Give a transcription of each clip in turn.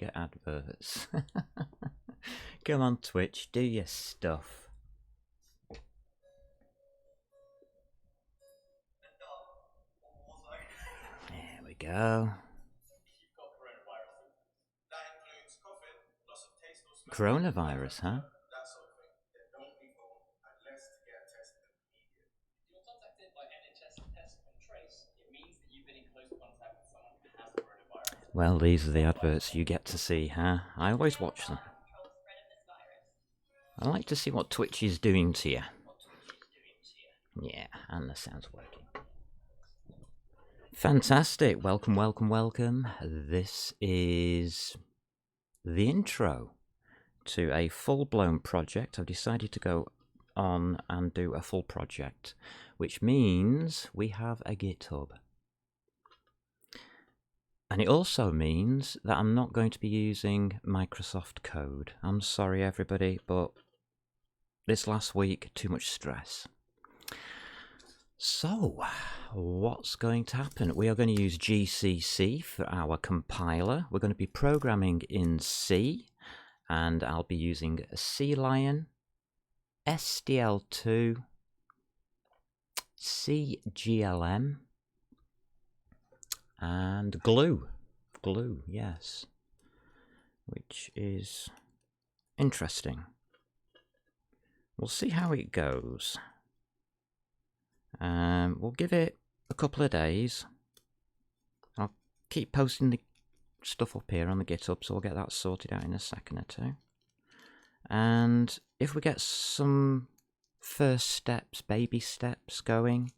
get adverts. Come on, Twitch, do your stuff. There we go. Coronavirus, huh? Well, these are the adverts you get to see, huh? I always watch them. I like to see what Twitch is doing to you. Yeah, and the sound's working. Fantastic. Welcome, welcome, welcome. This is the intro to a full-blown project. I've decided to go on and do a full project, which means we have a GitHub. And it also means that I'm not going to be using Microsoft Code. I'm sorry, everybody, but this last week, too much stress. So, what's going to happen? We are going to use GCC for our compiler. We're going to be programming in C, and I'll be using CLion, SDL2, CGLM, and glue, yes, which is interesting. We'll see how it goes. We'll give it a couple of days. I'll keep posting the stuff up here on the GitHub, so we'll get that sorted out in a second or two. And if we get some first steps, baby steps going,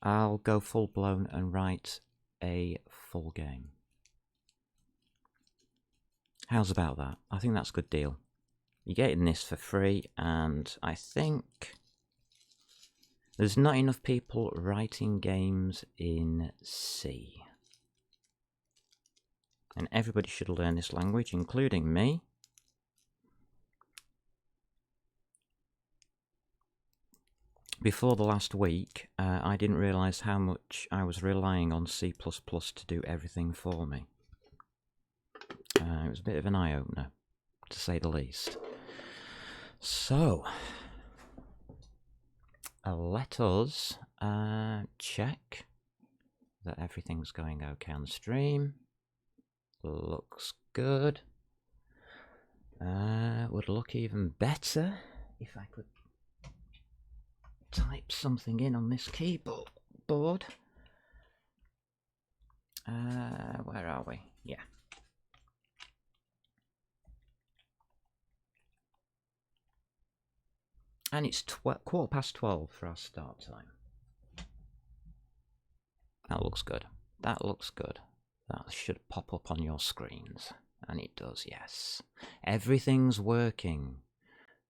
I'll go full blown and write a full game. How's about that? I think that's a good deal. You're getting this for free, and I think there's not enough people writing games in C. And everybody should learn this language, including me. Before the last week, I didn't realise how much I was relying on C++ to do everything for me. It was a bit of an eye-opener, to say the least. So, let us check that everything's going okay on the stream. Looks good. Would look even better if I could type something in on this keyboard. Where are we? Yeah. And it's 12:15 for our start time. That looks good. That looks good. That should pop up on your screens. And it does, yes. Everything's working.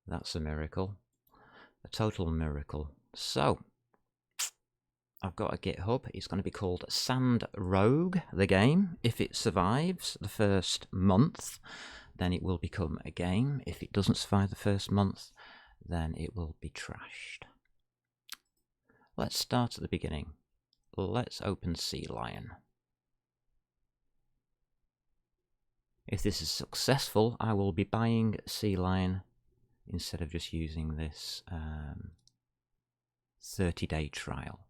That's a miracle. A total miracle. So, I've got a GitHub. It's going to be called Sand Rogue, the game. If it survives the first month, then it will become a game. If it doesn't survive the first month, then it will be trashed. Let's start at the beginning. Let's open CLion. If this is successful, I will be buying CLion instead of just using this 30-day trial.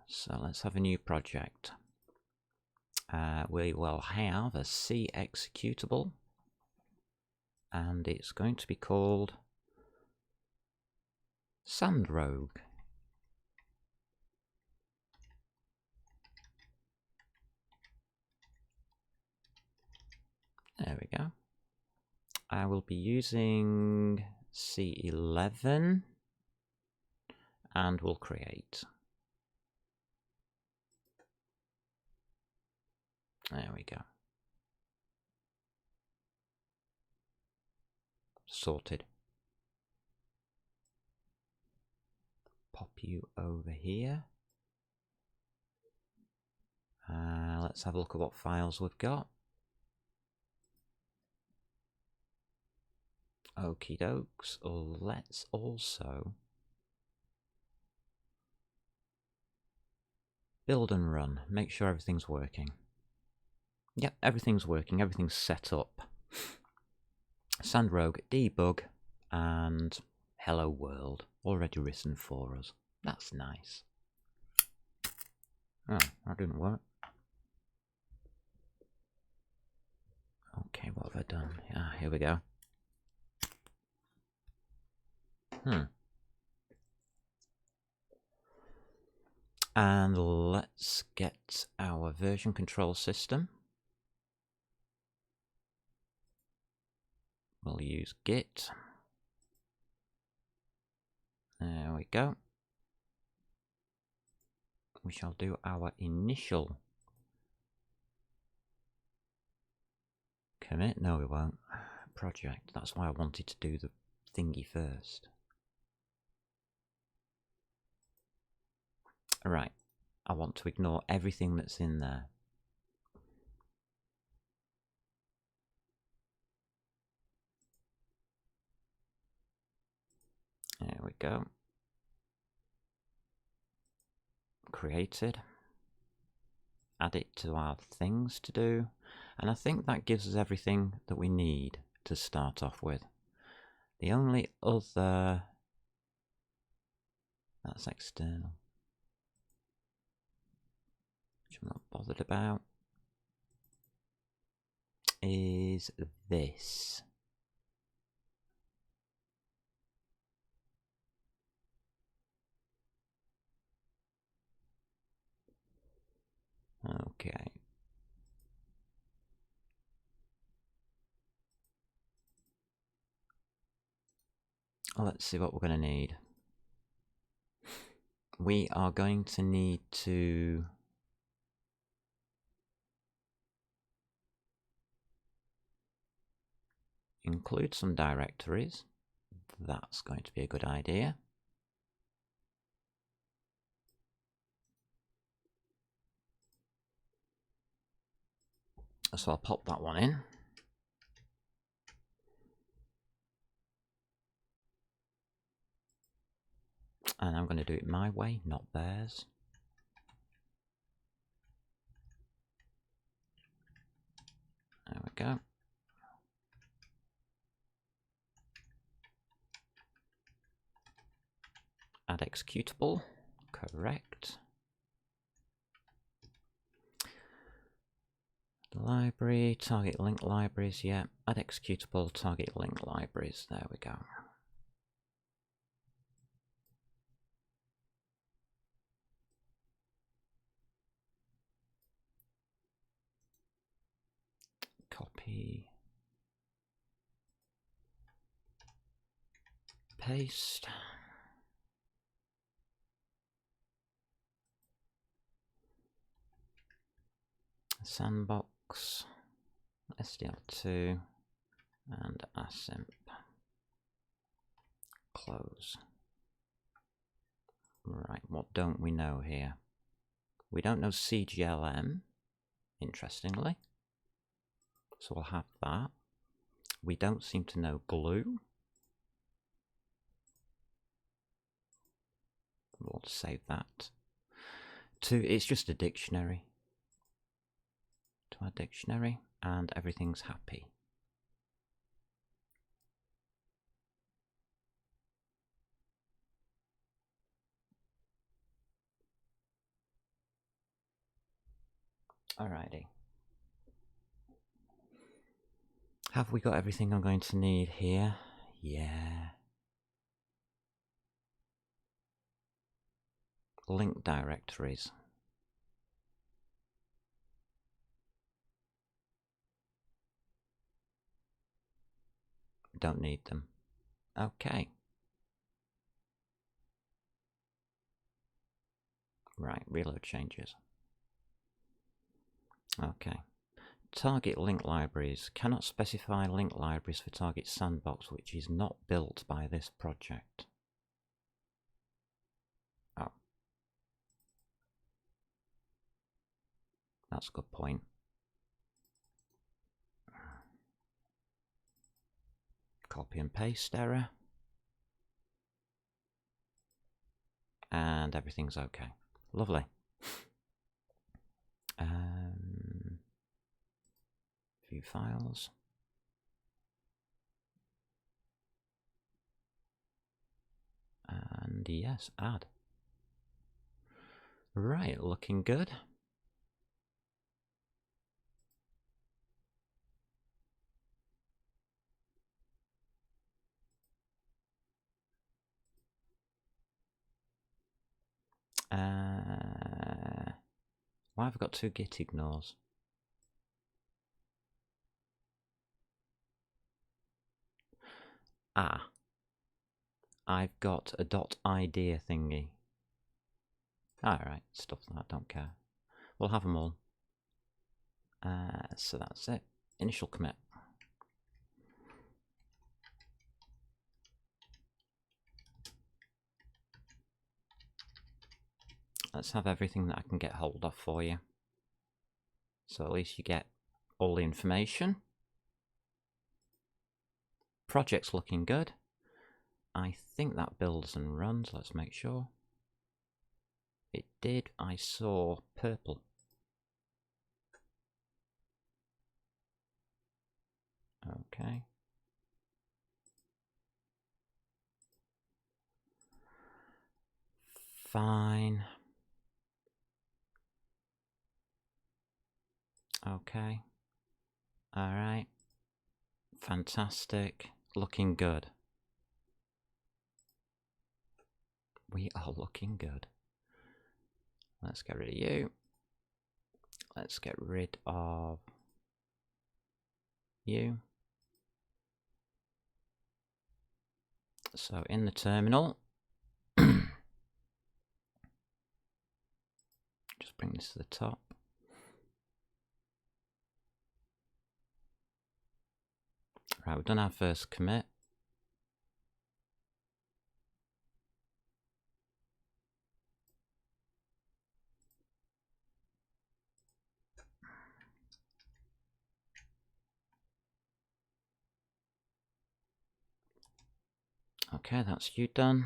So let's have a new project. We will have a C executable, and it's going to be called Sand Rogue. There we go. I will be using C11 and we'll create. There we go. Sorted. Pop you over here. Let's have a look at what files we've got. Okie dokes. Let's also build and run. Make sure everything's working. Yep, everything's working, everything's set up. Sandrogue debug and hello world already written for us. That's nice. Oh, that didn't work. Okay, what have I done? Ah, here we go. And let's get our version control system. We'll use Git. There we go. We shall do our initial commit. No, we won't. Project. That's why I wanted to do the thingy first. Right. I want to ignore everything that's in there. There we go. Created. Add it to our things to do. And I think that gives us everything that we need to start off with. The only other... That's external. Which I'm not bothered about. Is this. Okay. Let's see what we're going to need. We are going to need to include some directories. That's going to be a good idea. So I'll pop that one in. And I'm going to do it my way, not theirs. There we go. Add executable. Correct. Library, target link libraries, yeah. Add executable, target link libraries. There we go. Copy. Paste. Sandbox. SDL2 and async. Close. Right, what don't we know here? We don't know CGLM, interestingly. So we'll have that. We don't seem to know glue. We'll save that. It's just a dictionary. To our dictionary, and everything's happy. Alrighty. Have we got everything I'm going to need here? Yeah. Link directories. Don't need them. Okay. Right, reload changes. Okay. Target link libraries. Cannot specify link libraries for target sandbox, which is not built by this project. Oh. That's a good point. Copy and paste error. And everything's okay. Lovely. View files. And yes, add. Right, looking good. Why have I got 2 git ignores? Ah, I've got a .idea thingy. Alright, stuff like that, don't care. We'll have them all. So that's it. Initial commit. Let's have everything that I can get hold of for you. So at least you get all the information. Project's looking good. I think that builds and runs. Let's make sure. It did. I saw purple. Okay. Fine. Okay. Alright. Fantastic. Looking good. We are looking good. Let's get rid of you. Let's get rid of you. So in the terminal, just bring this to the top. Right, we've done our first commit. Okay, that's you done.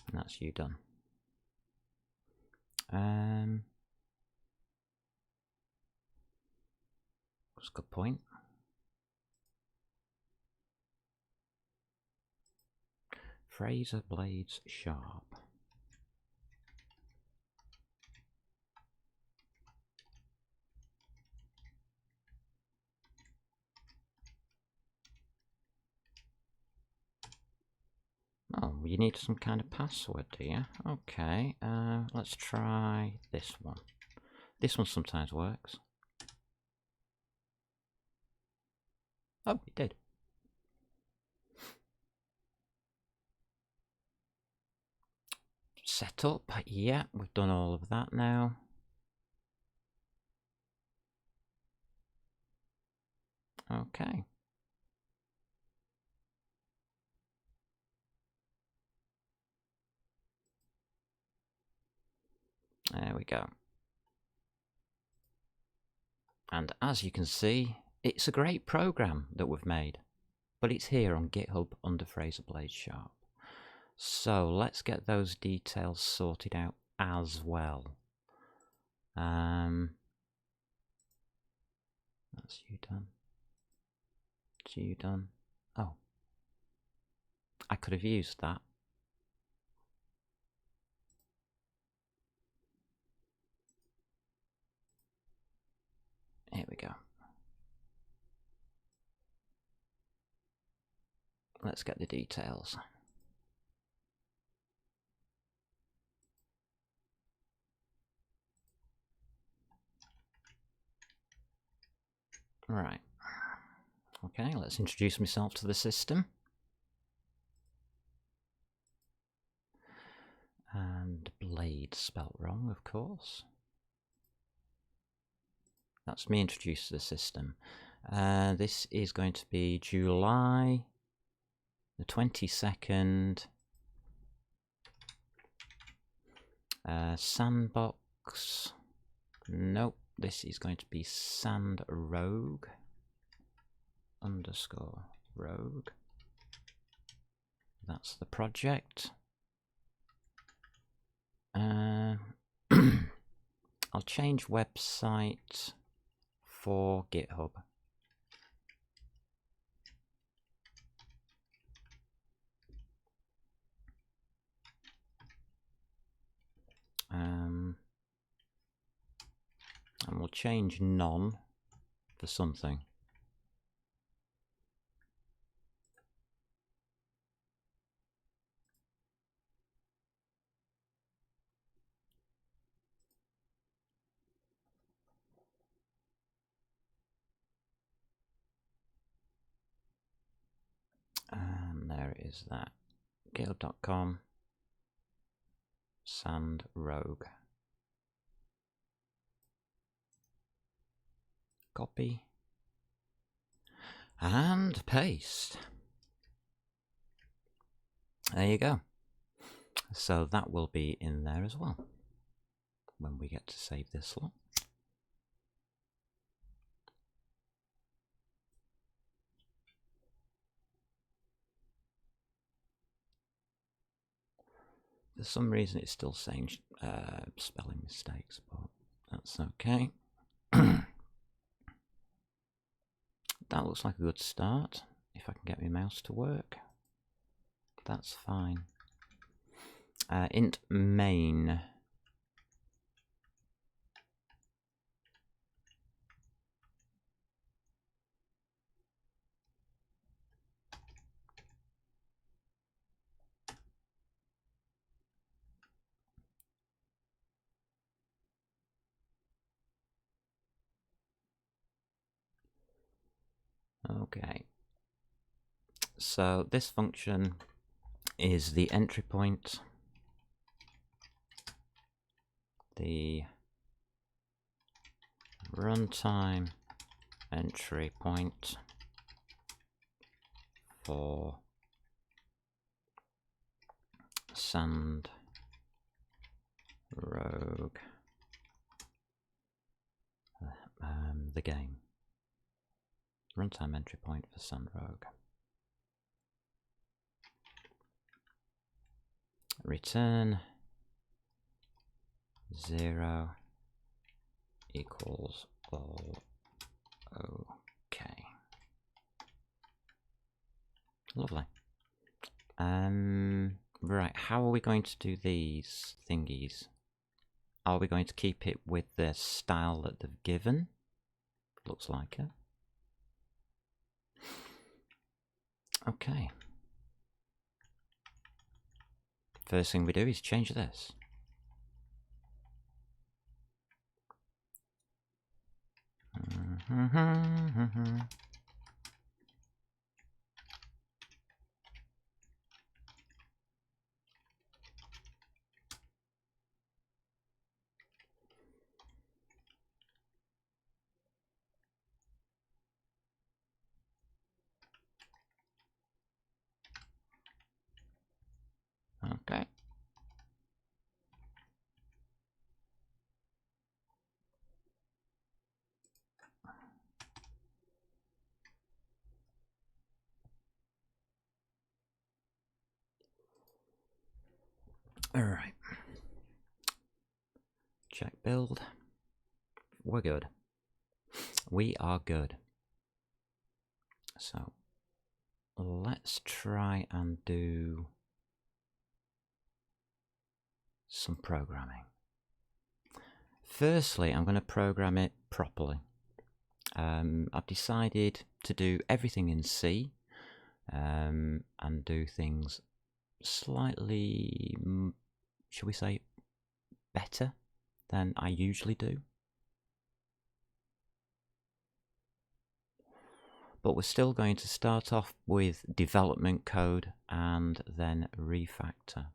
And that's you done. That's a good point. Fraser blades sharp. Oh, you need some kind of password, do you? Okay, let's try this one. This one sometimes works. Oh, it did. Set up, yeah, we've done all of that now. Okay. There we go. And as you can see, it's a great program that we've made, but it's here on GitHub under Fraser blades sharp. So let's get those details sorted out as well. That's you done. That's you done. Oh, I could have used that. Here we go. Let's get the details. Right. Okay, let's introduce myself to the system. And blade spelt wrong, of course. That's me introduced to the system. This is going to be July the 22nd. Sandbox Nope, this is going to be sandrogue underscore rogue. That's the project. I'll change website for GitHub. And we'll change none for something. And there it is, that github.com sandrogue. Copy and paste. There you go. So that will be in there as well when we get to save this lot. For some reason it's still saying spelling mistakes, but that's okay. That looks like a good start. If I can get my mouse to work, that's fine. Int main. Okay. So this function is the entry point, the runtime entry point for sandrogue, the game. Runtime entry point for sandrogue. Return 0 equals all okay. Lovely. Right, how are we going to do these thingies? Are we going to keep it with the style that they've given? Looks like it. Okay. First thing we do is change this. Okay. All right. Check build. We're good. We are good. So let's try and do some programming. Firstly, I'm going to program it properly. I've decided to do everything in C and do things slightly, shall we say, better than I usually do. But we're still going to start off with development code and then refactor.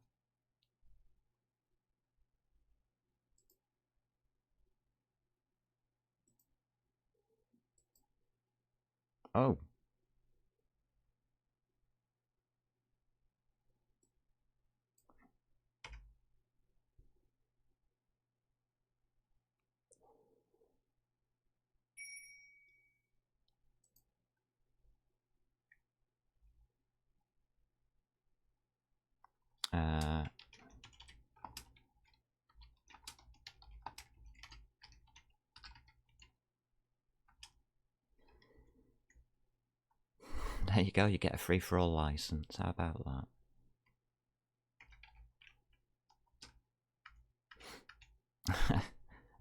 Oh. There you go, you get a free-for-all license. How about that?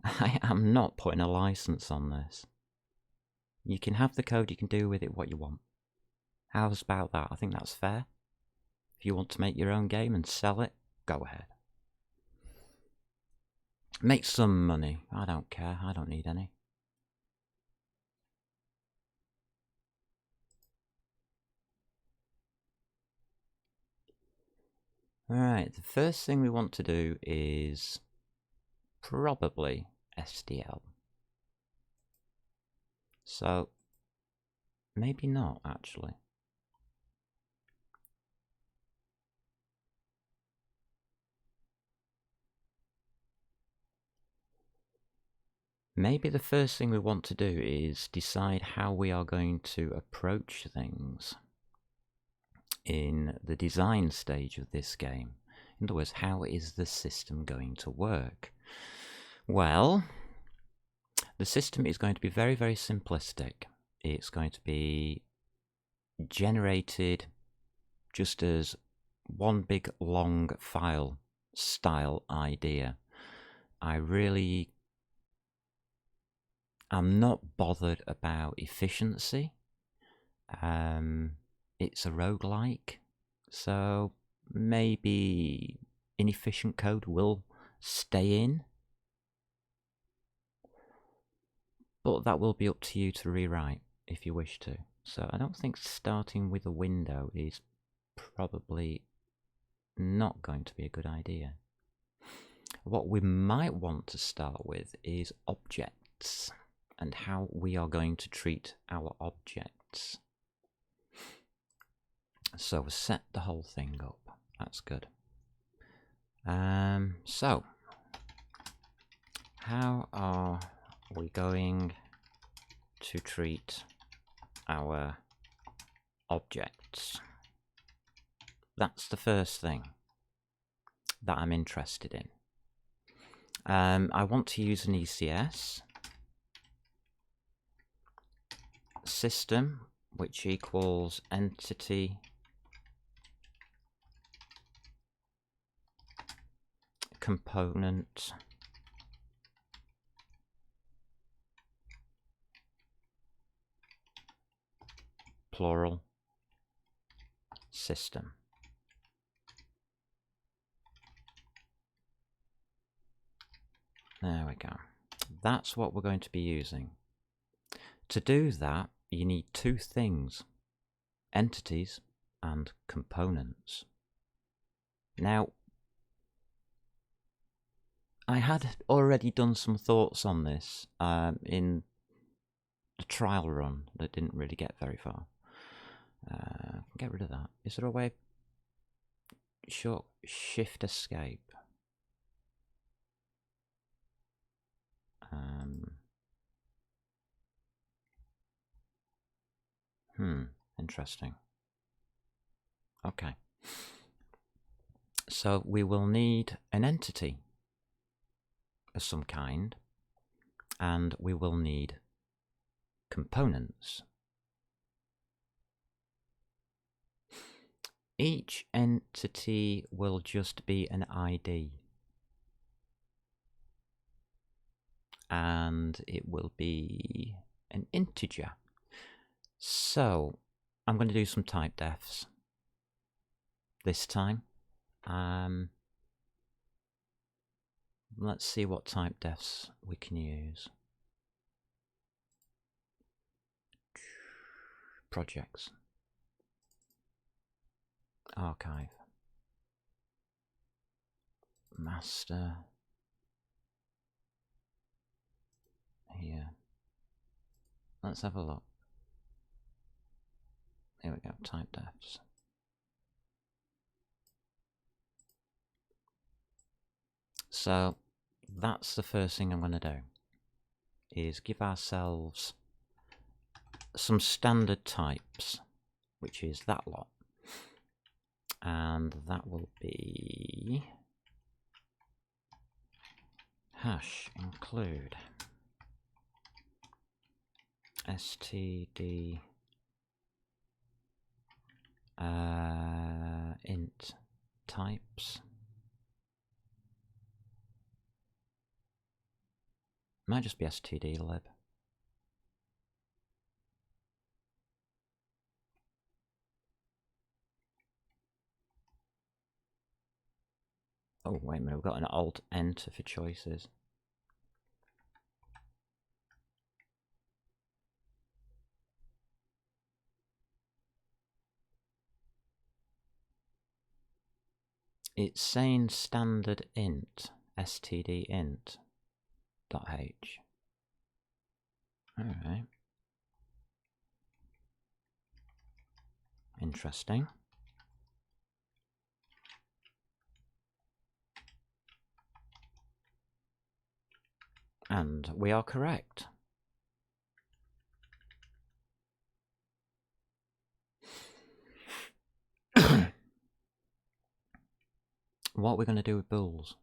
I am not putting a license on this. You can have the code, you can do with it what you want. How's about that? I think that's fair. If you want to make your own game and sell it, go ahead. Make some money. I don't care. I don't need any. Alright, the first thing we want to do is probably SDL. So, maybe not actually. Maybe the first thing we want to do is decide how we are going to approach things in the design stage of this game. In other words, how is the system going to work? Well, the system is going to be very, very simplistic. It's going to be generated just as one big long file style idea. I'm not bothered about efficiency. It's a roguelike, so maybe inefficient code will stay in, but that will be up to you to rewrite if you wish to. So I don't think starting with a window is probably not going to be a good idea. What we might want to start with is objects and how we are going to treat our objects. So we'll set the whole thing up. That's good. So how are we going to treat our objects? That's the first thing that I'm interested in. I want to use an ECS system, which equals entity component plural system. There we go. That's what we're going to be using. To do that, you need two things: entities and components. Now, I had already done some thoughts on this in the trial run that didn't really get very far. Get rid of that. Is there a way? Sure, Shift Escape. Interesting. Okay. So we will need an entity of some kind, and we will need components. Each entity will just be an ID, and it will be an integer. So I'm going to do some type defs this time. Let's see what type defs we can use. Projects. Archive. Master. Here. Let's have a look. Here we go, type defs. So that's the first thing I'm going to do, is give ourselves some standard types, which is that lot. And that will be hash include std int types. Might just be stdlib. Oh, wait a minute, we've got an Alt-Enter for choices. It's saying standard int, std int .h. Alright. Interesting. And we are correct. What are we going to do with bools?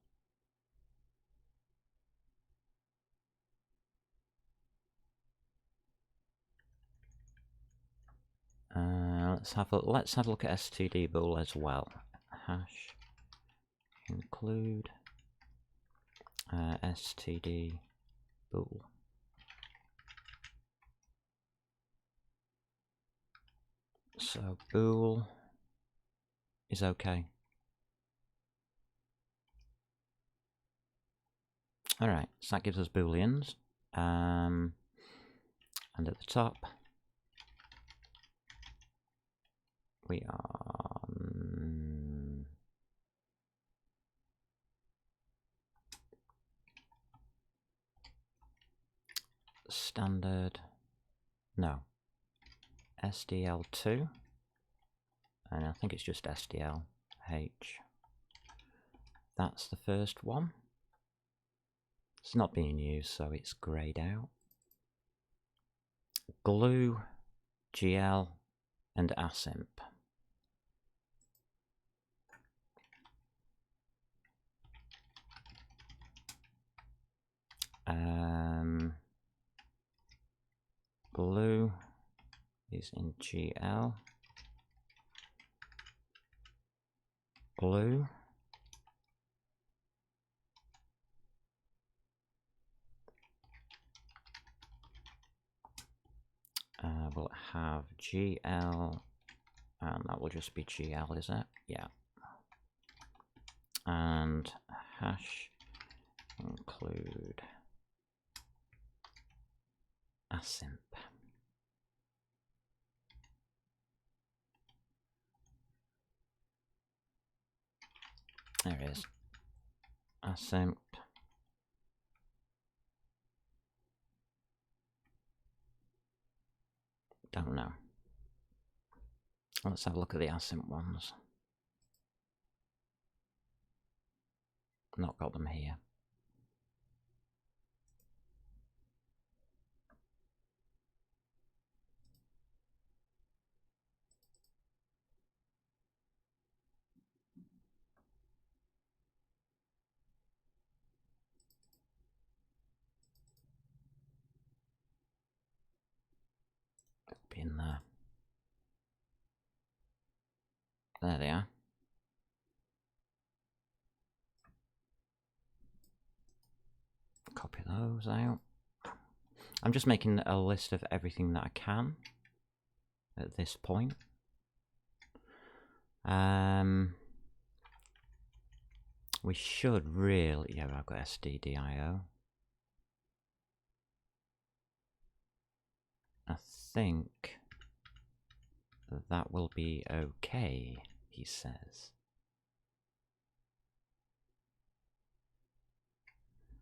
Let's have a look at std bool as well. Hash include std bool. So bool is okay. Alright, so that gives us booleans. And at the top we are standard, no, SDL2, and I think it's just SDLH. That's the first one. It's not being used, so it's grayed out. Glue, GL, and async. Glue is in GL. Glue. We'll have GL, and that will just be GL, is it? Yeah. And hash include async. There it is. Async. Don't know. Let's have a look at the async ones. Not got them here. It'll be in there. There they are. Copy those out. I'm just making a list of everything that I can at this point. We should really, yeah, I've got stdio. I think that will be okay, he says.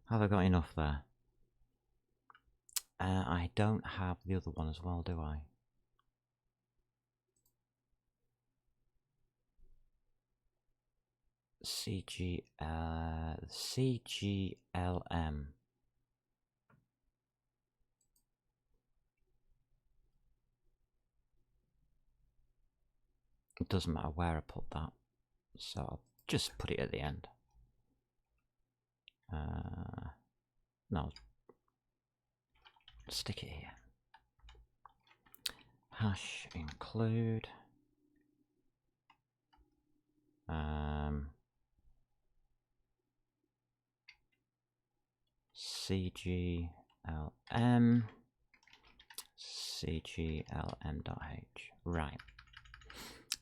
Have I got enough there? I don't have the other one as well, do I? CGLM. It doesn't matter where I put that, so I'll just put it at the end. No, stick it here. Hash include CGLM CGLM.h. Right.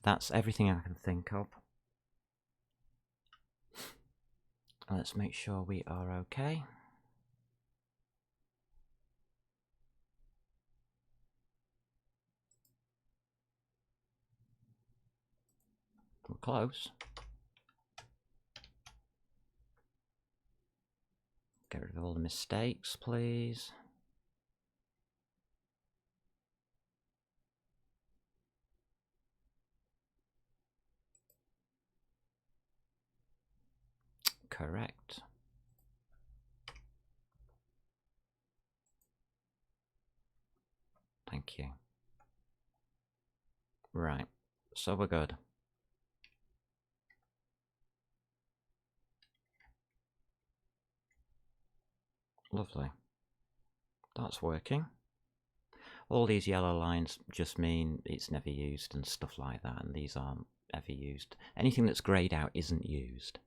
That's everything I can think of. Let's make sure we are okay. We're close. Get rid of all the mistakes, please. Correct. Thank you. Right, so we're good. Lovely. That's working. All these yellow lines just mean it's never used and stuff like that, and these aren't ever used. Anything that's greyed out isn't used.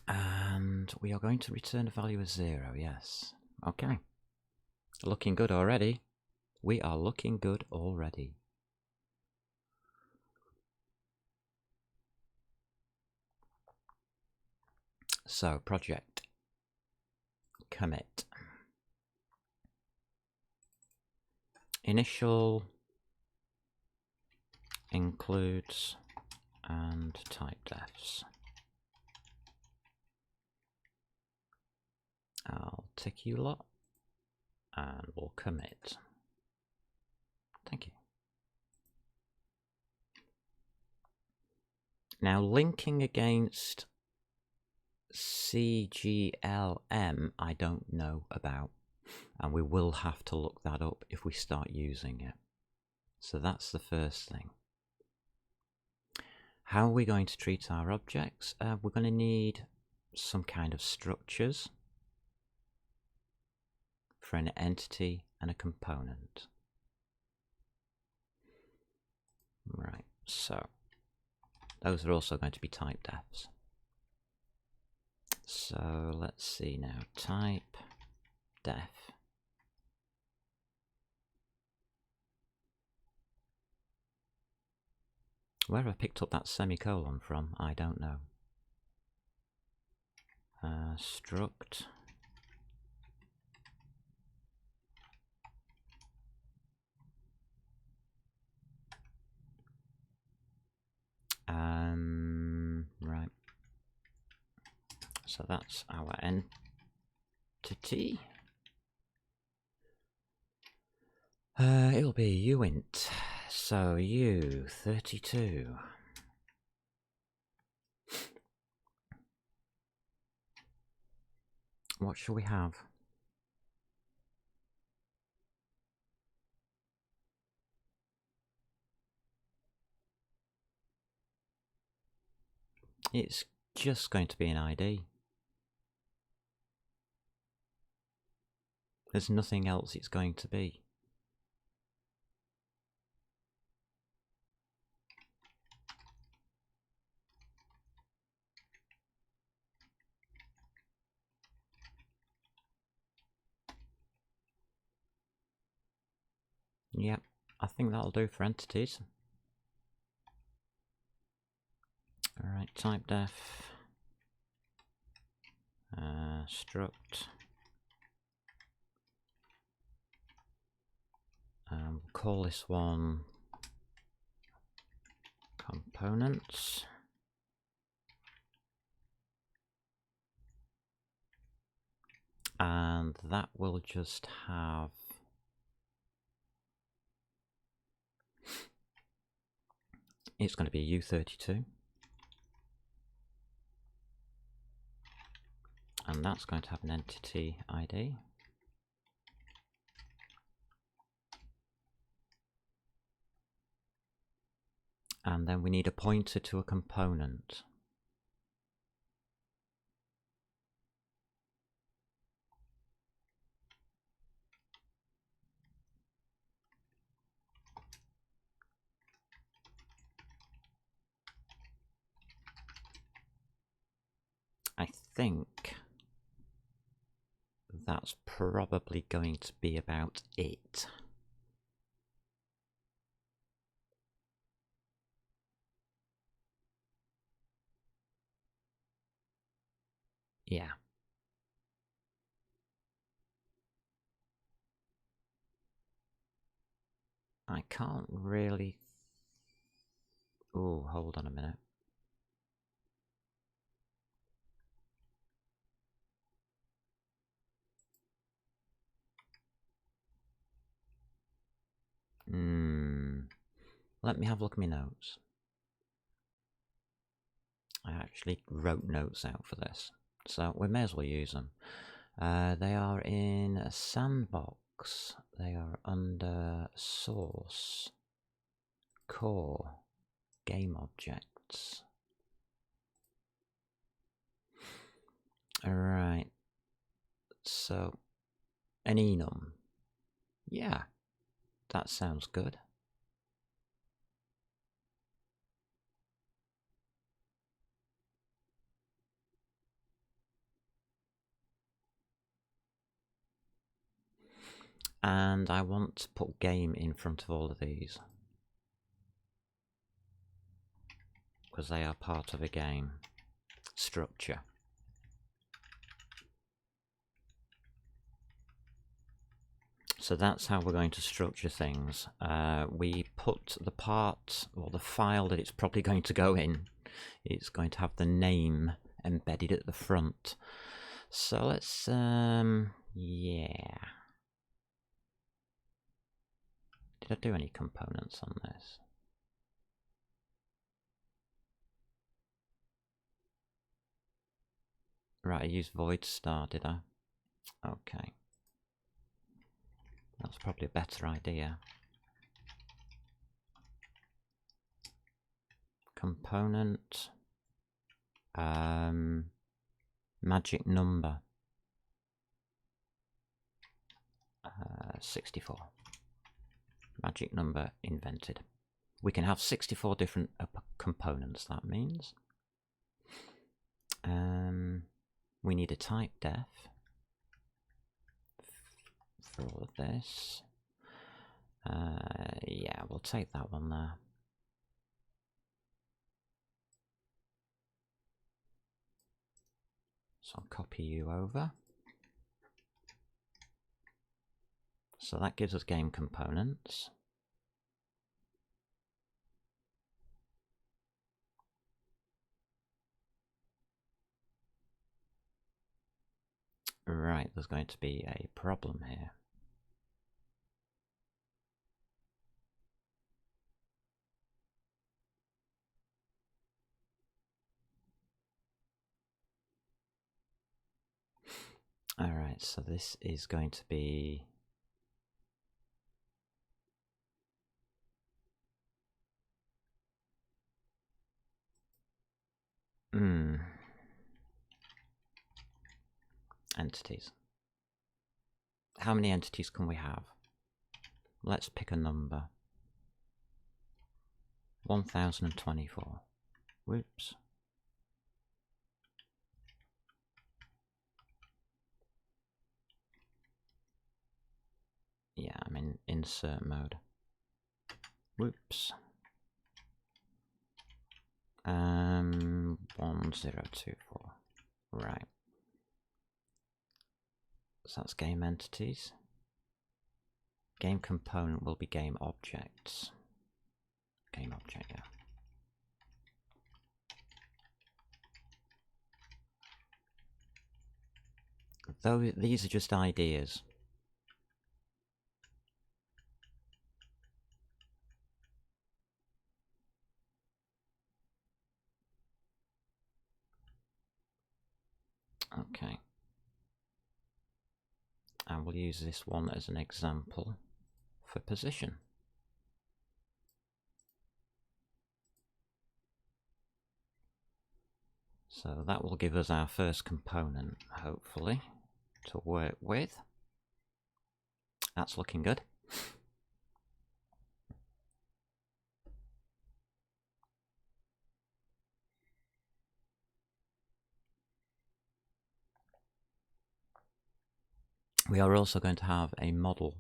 And we are going to return a value of 0, yes. Okay. Looking good already. We are looking good already. So, project. Commit. Initial includes and type defs. I'll tick you lot and we'll commit. Thank you. Now linking against CGLM I don't know about, and we will have to look that up if we start using it. So that's the first thing. How are we going to treat our objects? We're going to need some kind of structures for an entity and a component. Right, so those are also going to be type defs. So let's see now, type def. Where have I picked up that semicolon from? I don't know. Struct. Right. So that's our entity. It'll be uint. So U32. What shall we have? It's just going to be an ID. There's nothing else it's going to be. Yep, I think that'll do for entities. Alright, type def. Struct. We'll call this one components. And that will just have it's going to be U32. And that's going to have an entity ID. And then we need a pointer to a component. think that's probably going to be about it. Yeah. I can't really... Oh, hold on a minute. Let me have a look at my notes. I actually wrote notes out for this, so we may as well use them. They are in a sandbox. They are under source, core, game objects. Alright, so an enum. Yeah, that sounds good. And I want to put game in front of all of these, because they are part of a game structure. So that's how we're going to structure things. We put the part, or the file that it's probably going to go in, it's going to have the name embedded at the front. So let's, yeah. Did I do any components on this? Right, I used void star, did I? Okay. That's probably a better idea. Component. Magic number. 64. Magic number invented. We can have 64 different components, that means. We need a type def for all of this. Yeah, we'll take that one there. So I'll copy you over. So that gives us game components. Right, there's going to be a problem here. Alright, so this is going to be... Entities. How many entities can we have? Let's pick a number. 1024. Whoops. Yeah, I'm in insert mode. Whoops. 1024. Right. So that's game entities. Game component will be game objects. Game object, yeah. Though these are just ideas. Okay. And we'll use this one as an example for position. So that will give us our first component, hopefully, to work with. That's looking good. We are also going to have a model.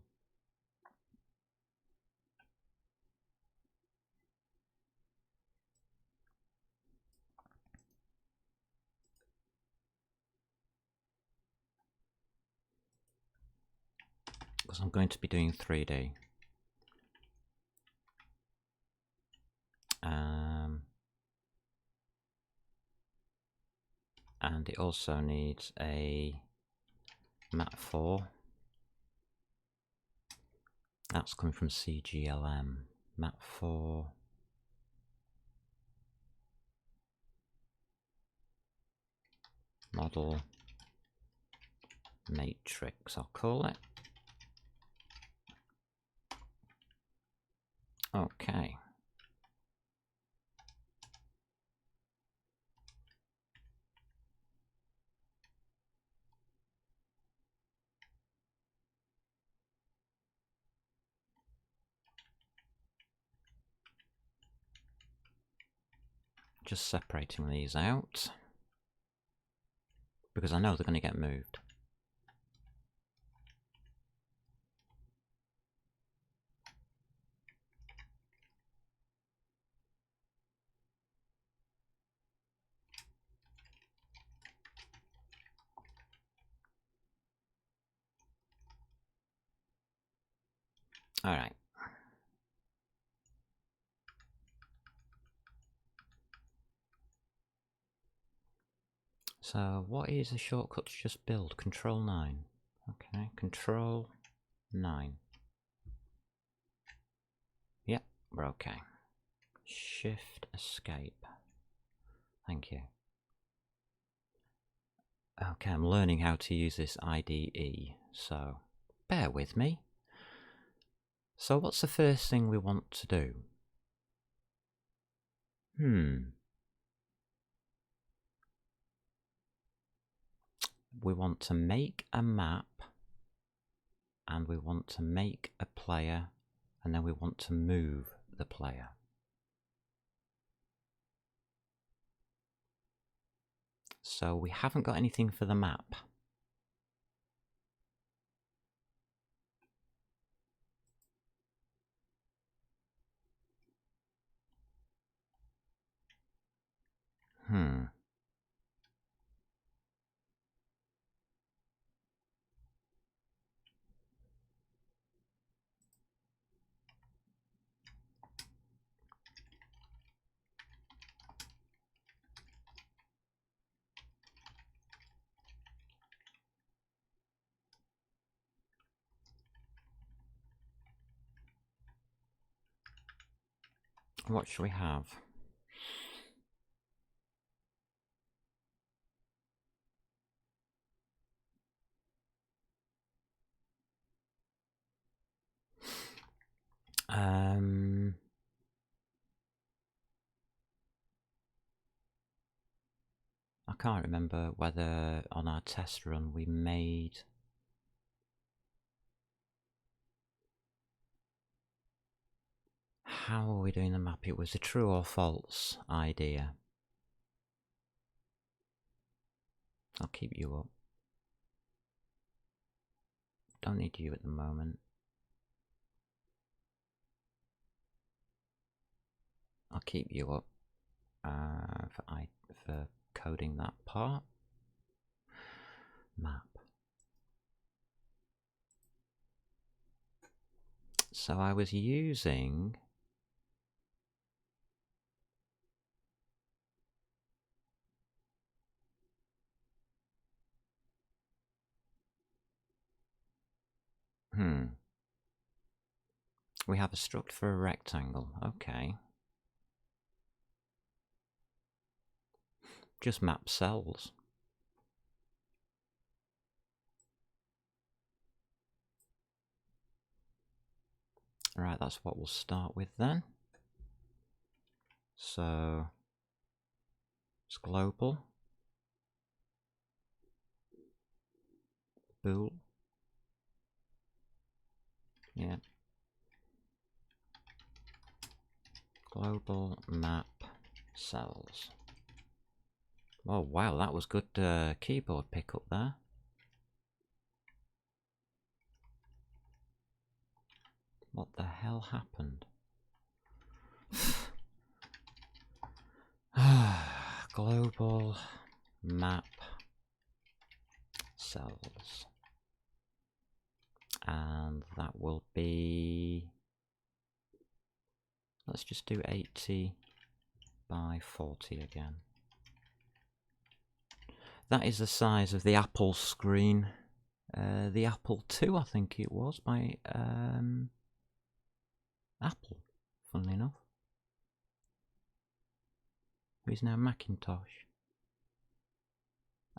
Because I'm going to be doing 3D. And it also needs a map 4. That's coming from CGLM. Map 4. Model matrix, I'll call it. Okay. Just separating these out, because I know they're going to get moved. Alright. So what is the shortcut to just build? Control 9. Okay, Control 9. Yep, we're okay. Shift Escape. Thank you. Okay, I'm learning how to use this IDE, so bear with me. So what's the first thing we want to do? We want to make a map, and we want to make a player, and then we want to move the player. So we haven't got anything for the map. What should we have? I can't remember whether on our test run we made... How are we doing the map? It was a true or false idea. I'll keep you up. Don't need you at the moment. I'll keep you up for coding that part. Map. So I was using... We have a struct for a rectangle. Okay. Just map cells. Right, that's what we'll start with then. So it's global. Bool. Yeah. Global map cells. Oh wow, that was good keyboard pickup there. What the hell happened? Global map cells. And that will be, let's just do 80 by 40 again. That is the size of the Apple screen. The Apple II, I think it was, by Apple, funnily enough. Who is now Macintosh.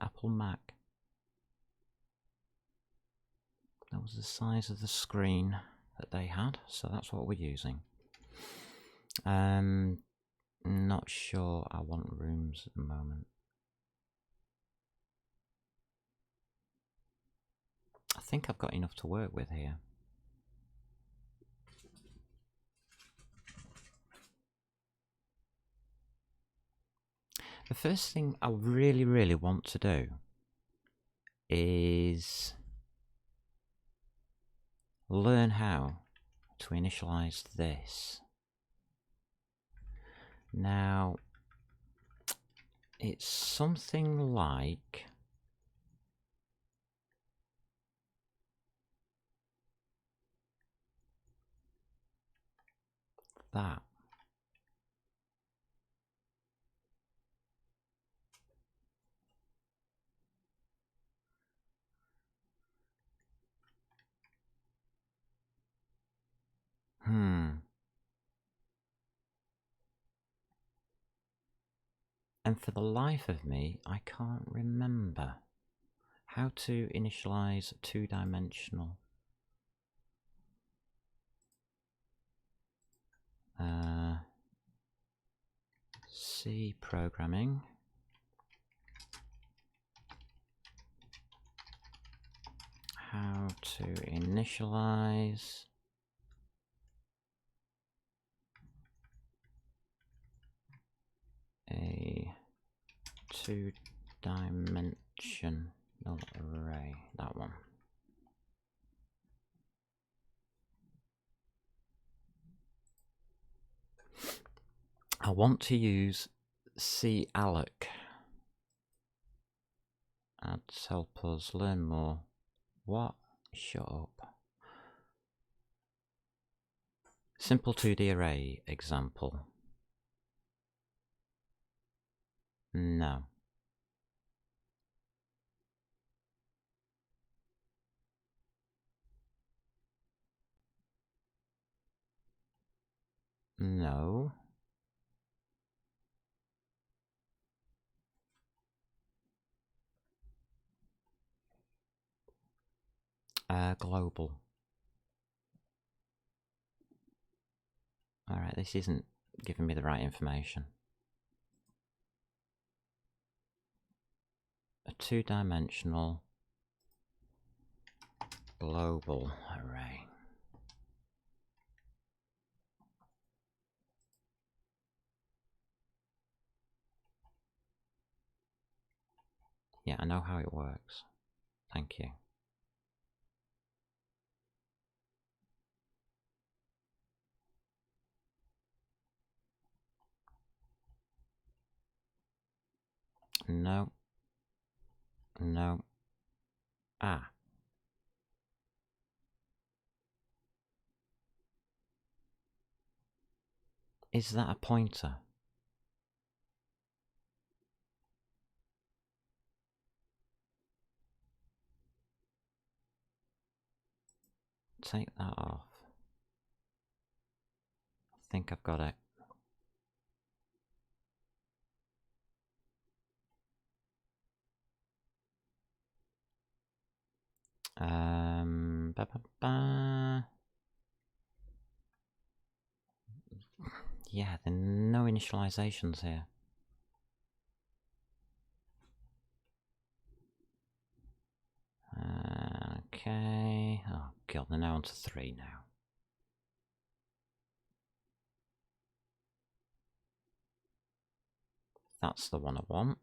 Apple Mac. That was the size of the screen that they had, so that's what we're using. Not sure I want rooms at the moment. I think I've got enough to work with here. The first thing I really want to do is learn how to initialize this. Now, it's something like that. And for the life of me, I can't remember how to initialize two-dimensional. C programming. How to initialize a two-dimensional array. That one. I want to use calloc. Ads help us learn more. What? Shut up. Simple 2D array example. No. No. Global. Alright, this isn't giving me the right information. A two-dimensional global array. Yeah, I know how it works. Thank you. No. No. Ah. Is that a pointer? Take that off. I think I've got it. Yeah, there are no initializations here. Okay. Oh god, they're now on to 3 now. That's the one I want.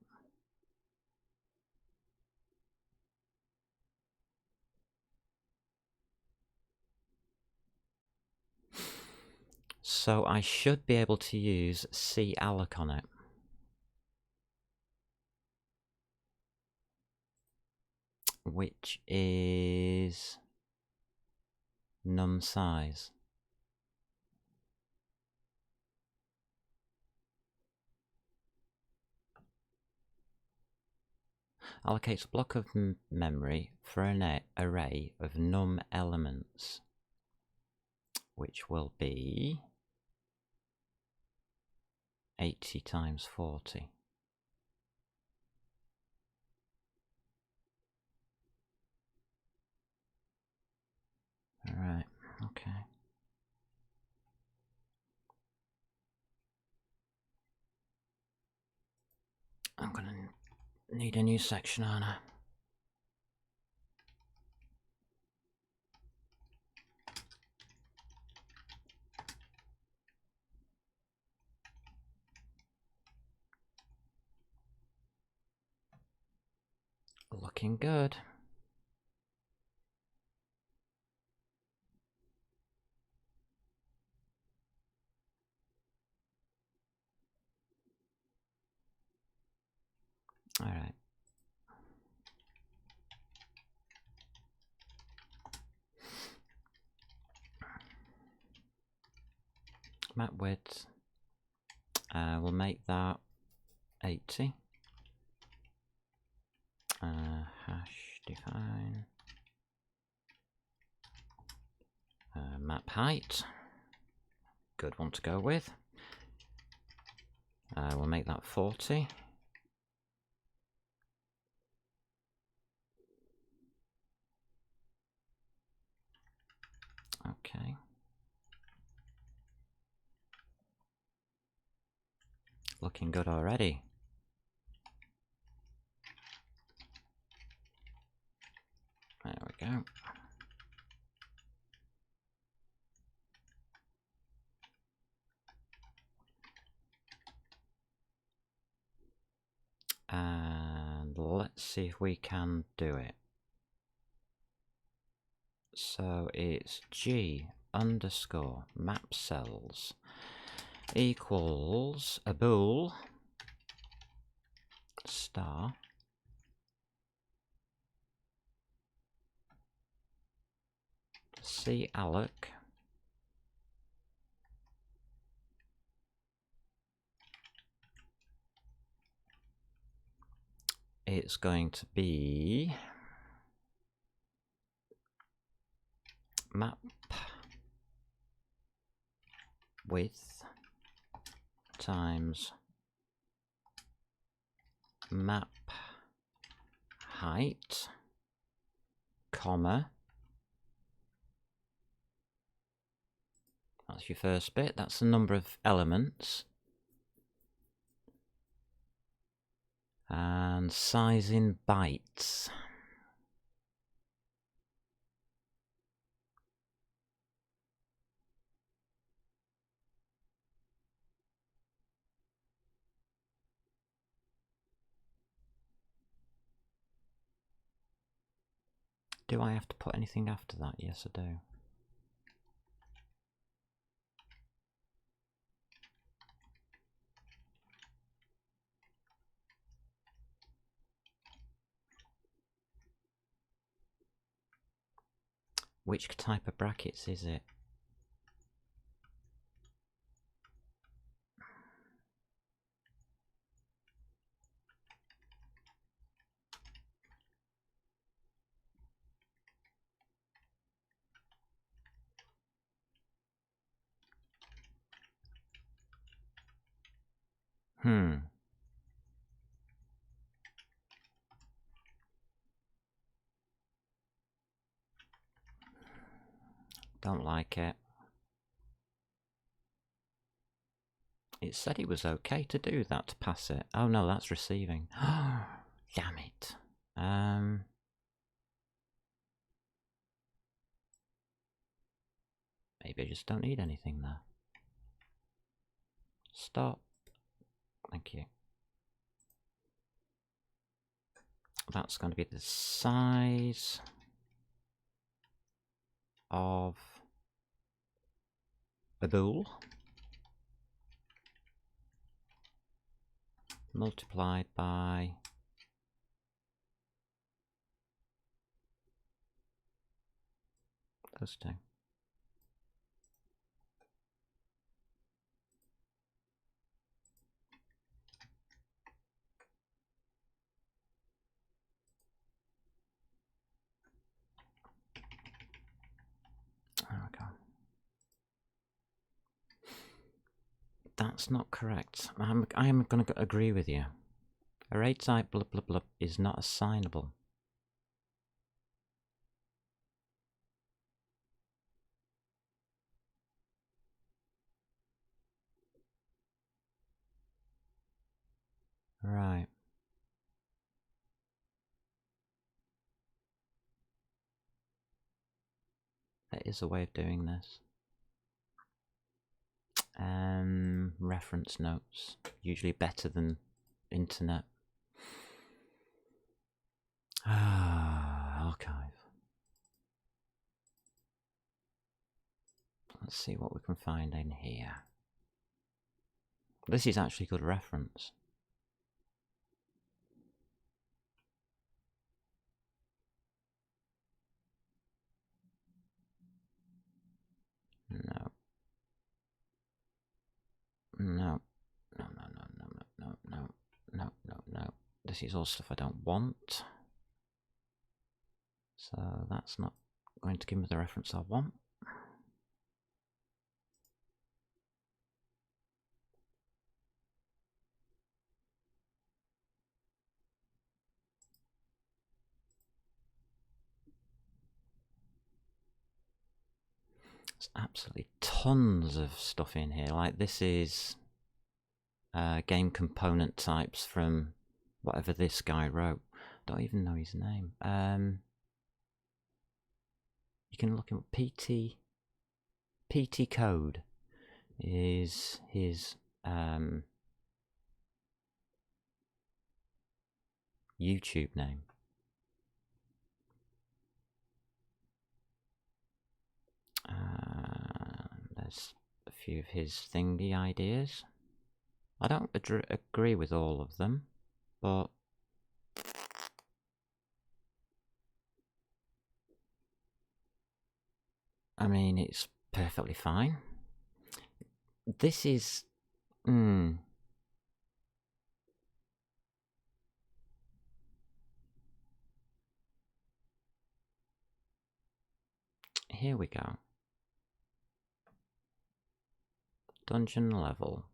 So I should be able to use calloc on it. Which is num size. Allocates a block of memory for an array of num elements, which will be 80 times 40. Alright, okay. I'm gonna need a new section, aren't I? Looking good. Alright. Map width. We'll make that 80. Hash define. Map height. Good one to go with. We'll make that 40. Okay. Looking good already. There we go. And let's see if we can do it. So it's G underscore map cells equals a bool star calloc it's going to be map width times map height, comma, that's your first bit, that's the number of elements, and size in bytes. Do I have to put anything after that? Yes, I do. Which type of brackets is it? Don't like it. It said it was okay to do that, to pass it. Oh no, that's receiving. Damn it. Maybe I just don't need anything there. Stop. Thank you. That's going to be the size of a bool. multiplied by those two. There we go. That's not correct. I am going to agree with you. Array type blub blub blub is not assignable. Right. There is a way of doing this. Reference notes, usually better than internet. Archive. Let's see what we can find in here. This is actually good reference. No. No. No, no, no, no, no, no, no, no, no, no. This is all stuff I don't want. So that's not going to give me the reference I want. There's absolutely tons of stuff in here. Like this is game component types from whatever this guy wrote. Don't even know his name. You can look at PT code is his YouTube name. There's a few of his thingy ideas. I don't agree with all of them, but I mean, it's perfectly fine. This is... Here we go. Dungeon level.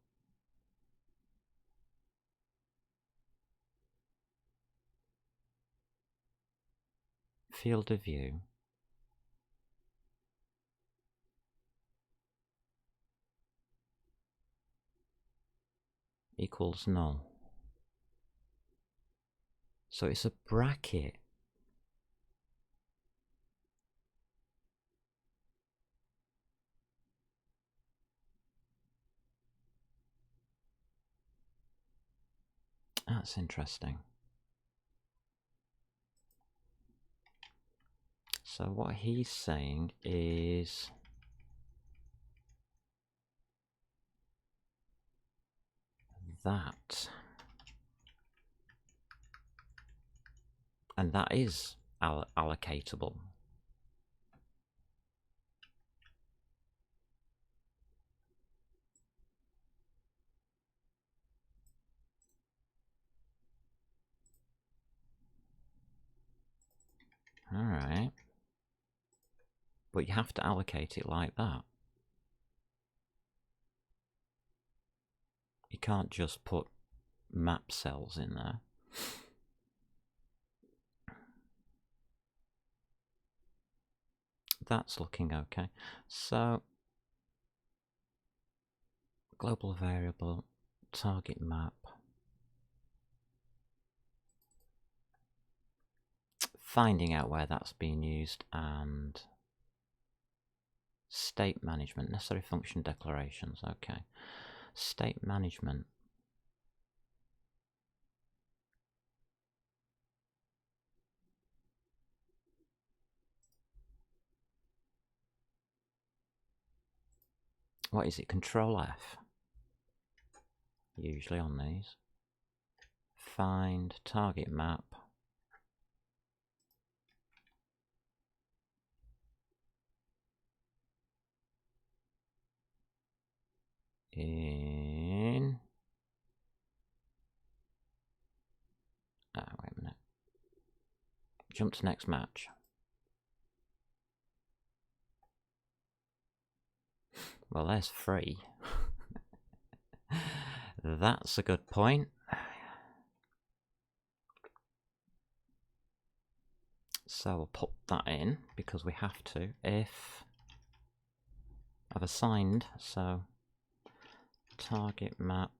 Field of view. Equals null. So it's a bracket. That's interesting. So what he's saying is that, and that is allocatable. All right. But you have to allocate it like that. You can't just put map cells in there. That's looking okay. So, global variable, target map. Finding out where that's being used, and state management, necessary function declarations. Okay. State management. What is it? Control F. Usually on these. find target map in wait a minute. Jump to next match. Well, there's 3. That's a good point. So we'll put that in because we have to. If I've assigned, so target map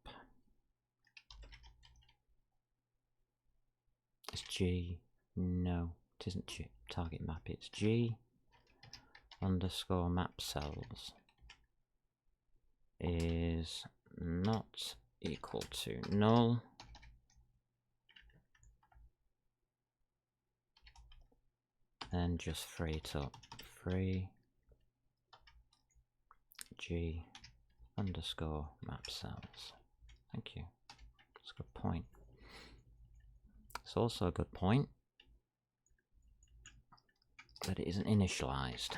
is G. No, it isn't G. Target map. It's G underscore map cells is not equal to null. Then just free it up. Free G underscore map cells. Thank you. That's a good point. It's also a good point that it isn't initialized.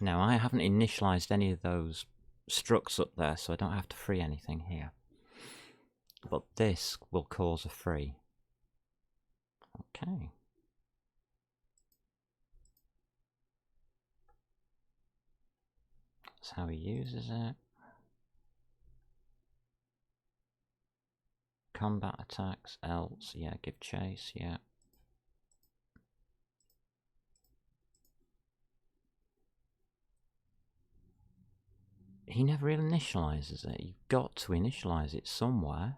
Now, I haven't initialized any of those structs up there, so I don't have to free anything here. But this will cause a free. Okay. That's how he uses it. Combat attacks, else, yeah, give chase, yeah. He never initializes it. You've got to initialize it somewhere.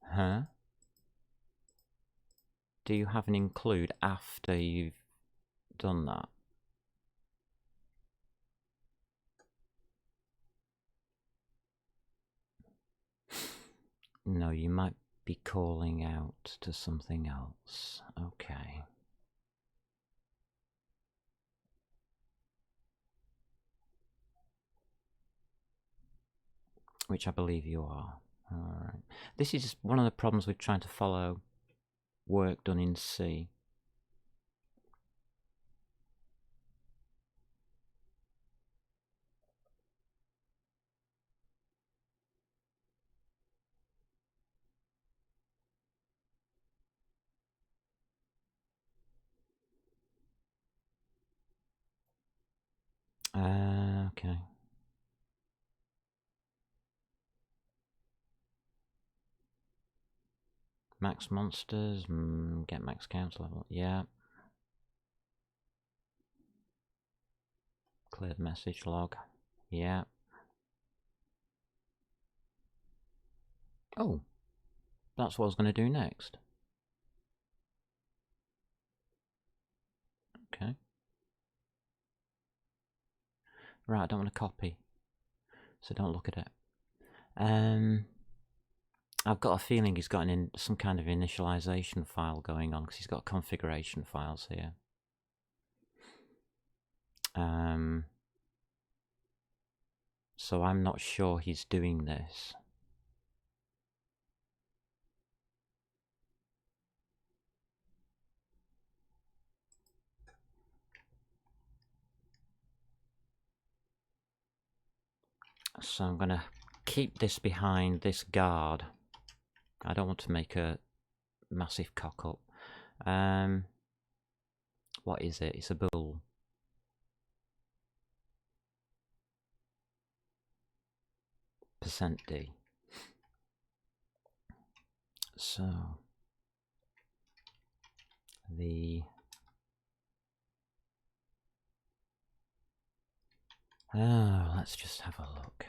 Huh? Do you have an include after you've done that? No, you might be calling out to something else. Okay. Which I believe you are. Alright. This is one of the problems with trying to follow work done in C. Okay. Max monsters, get max count level, yeah. Cleared message log, yeah. Oh, that's what I was going to do next. Okay. Right, I don't want to copy, so don't look at it. I've got a feeling he's got some kind of initialization file going on because he's got configuration files here. So I'm not sure he's doing this. So I'm going to keep this behind this guard. I don't want to make a massive cock up. What is it? It's a bool. %D. So let's just have a look.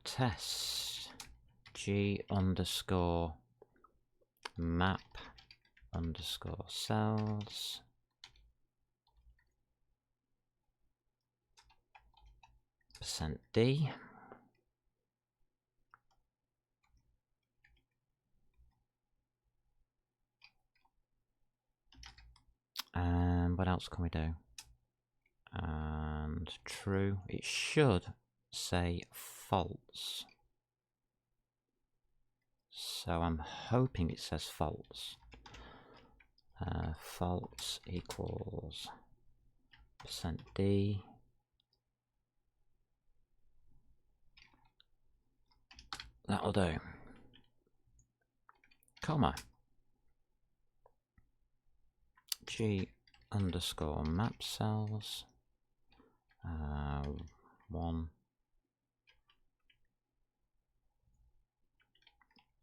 Test G underscore map underscore cells %D. what else can we do? And true. It should say false. So I'm hoping it says false. False equals %d. That'll do. Comma. G underscore map cells. 1.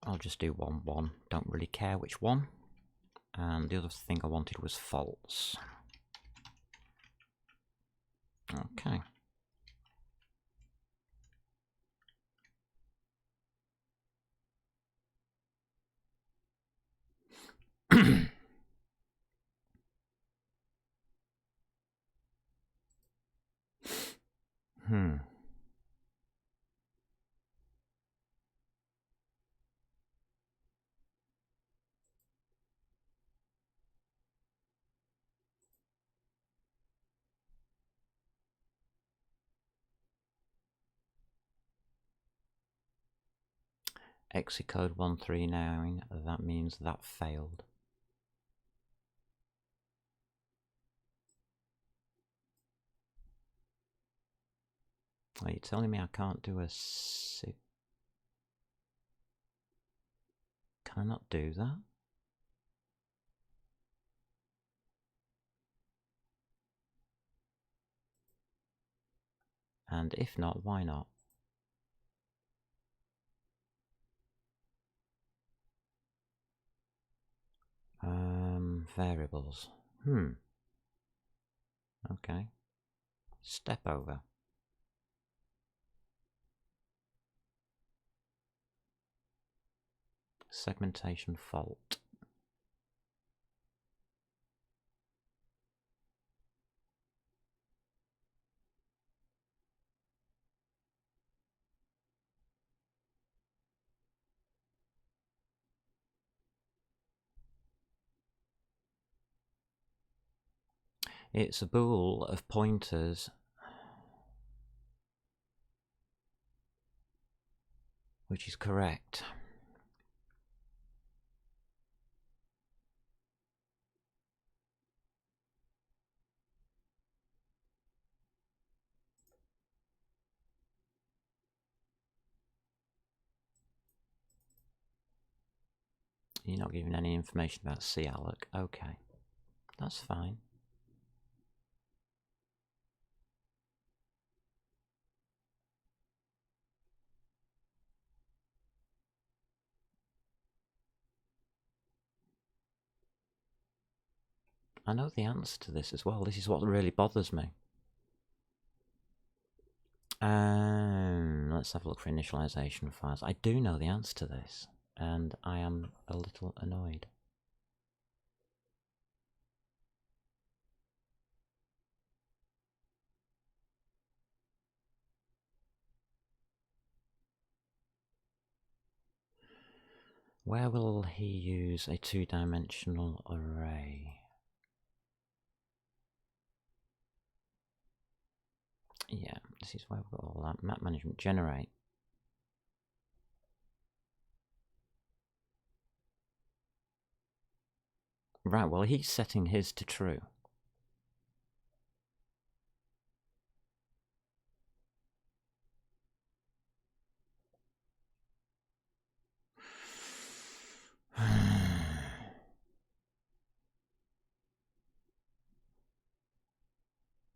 I'll just do 1, 1. Don't really care which one. And the other thing I wanted was false. Okay. Execode 139, that means that failed. Are you telling me I can't do a Can I not do that? And if not, why not? Variables. Okay. Step over. Segmentation fault. It's a bool of pointers which is correct. You're not giving any information about calloc. Okay, that's fine. I know the answer to this as well. This is what really bothers me. Let's have a look for initialization files. I do know the answer to this, and I am a little annoyed. Where will he use a two-dimensional array? Yeah, this is where we've got all that. Map management, generate. Right, well, he's setting his to true.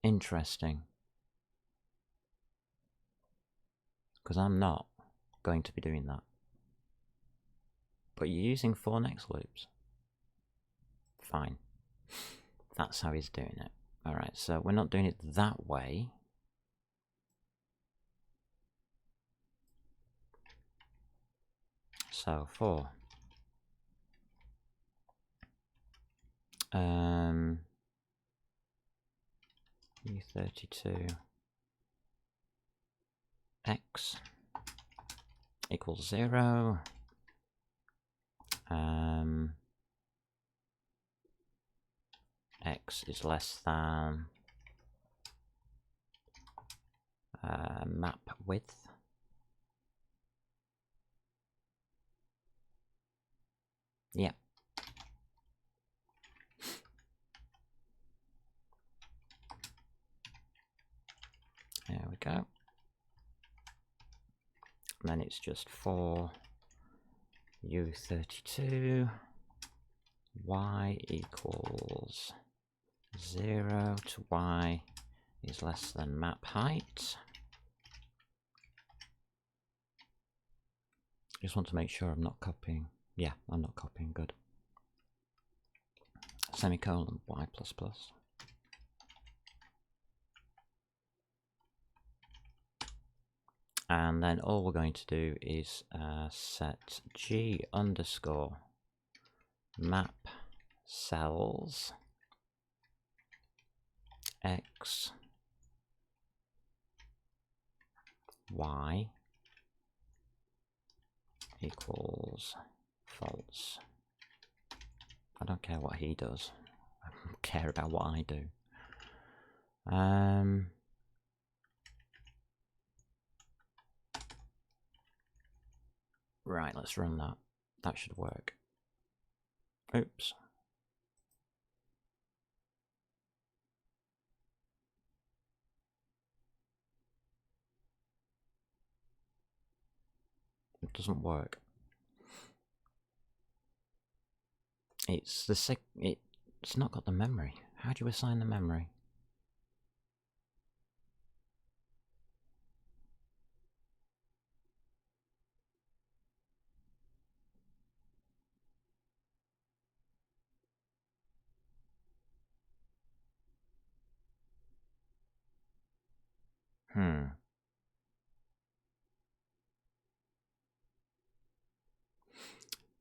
Interesting. Because I'm not going to be doing that. But you're using 4 next loops. Fine. That's how he's doing it. Alright, so we're not doing it that way. So 4. U32 x equals 0. x is less than map width. Yeah. There we go. And then it's just for U32 y equals 0 to y is less than map height. Just want to make sure I'm not copying. Yeah, I'm not copying. Good. Semicolon y++. And then all we're going to do is set g underscore map cells x y equals false. I don't care what he does. I care about what I do. Right, let's run that. That should work. Oops. It doesn't work. It's the it's not got the memory. How do you assign the memory?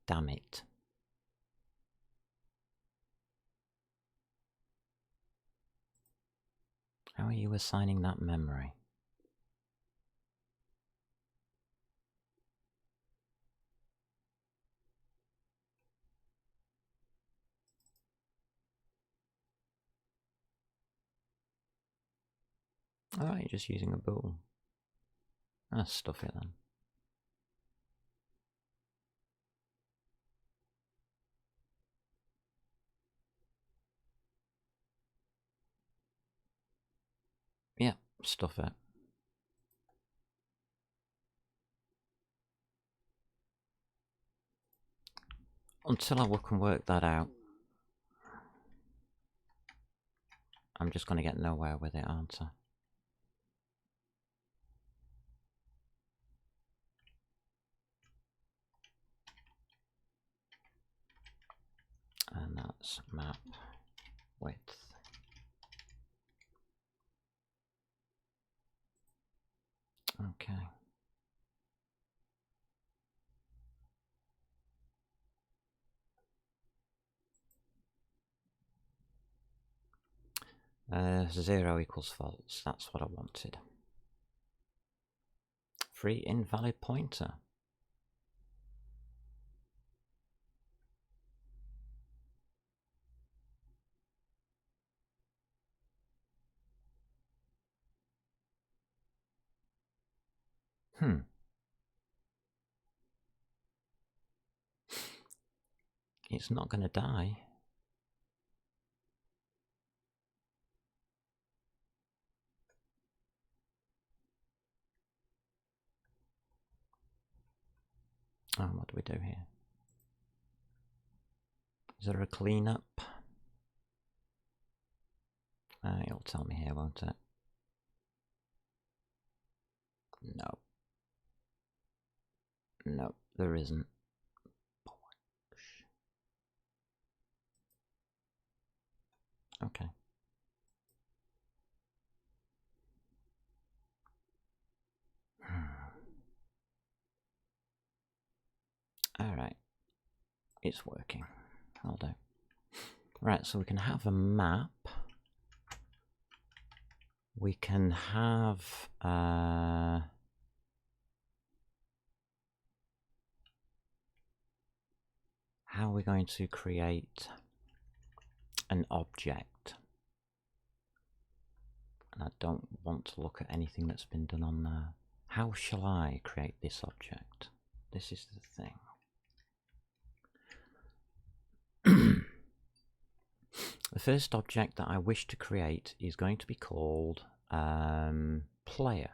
Damn it. How are you assigning that memory? Oh, you're just using a bool. Ah, stuff it then. Yeah, stuff it. Until I can work that out, I'm just going to get nowhere with it, aren't I? And that's map width. Okay. Zero equals false. That's what I wanted. Free invalid pointer. It's not going to die. Oh, what do we do here? Is there a cleanup? It'll tell me here, won't it? No. No, there isn't. Okay. Alright. It's working. I'll do. Right, so we can have a map. We can have how are we going to create an object? and I don't want to look at anything that's been done on there. How shall I create this object? This is the thing. The first object that I wish to create is going to be called player.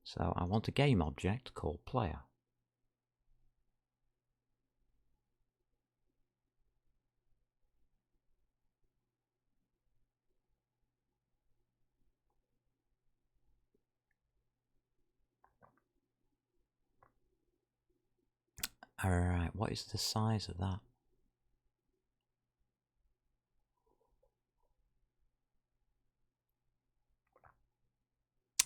So I want a game object called player. Alright, what is the size of that?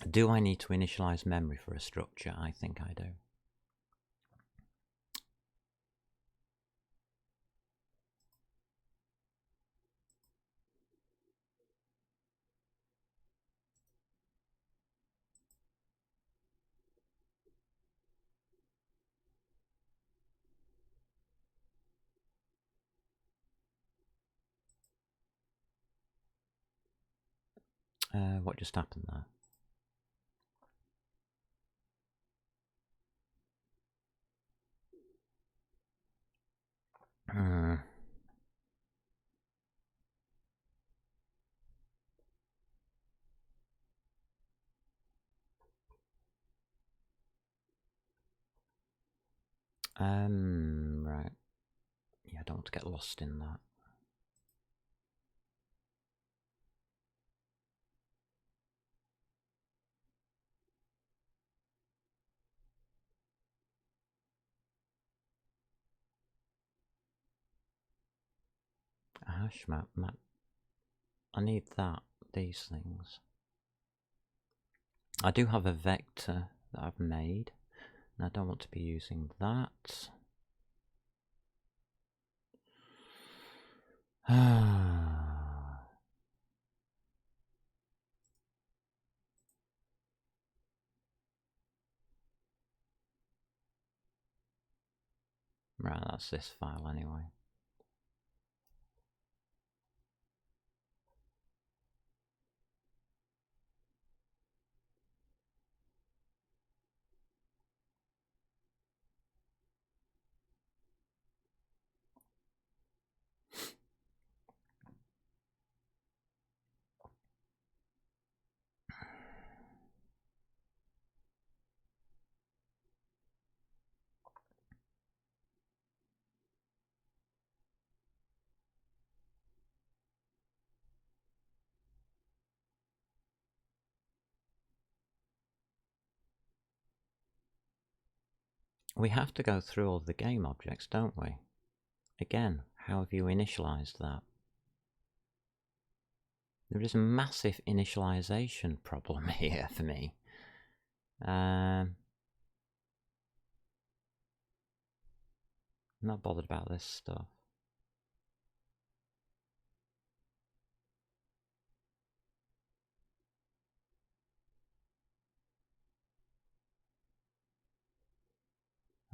Do I need to initialize memory for a structure? I think I do. What just happened there? Right. Yeah, I don't want to get lost in that. A hash map. I need that. These things. I do have a vector that I've made, and I don't want to be using that. Right, that's this file anyway. We have to go through all the game objects, don't we? Again, how have you initialized that? There is a massive initialization problem here for me. Not bothered about this stuff.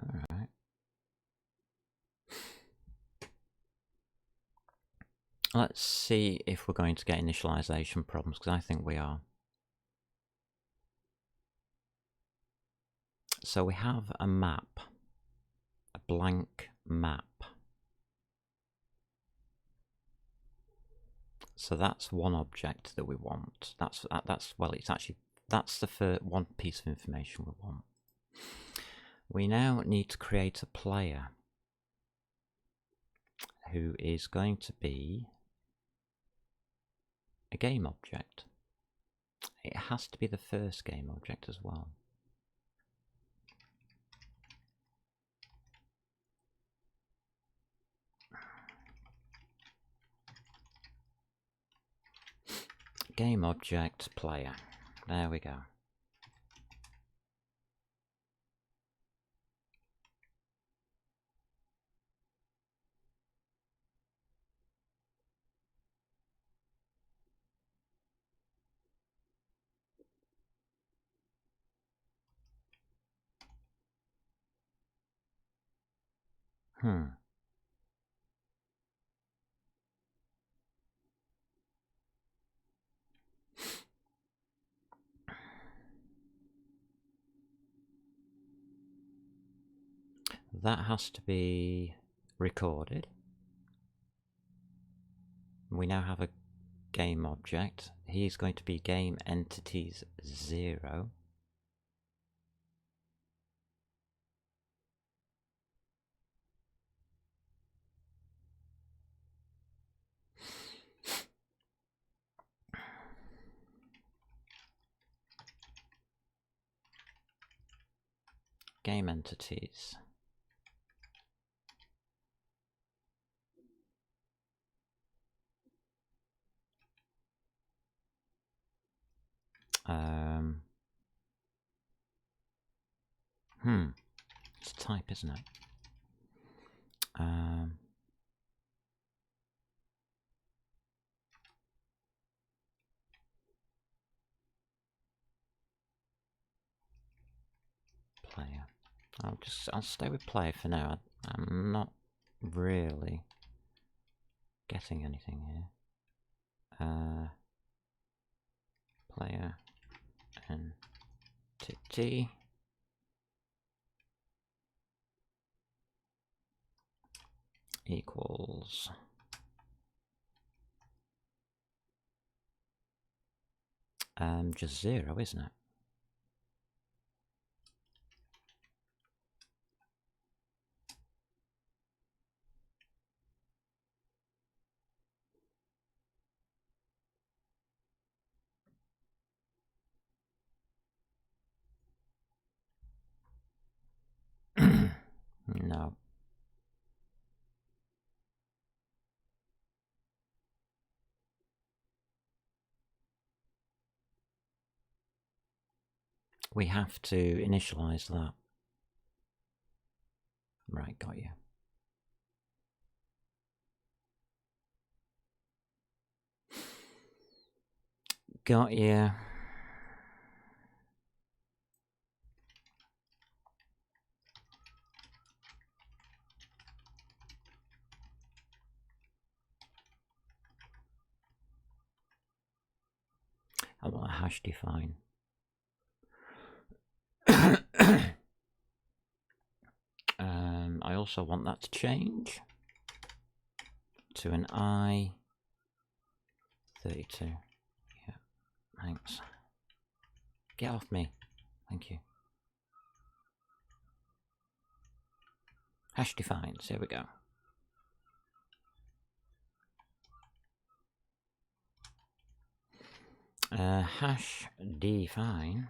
Alright. Let's see if we're going to get initialization problems, because I think we are. So we have a map, a blank map. So that's one object that we want. That's well, it's actually, that's the first one piece of information we want. We now need to create a player who is going to be a game object. It has to be the first game object as well. Game object player. There we go. that has to be recorded. We now have a game object. He's going to be game entities 0. Game entities. It's a type, isn't it? Player. I'll stay with player for now. I'm not really getting anything here. Player entity equals just 0, isn't it? No. We have to initialize that. Right, got you. Got you. I want a hash define. I also want that to change to an I32. Yeah, thanks. Get off me. Thank you. Hash defines. Here we go. Hash define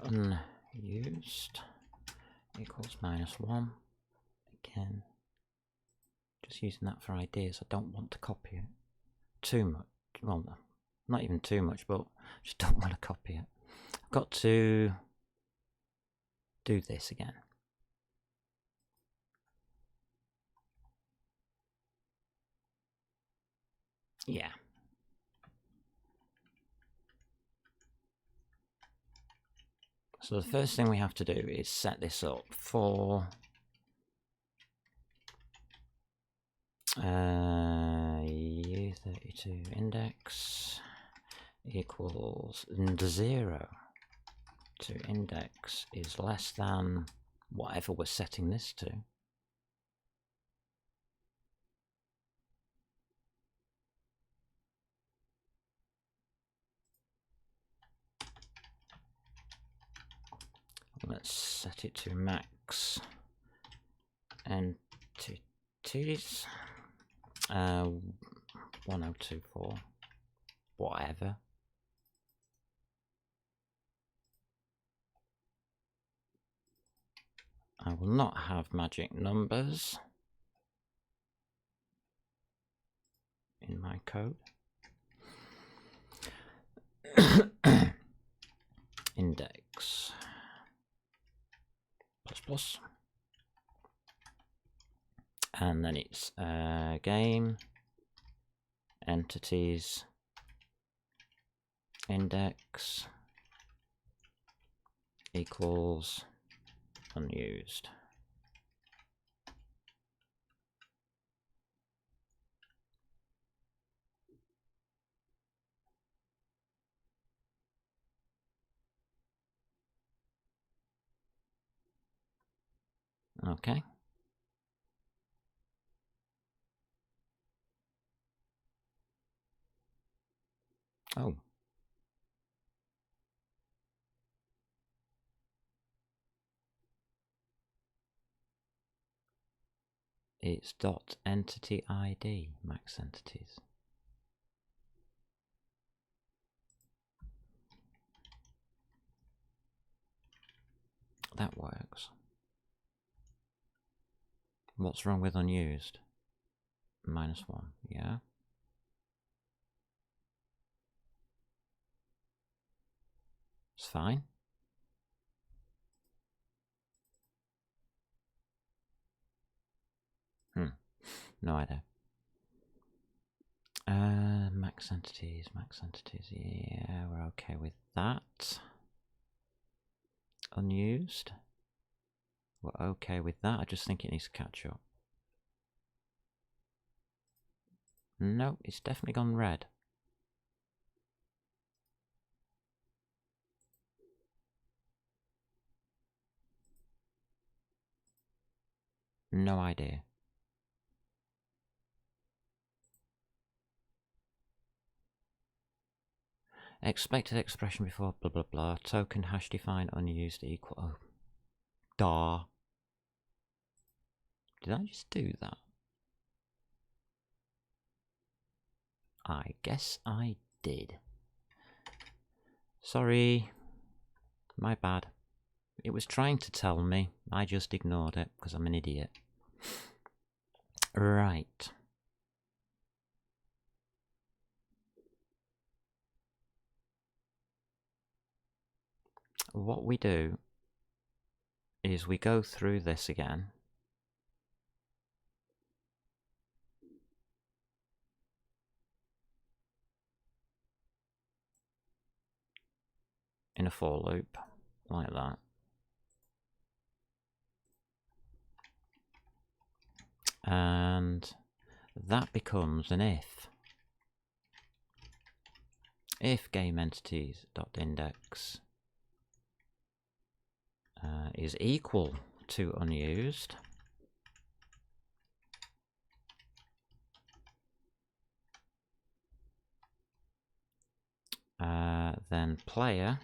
unused equals -1. Again, just using that for ideas. I don't want to copy it too much. Well, not even too much, but just don't want to copy it. I've got to do this again. Yeah. So the first thing we have to do is set this up for U32 index equals 0 to index is less than whatever we're setting this to. Let's set it to max entities 1024, whatever. I will not have magic numbers in my code. Index ++, and then it's game entities index equals unused. Okay. Oh. It's .entity_id, max entities. That works. What's wrong with unused? -1, yeah. It's fine. No idea. Max entities, yeah, we're okay with that. Unused. We're okay with that. I just think it needs to catch up. No, it's definitely gone red. No idea. Expected expression before blah blah blah. Token hash define unused equal. Oh. Dar. Did I just do that? I guess I did. Sorry. My bad. It was trying to tell me. I just ignored it because I'm an idiot. Right. What we do is we go through this again. In a for loop, like that. And that becomes an if. If GameEntities.index is equal to unused, then player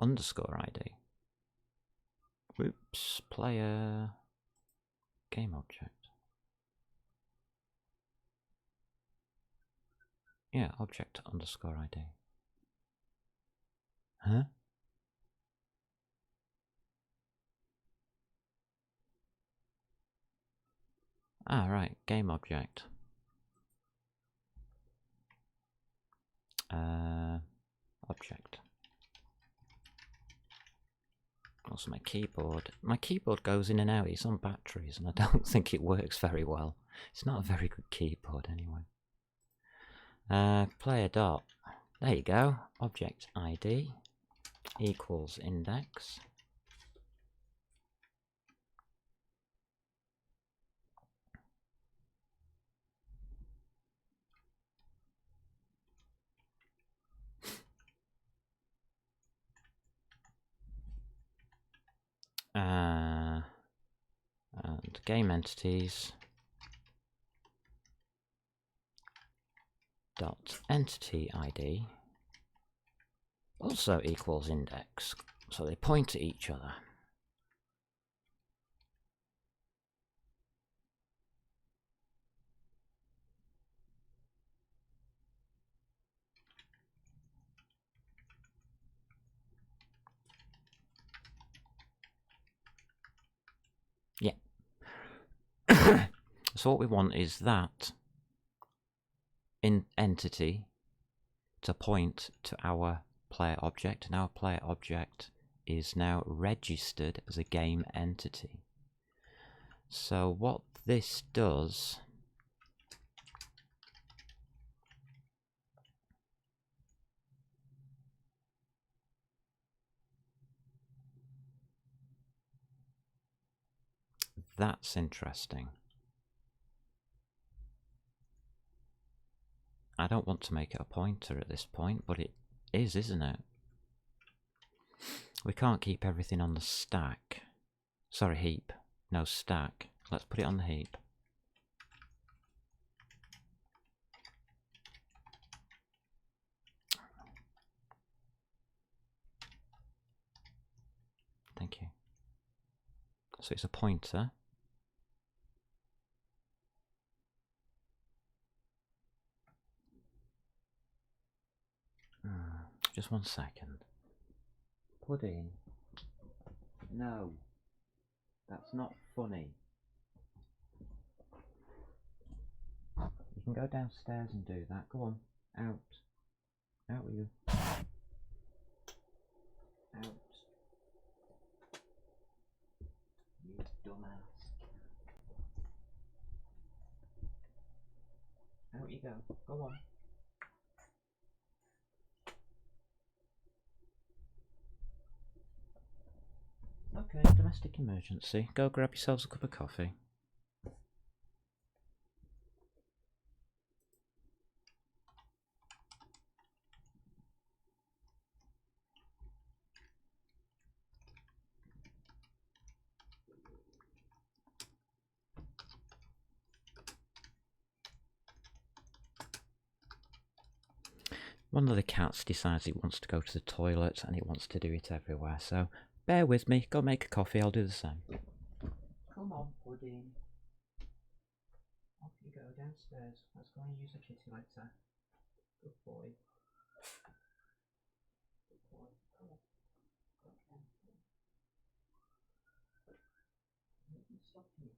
underscore ID. Oops, player game object. Yeah, object underscore ID. Huh? Ah, right, game object. Object. Also my keyboard. My keyboard goes in and out. It's on batteries and I don't think it works very well. It's not a very good keyboard anyway. Player dot. There you go. Object ID equals index. And game entities dot entity ID also equals index. So they point to each other. Yeah. So what we want is that in entity to point to our player object, and our player object is now registered as a game entity. So what this does that's interesting. I don't want to make it a pointer at this point, but it is, isn't it? We can't keep everything on the stack. Sorry, heap. No, stack. Let's put it on the heap. Thank you. So it's a pointer. Just 1 second. Pudding. No. That's not funny. You can go downstairs and do that. Go on. Out. Out with you. Out. You dumbass. Out you go. Go on. Okay, domestic emergency. Go grab yourselves a cup of coffee. One of the cats decides it wants to go to the toilet and it wants to do it everywhere, so bear with me, go make a coffee, I'll do the same. Come on, Pudding. Off you go downstairs. Let's go and use the kitty lighter. Good boy. Good boy. Come on. Stop me.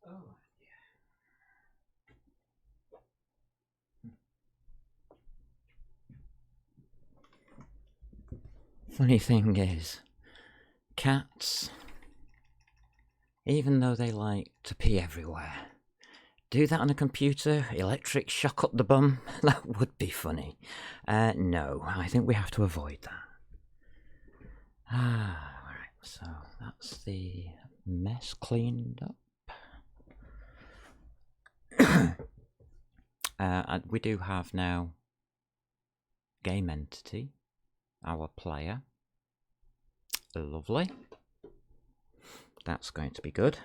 Oh, yeah. Funny thing is, cats, even though they like to pee everywhere, do that on a computer, electric shock up the bum, that would be funny. No, I think we have to avoid that. Alright, so that's the mess cleaned up. We do have now game entity, our player. Lovely. That's going to be good.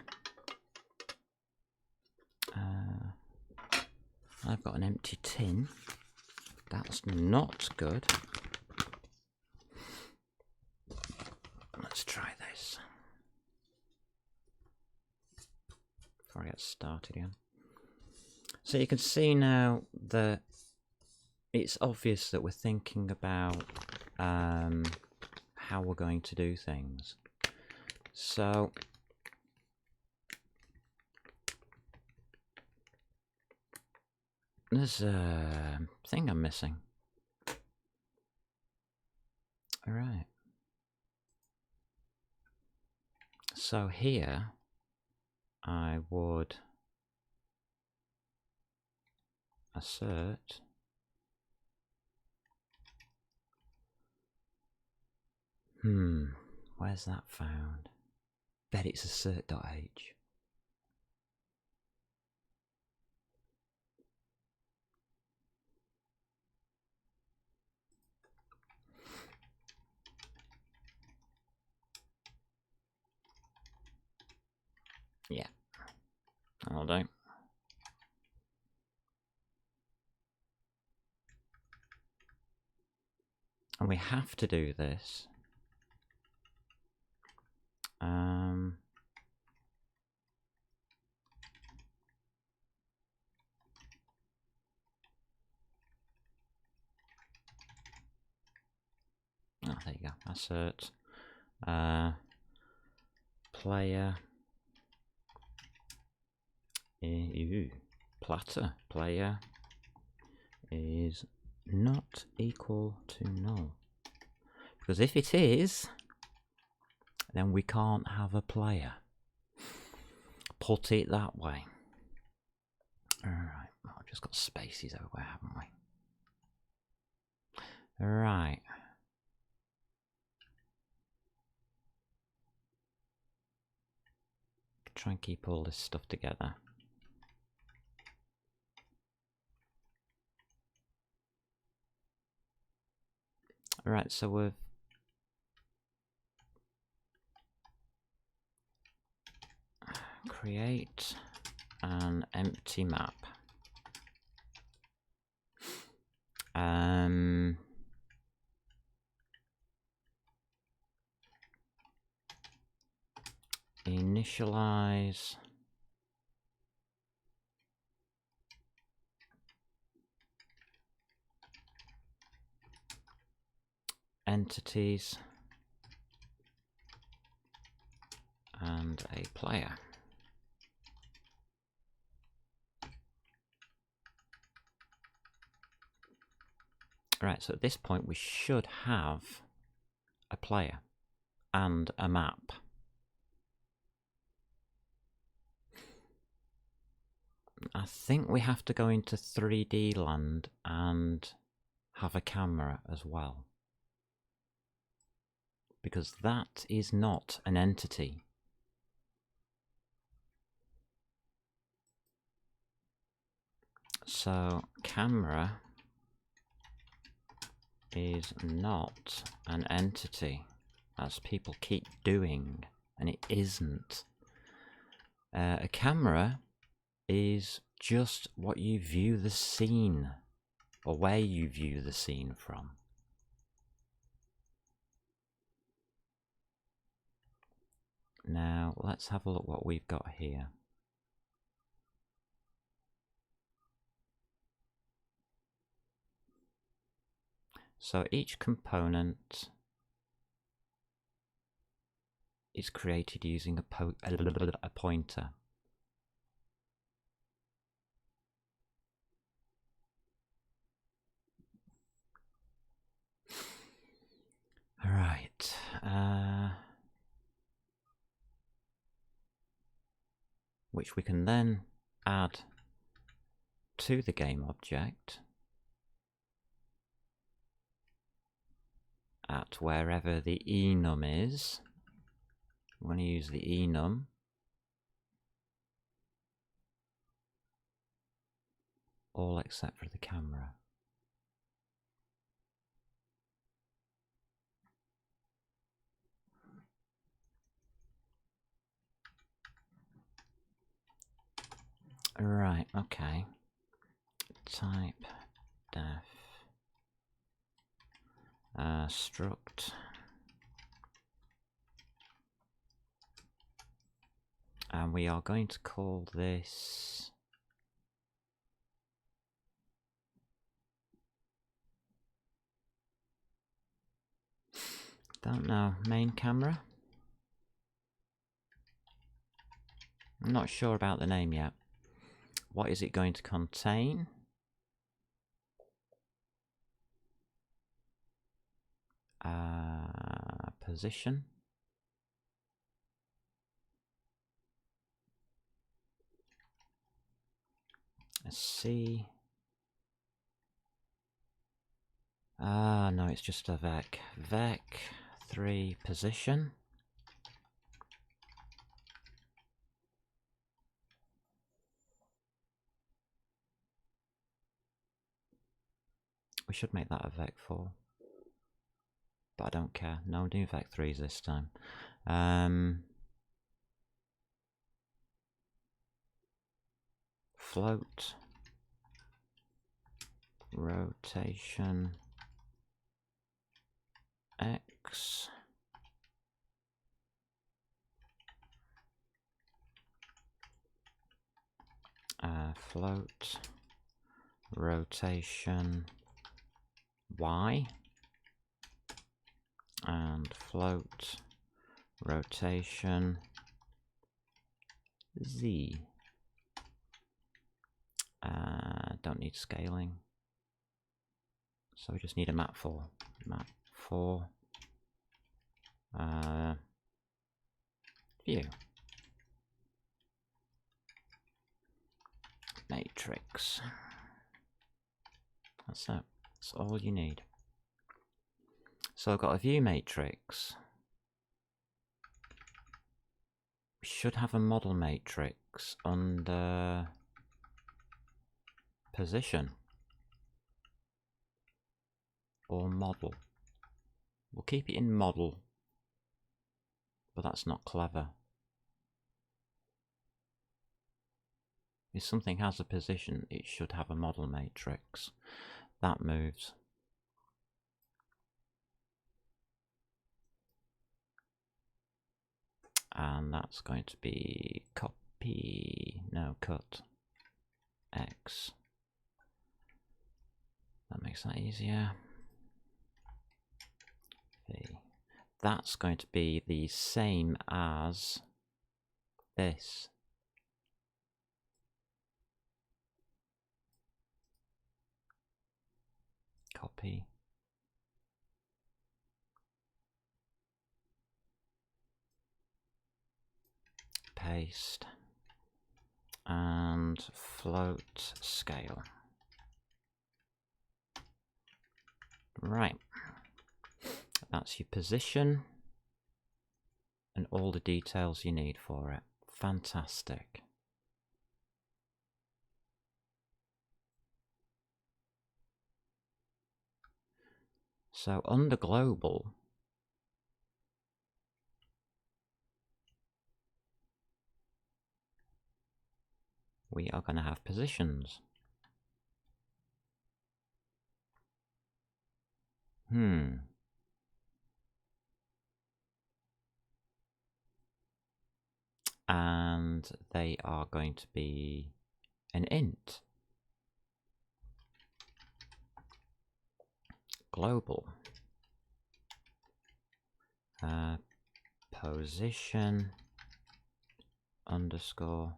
I've got an empty tin. That's not good. Let's try this. it again. So you can see now that it's obvious that we're thinking about how we're going to do things. So there's a thing I'm missing. All right. So here I would assert where's that found? Bet it's assert.h. Yeah, that'll do. And we have to do this. Oh, there you go. Assert player platter player is not equal to null, because if it is, then we can't have a player. Put it that way. Alright, well, I've just got spaces everywhere, haven't we? Right. Try and keep all this stuff together. Alright, so we've create an empty map. Initialize entities and a player. Right, so at this point we should have a player and a map. I think we have to go into 3D land and have a camera as well, because that is not an entity. So camera is not an entity, as people keep doing, and it isn't. A camera is just what you view the scene, or where you view the scene from. Now let's have a look what we've got here. So each component is created using a pointer. All right. Which we can then add to the game object at wherever the enum is. I'm going to use the enum. All except for the camera. Right, okay. Type def struct And we are going to call this don't know, main camera? I'm not sure about the name yet. What is it going to contain? Position. Let's see. No, it's just a vec. Vec 3 position. We should make that a vec 4. But I don't care. No, I'm doing vec 3s this time. Float. Rotation. X. Float. Rotation. Y. And float. Rotation. Z. Don't need scaling. So we just need a map 4. Map 4. View. Matrix. That's it. That's all you need. So I've got a view matrix. We should have a model matrix under position or model. We'll keep it in model, but that's not clever. If something has a position, it should have a model matrix. That moves. And that's going to be copy, no, cut X. That makes that easier. V. That's going to be the same as this. Copy. Paste. And float scale. Right. That's your position and all the details you need for it. Fantastic. So under global, we are going to have positions. And they are going to be an int. Global. Position underscore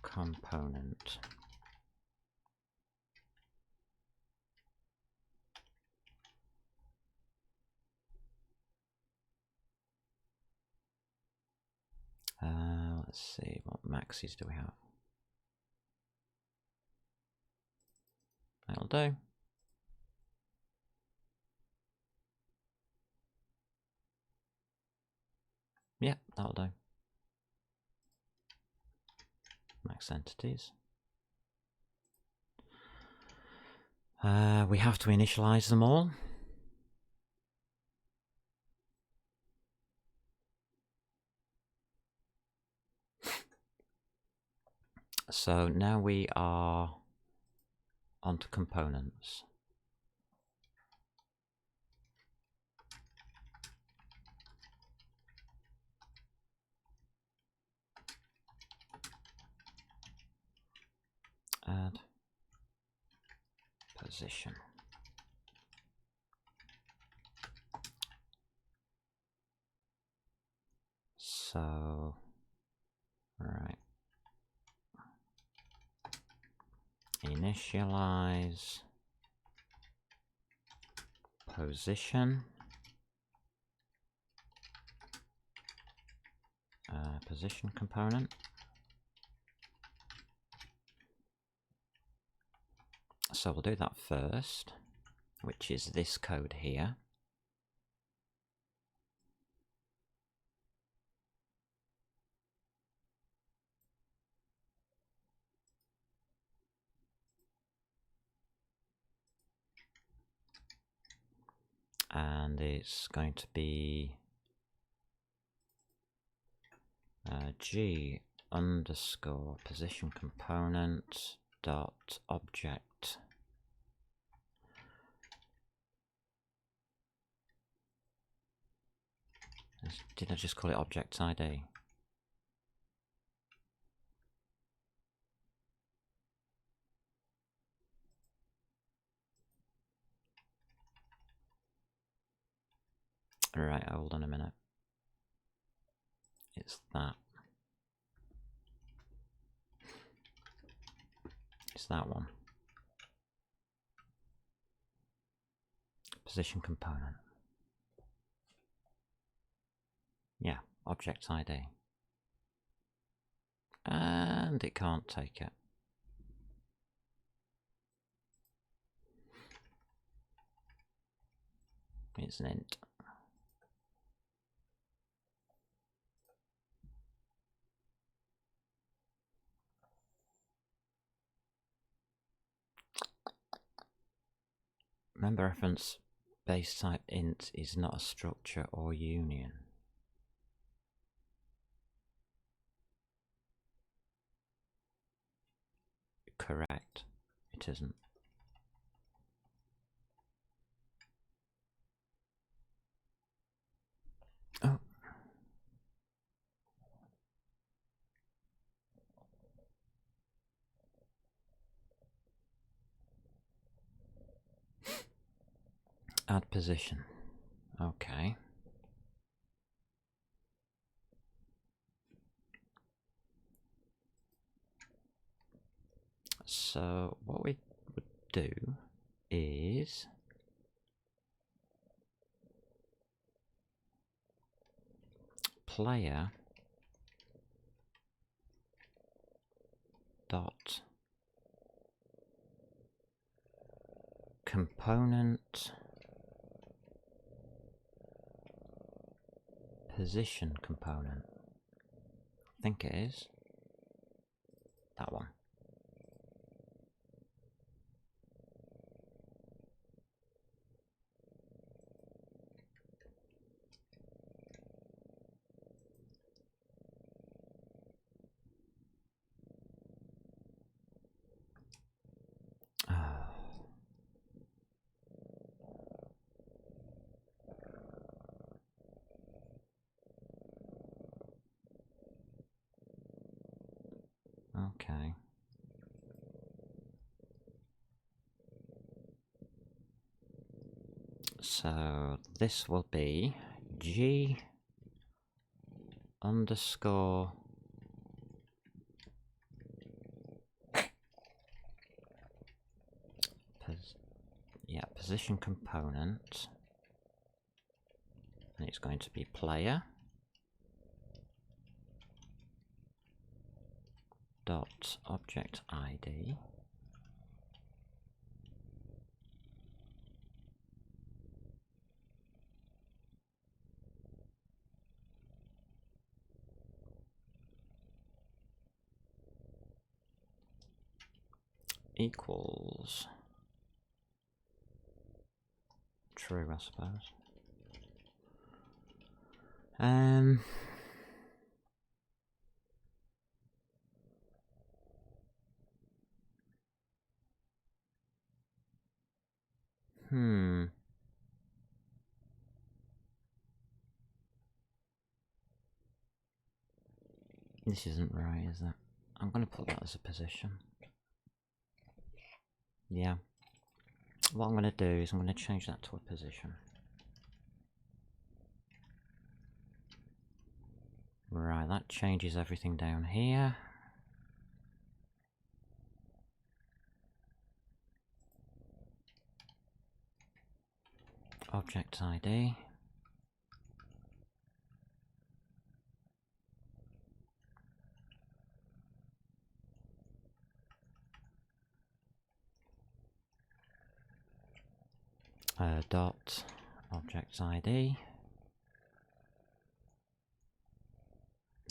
component. Let's see, what maxes do we have? That'll do. Yeah, that'll do. Max entities. We have to initialize them all. So now we are onto components. position. So, right. Initialize position. Position component. So we'll do that first, which is this code here. And it's going to be G underscore position component dot object did I just call it object ID? Right, hold on a minute. It's that. It's that one. Position component. Yeah, object ID. And it can't take it. It's an int. Member reference base type int is not a structure or union. Correct. It isn't. Oh. Add position. Okay. So what we would do is player dot component position component. I think it is that one. Okay. So this will be G underscore position component, and it's going to be player dot object ID equals true, I suppose. This isn't right, is it? I'm going to put that as a position. Yeah. what I'm going to do is I'm going to change that to a position. Right, that changes everything down here. Object ID. Dot object ID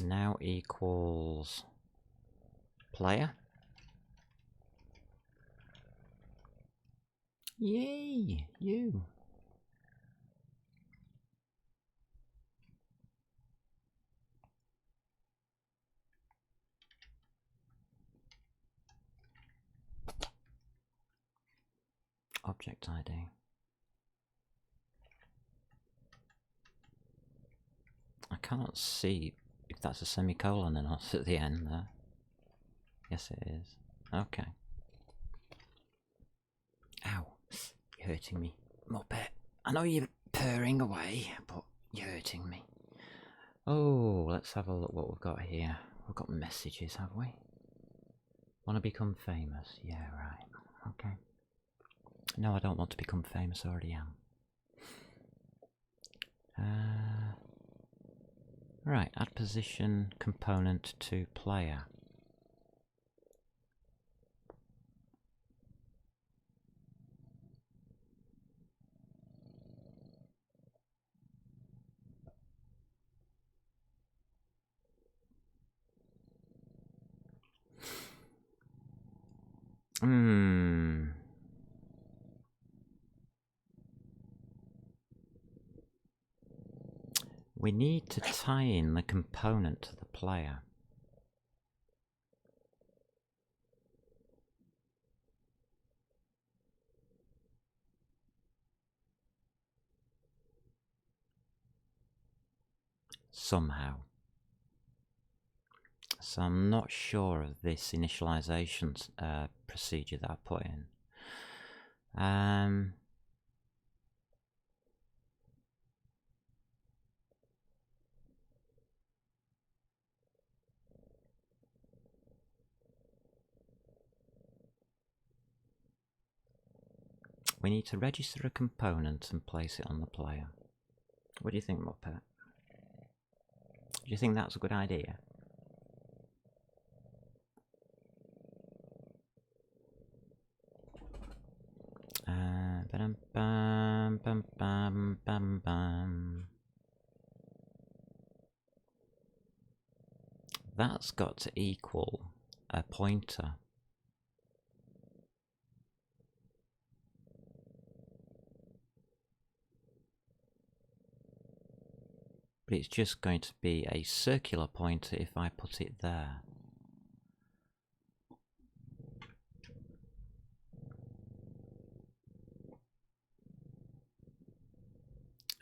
now equals player. Yay, you. Object ID. I cannot see if that's a semicolon or not at the end there. Yes, it is. Okay. Ow. You're hurting me. Muppet. I know you're purring away, but you're hurting me. Oh, let's have a look what we've got here. We've got messages, have we? Want to become famous? Yeah, right. Okay. No, I don't want to become famous. I already am. Right, add position component to player. We need to tie in the component to the player. Somehow. So I'm not sure of this initialization procedure that I put in. We need to register a component and place it on the player. What do you think, Muppet? Do you think that's a good idea? That's got to equal a pointer. But it's just going to be a circular pointer if I put it there.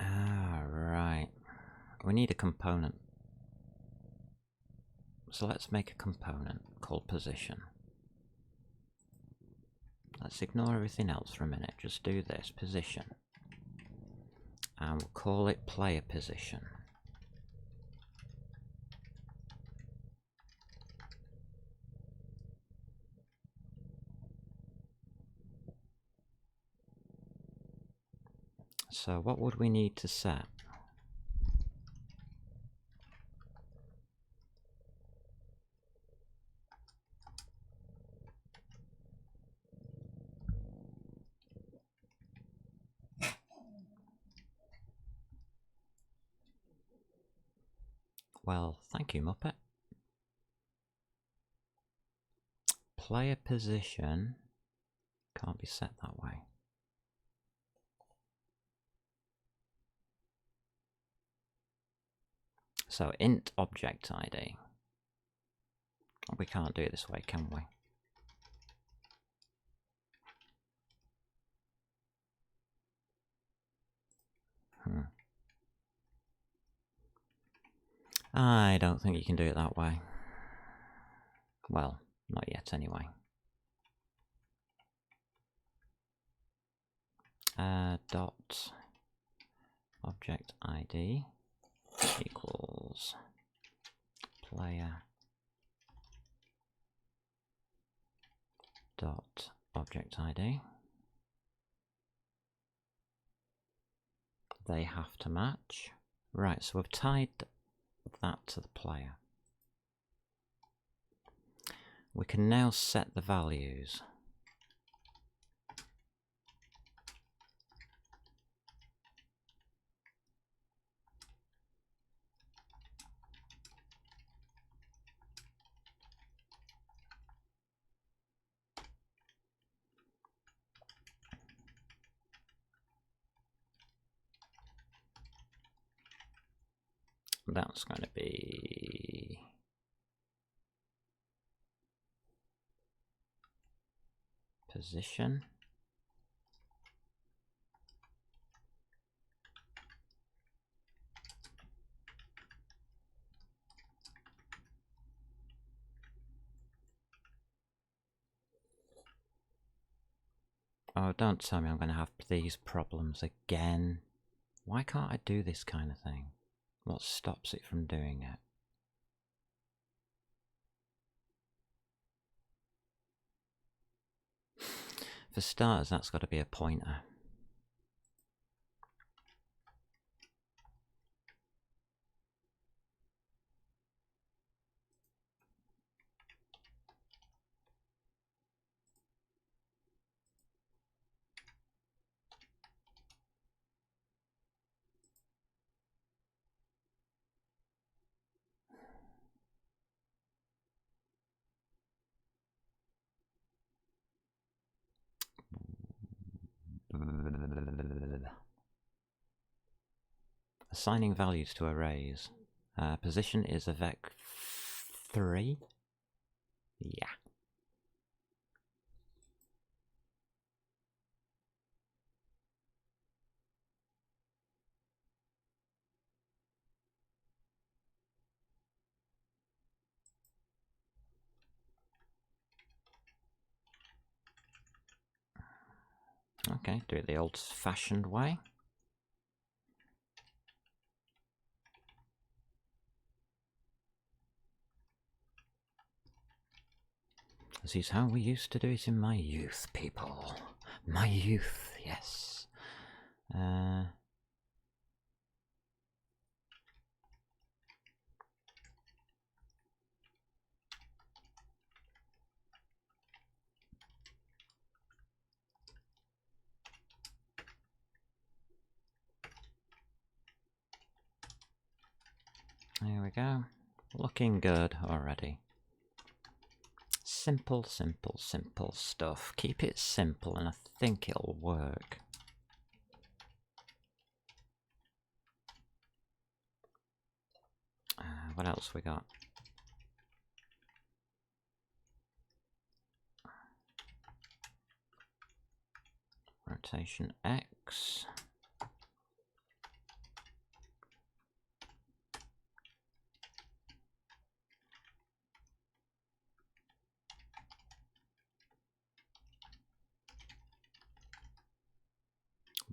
Ah, right. We need a component. So let's make a component called position. Let's ignore everything else for a minute. Just do this, position. And we'll call it player position. So what would we need to set? Well, thank you, Muppet. Player position can't be set that way. So int object ID. We can't do it this way, can we? I don't think you can do it that way. Well, not yet anyway. dot object ID equals player dot object ID. They have to match. Right, so we've tied that to the player. We can now set the values. That's going to be position. Oh, don't tell me I'm going to have these problems again. Why can't I do this kind of thing? What stops it from doing it? For starters, that's got to be a pointer. Assigning values to arrays. Position is a vec3. Yeah. Okay, do it the old-fashioned way. This is how we used to do it in my youth, people. My youth, yes. There we go. Looking good already. Simple, simple, simple stuff. Keep it simple and I think it'll work. What else we got? Rotation X.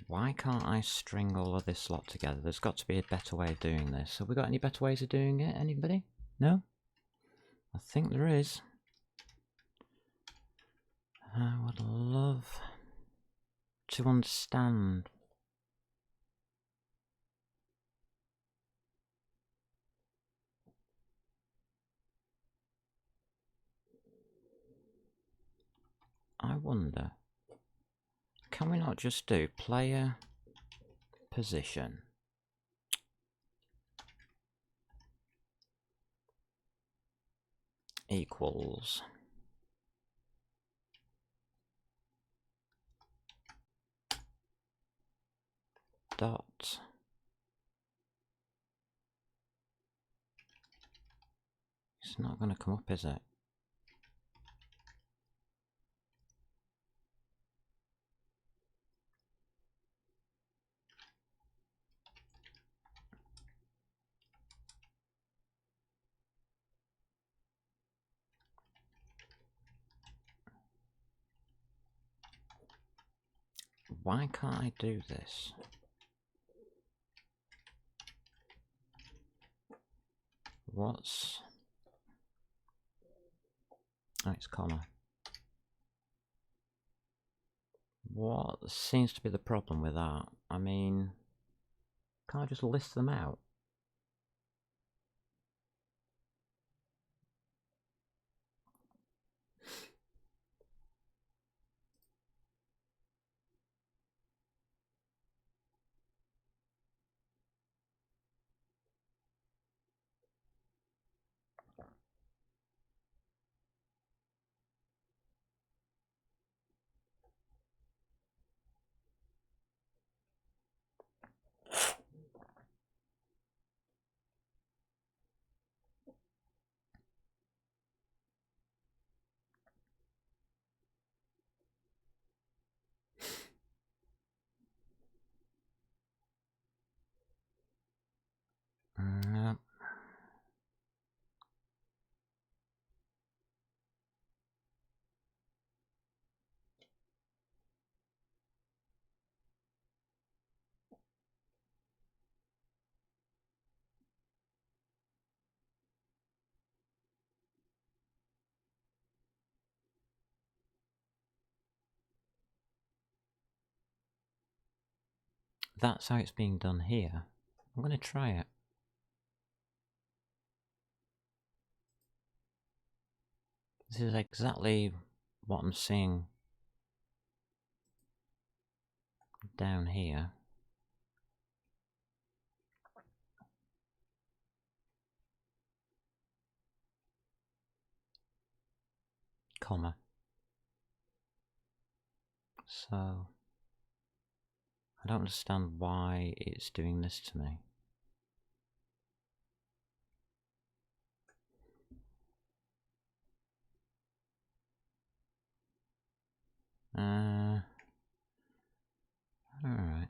Why can't I string all of this lot together? There's got to be a better way of doing this. Have we got any better ways of doing it? Anybody? No? I think there is. I would love to understand. I wonder, can we not just do player position equals dot it's not going to come up, is it? Why can't I do this? What's... Oh, it's comma. What seems to be the problem with that? I mean, can't I just list them out? No. That's how it's being done here. I'm going to try it. This is exactly what I'm seeing down here. Comma. So, I don't understand why it's doing this to me. Alright.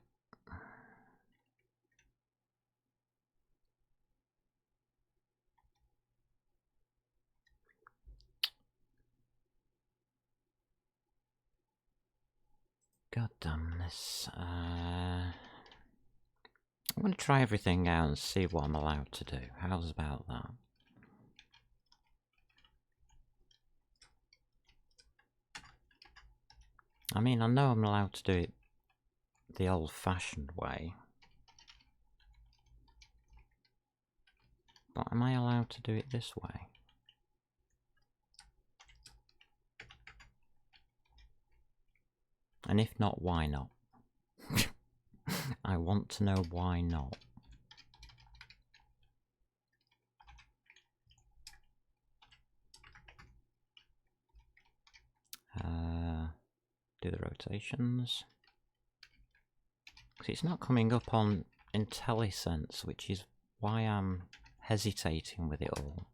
God damn this. I'm going to try everything out and see what I'm allowed to do. How's about that? I mean, I know I'm allowed to do it the old-fashioned way. But am I allowed to do it this way? And if not, why not? I want to know why not. Do the rotations. Because it's not coming up on IntelliSense, which is why I'm hesitating with it all.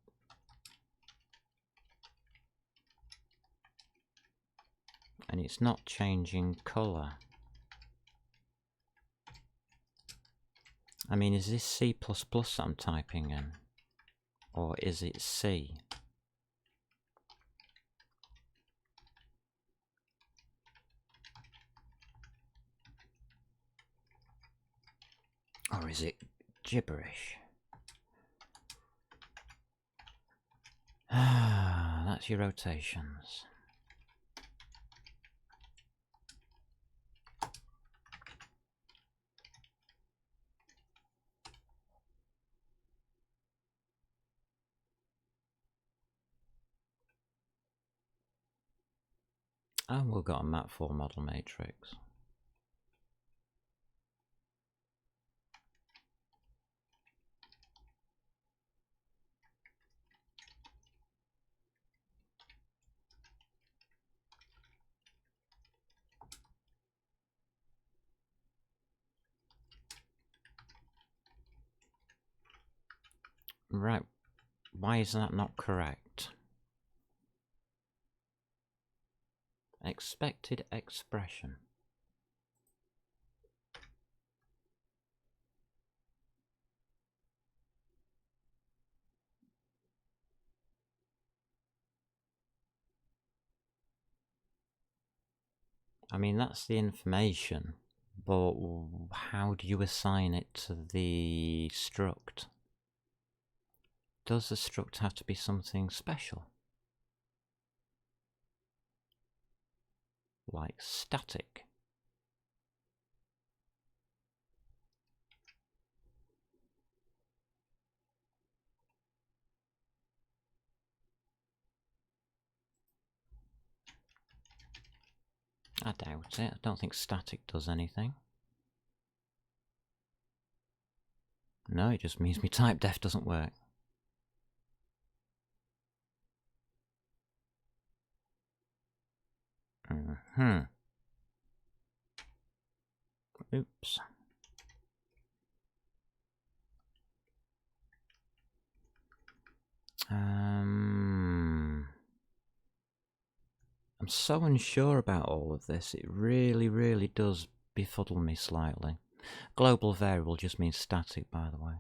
And it's not changing colour. I mean, is this C++ I'm typing in? Or is it C? Or is it gibberish? Ah, that's your rotations. And we've got a map4 model matrix. Right, why is that not correct? Expected expression. I mean, that's the information, but how do you assign it to the struct? Does the struct have to be something special? Like static? I doubt it. I don't think static does anything. No, it just means my type def doesn't work. Oops. I'm so unsure about all of this. It really, really does befuddle me slightly. Global variable just means static, by the way.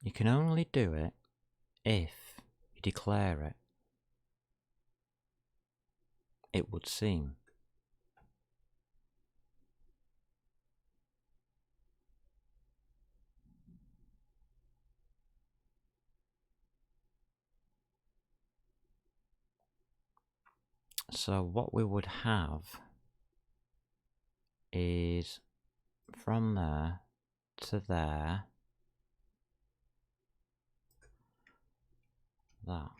You can only do it if you declare it. It would seem. So what we would have is from there to there, that.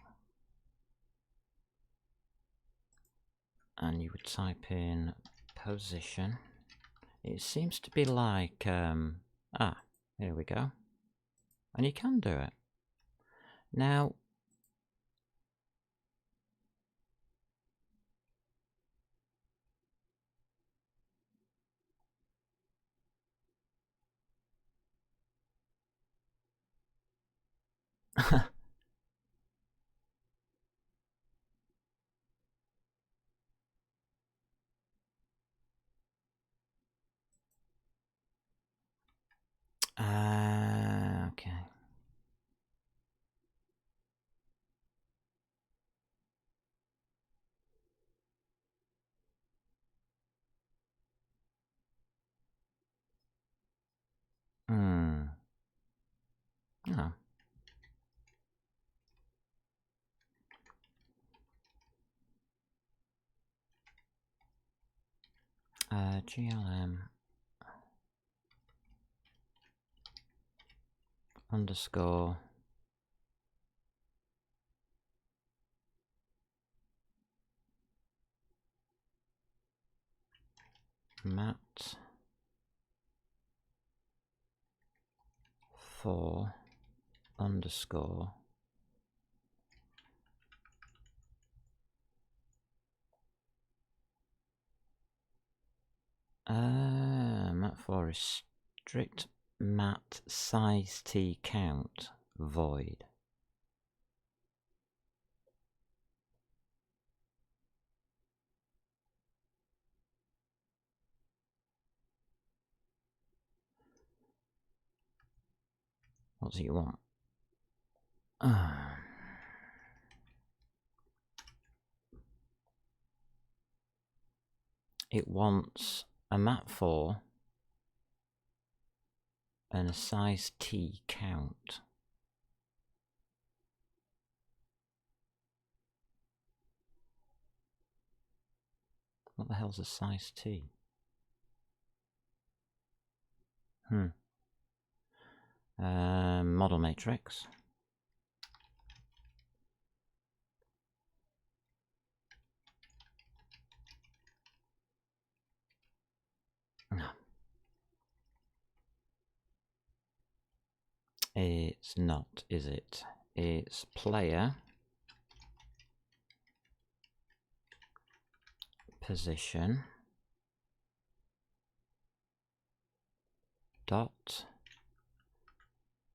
And you would type in position. It seems to be like, here we go. And you can do it. Now, okay. Oh. GLM underscore mat 4 underscore mat 4 is strict mat size t count void. What do you want? It wants a mat 4 and a size t count. What the hell's a size t? Model matrix. No. It's not, is it? It's player position dot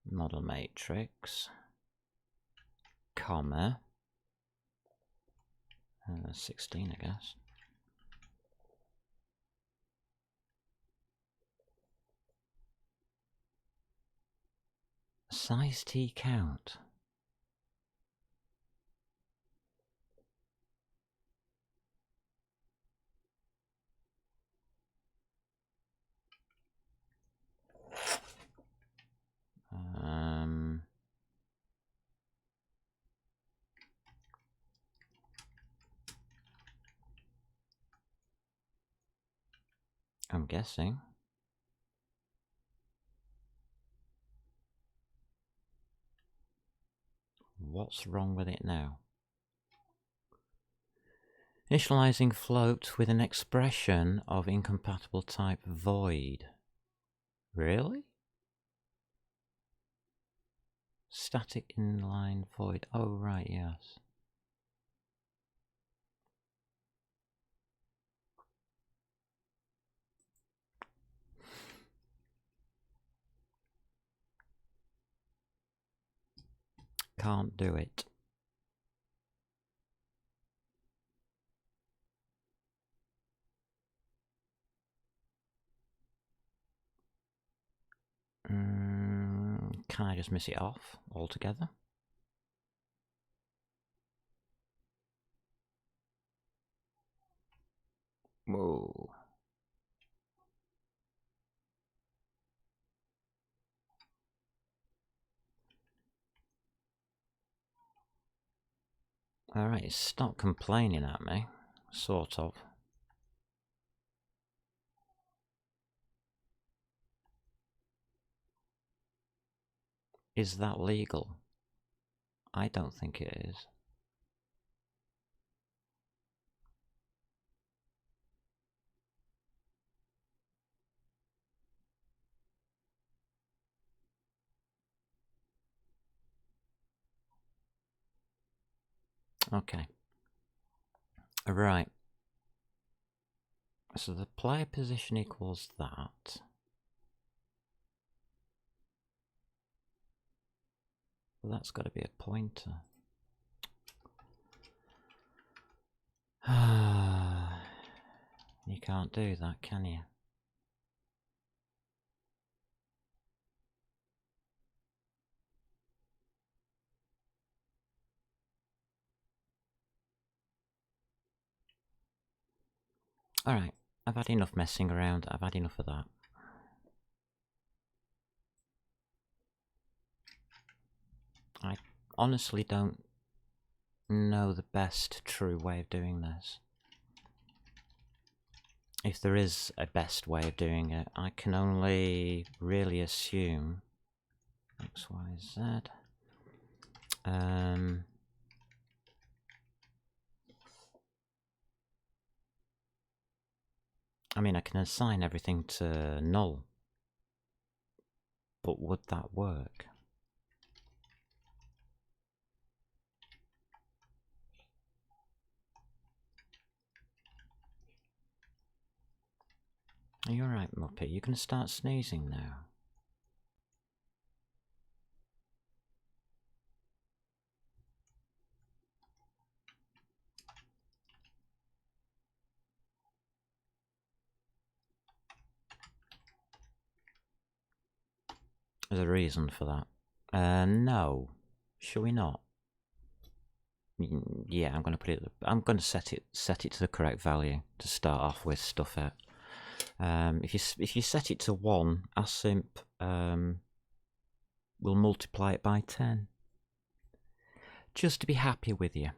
model matrix comma 16, I guess. Size t count. I'm guessing. What's wrong with it now? Initializing float with an expression of incompatible type void. Really? Static inline void. Oh, right, yes. Can't do it. Can I just miss it off altogether? Whoa. Alright, stop complaining at me. Sort of. Is that legal? I don't think it is. Okay. Right. So the player position equals that. Well, that's got to be a pointer. You can't do that, can you? Alright, I've had enough messing around. I've had enough of that. I honestly don't know the best true way of doing this. If there is a best way of doing it, I can only really assume X, Y, Z. I mean, I can assign everything to null, but would that work? Are you alright, Muppet? You're going to start sneezing now. There's a reason for that. No. Shall we not? Yeah, I'm going to put it. I'm going to set it to the correct value to start off with stuff out. If you set it to 1, async will multiply it by 10. Just to be happy with you.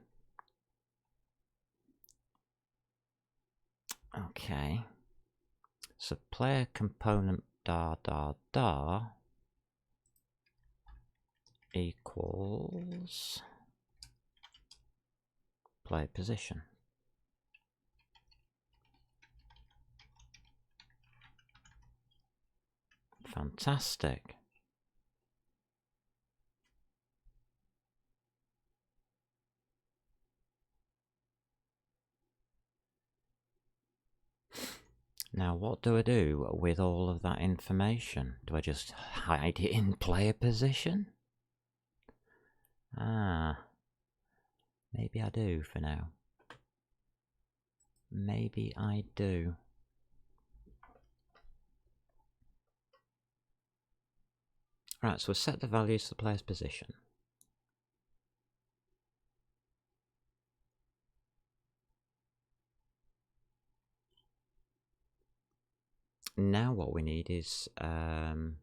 Okay. So player component da equals player position. Fantastic. Now, what do I do with all of that information? Do I just hide it in player position? Ah, maybe I do for now. Maybe I do. Right, so we'll set the values to the player's position. Now what we need is the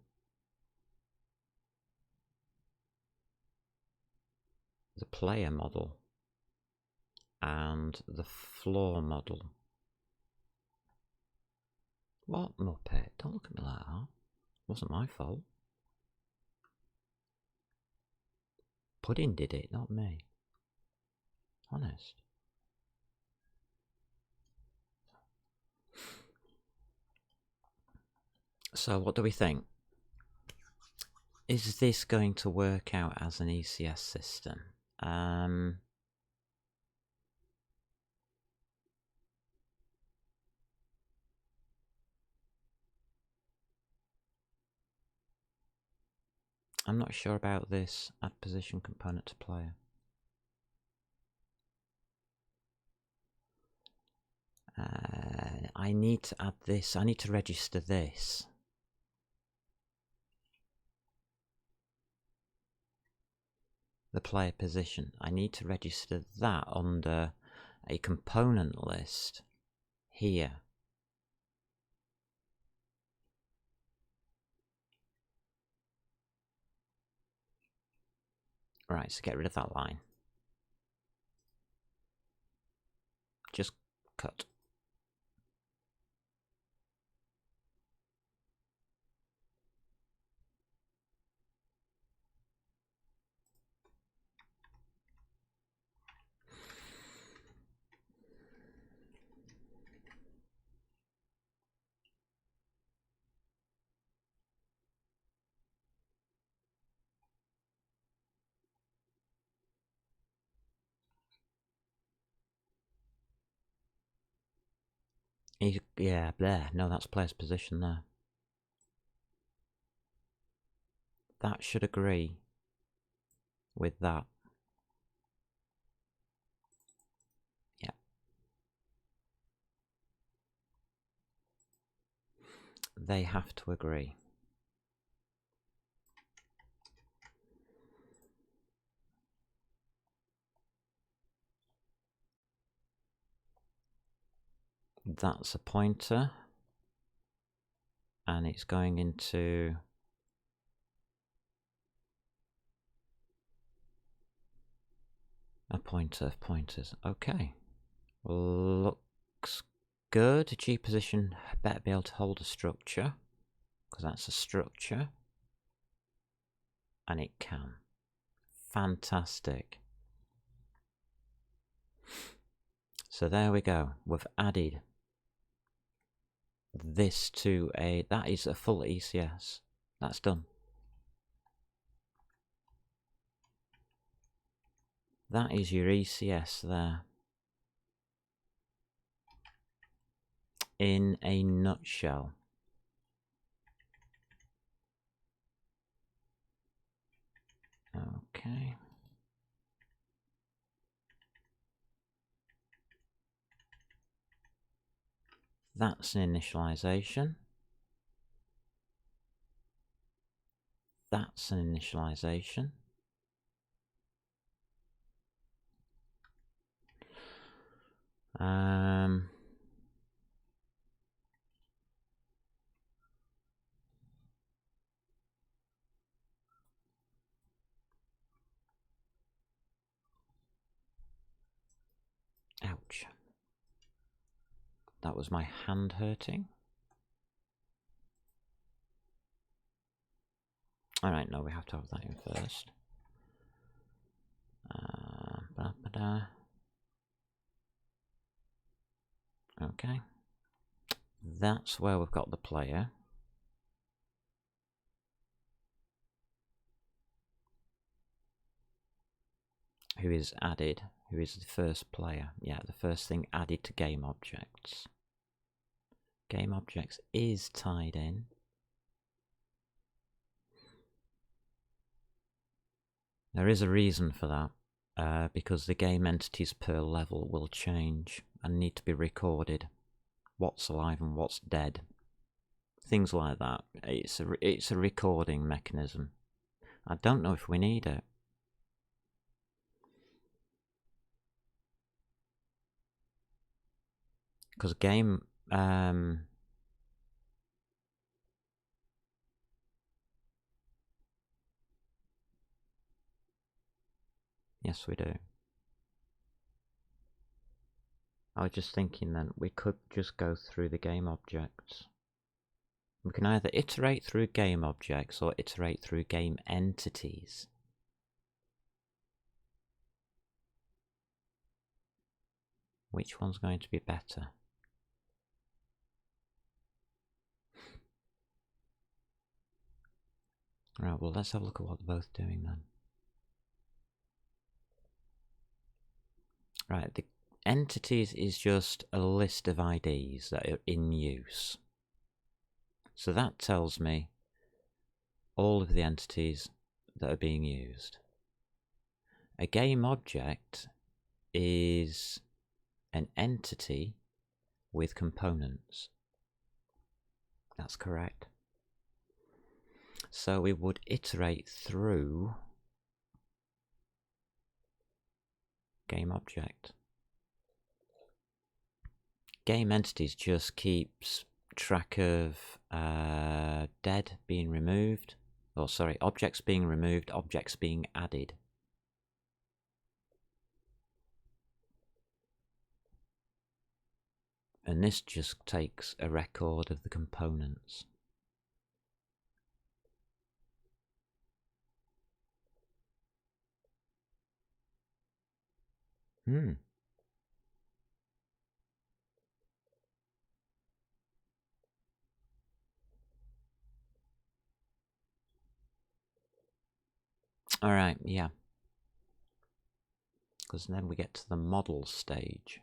player model and the floor model. What, Muppet? Don't look at me like that. It wasn't my fault. Pudding did it, not me. Honest. So what do we think? Is this going to work out as an ECS system? I'm not sure about this. Add position component to player. I need to add this. I need to register this. The player position. I need to register that under a component list here. Right, so get rid of that line. Just cut. Yeah, there. No, that's player's position there. That should agree with that. Yeah. They have to agree. That's a pointer. And it's going into a pointer of pointers. Okay. Looks good. G position better be able to hold a structure, because that's a structure. And it can. Fantastic. So there we go. We've added this to a... That is a full ECS. That's done. That is your ECS there. In a nutshell. Okay. That's an initialization. That's an initialization. Ouch. That was my hand hurting. Alright, no, we have to have that in first. Okay. That's where we've got the player. Who is added, who is the first player. Yeah, the first thing added to game objects. Game objects is tied in. There is a reason for that, because the game entities per level will change and need to be recorded. What's alive and what's dead. Things like that. It's a recording mechanism. I don't know if we need it. Because game... yes, we do. I was just thinking then, we could just go through the game objects. We can either iterate through game objects or iterate through game entities. Which one's going to be better? Right, well, let's have a look at what they're both doing then. Right, the entities is just a list of IDs that are in use. So that tells me all of the entities that are being used. A game object is an entity with components. That's correct. So we would iterate through game object. Game entities just keeps track of dead being removed, or sorry, objects being removed, objects being added. And this just takes a record of the components. Alright, yeah. Because then we get to the model stage.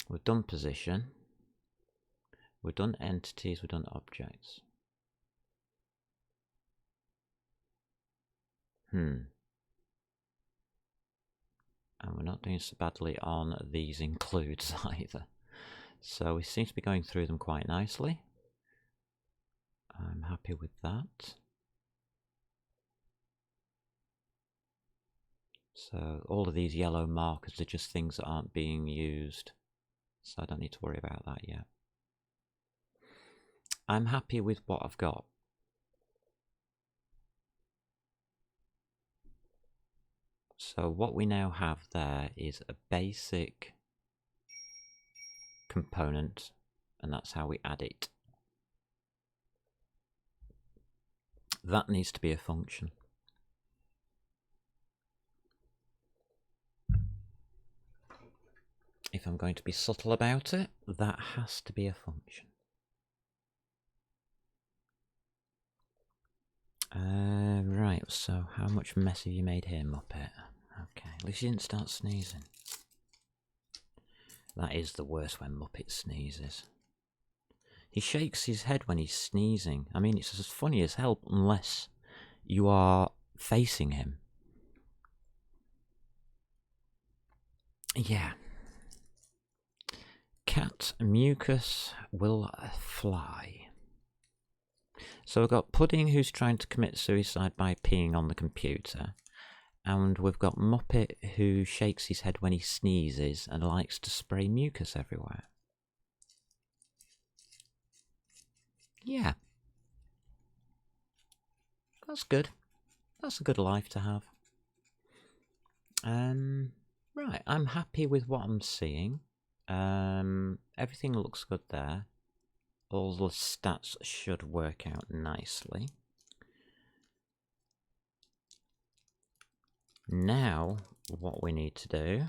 We've done position. We've done entities, we've done objects. And we're not doing so badly on these includes either. So we seem to be going through them quite nicely. I'm happy with that. So all of these yellow markers are just things that aren't being used. So I don't need to worry about that yet. I'm happy with what I've got. So what we now have there is a basic component, and that's how we add it. That needs to be a function. If I'm going to be subtle about it, that has to be a function. Right, so how much mess have you made here, Muppet? Okay, at least you didn't start sneezing. That is the worst when Muppet sneezes. He shakes his head when he's sneezing. I mean, it's as funny as hell unless you are facing him. Yeah. Cat mucus will fly. So we've got Pudding who's trying to commit suicide by peeing on the computer. And we've got Muppet who shakes his head when he sneezes and likes to spray mucus everywhere. Yeah. That's good. That's a good life to have. Right, I'm happy with what I'm seeing. Everything looks good there. All the stats should work out nicely. Now, what we need to do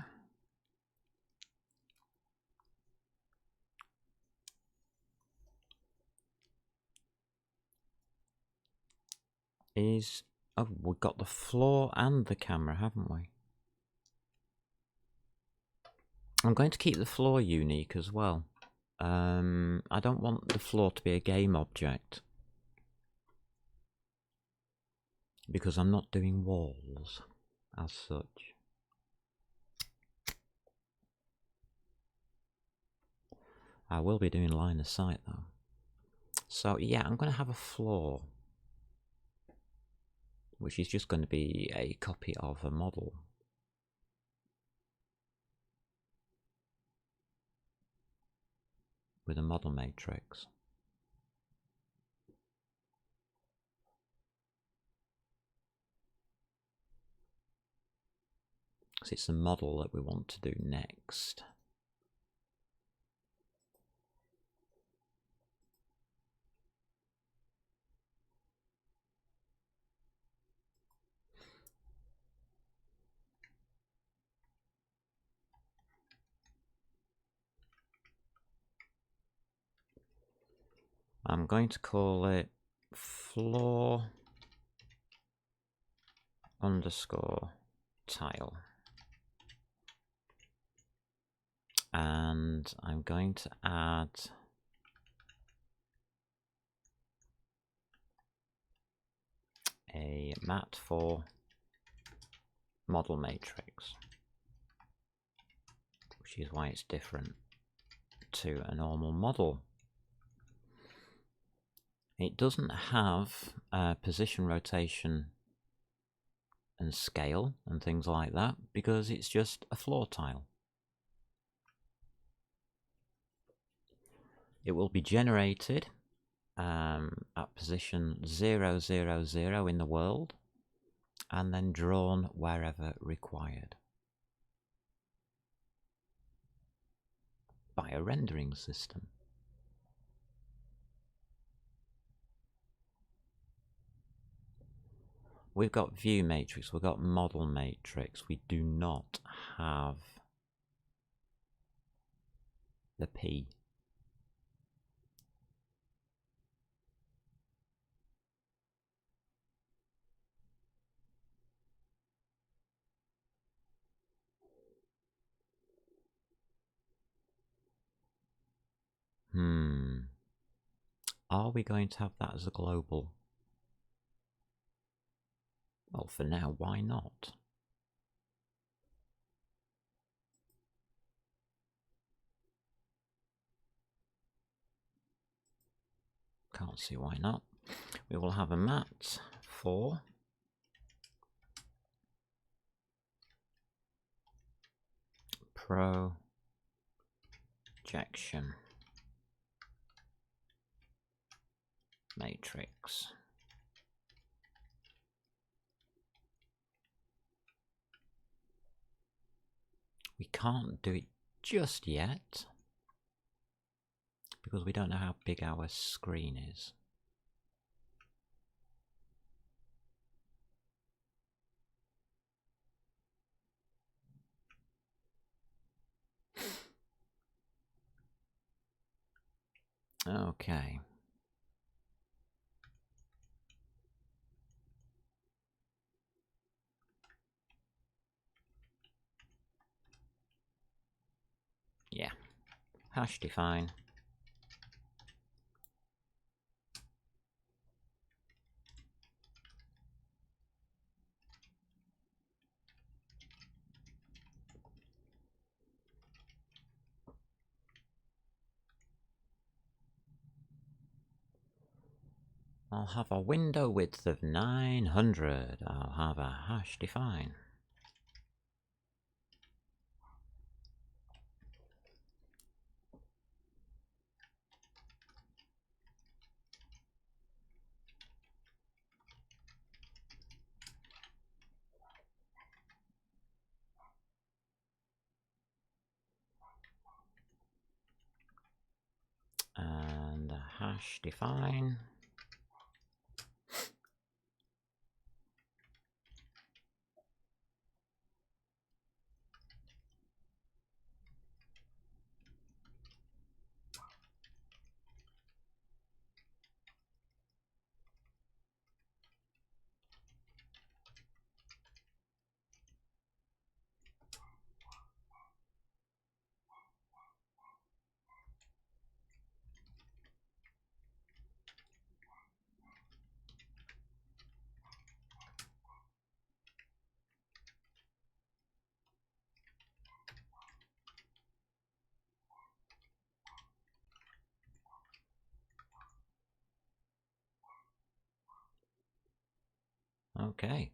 is Oh, we've got the floor and the camera, haven't we? I'm going to keep the floor unique as well. I don't want the floor to be a game object, because I'm not doing walls as such. I will be doing line of sight though. So yeah, I'm going to have a floor, which is just going to be a copy of a model. With a model matrix. Because it's the model that we want to do next. I'm going to call it floor underscore tile. And I'm going to add a mat for model matrix, which is why it's different to a normal model. It doesn't have position, rotation and scale and things like that because it's just a floor tile. It will be generated at position 0, 0, 0 in the world and then drawn wherever required by a rendering system. We've got view matrix, we've got model matrix, we do not have the P. Are we going to have that as a global? Well, for now, why not? Can't see why not. We will have a mat for projection matrix. We can't do it just yet because we don't know how big our screen is. Okay. Yeah. Hash define. I'll have a window width of 900. I'll have a hash define. And a hash define. Okay.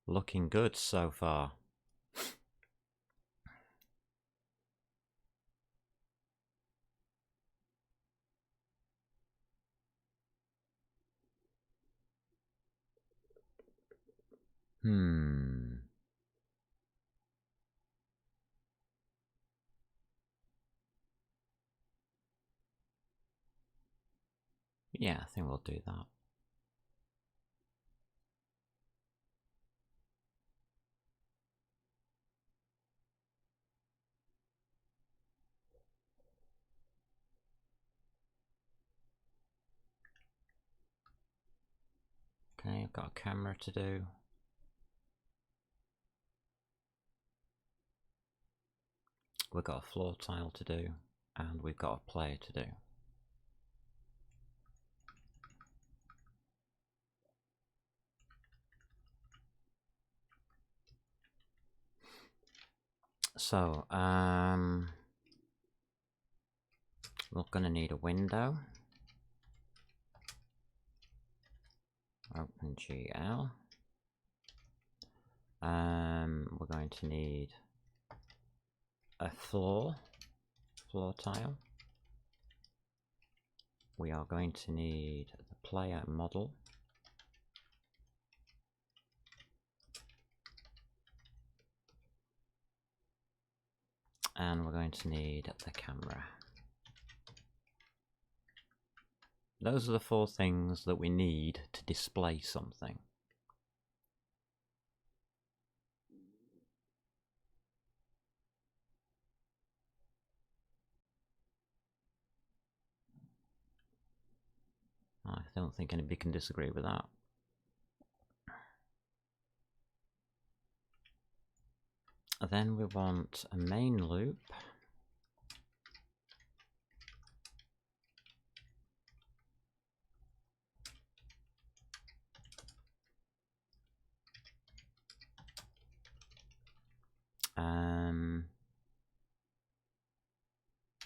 Looking good so far. Yeah, I think we'll do that. Okay, I've got a camera to do. We've got a floor tile to do, and we've got a player to do. So, we're going to need a window. OpenGL. We're going to need a floor tile. We are going to need the player model. And we're going to need the camera. Those are the 4 things that we need to display something. I don't think anybody can disagree with that. Then we want a main loop.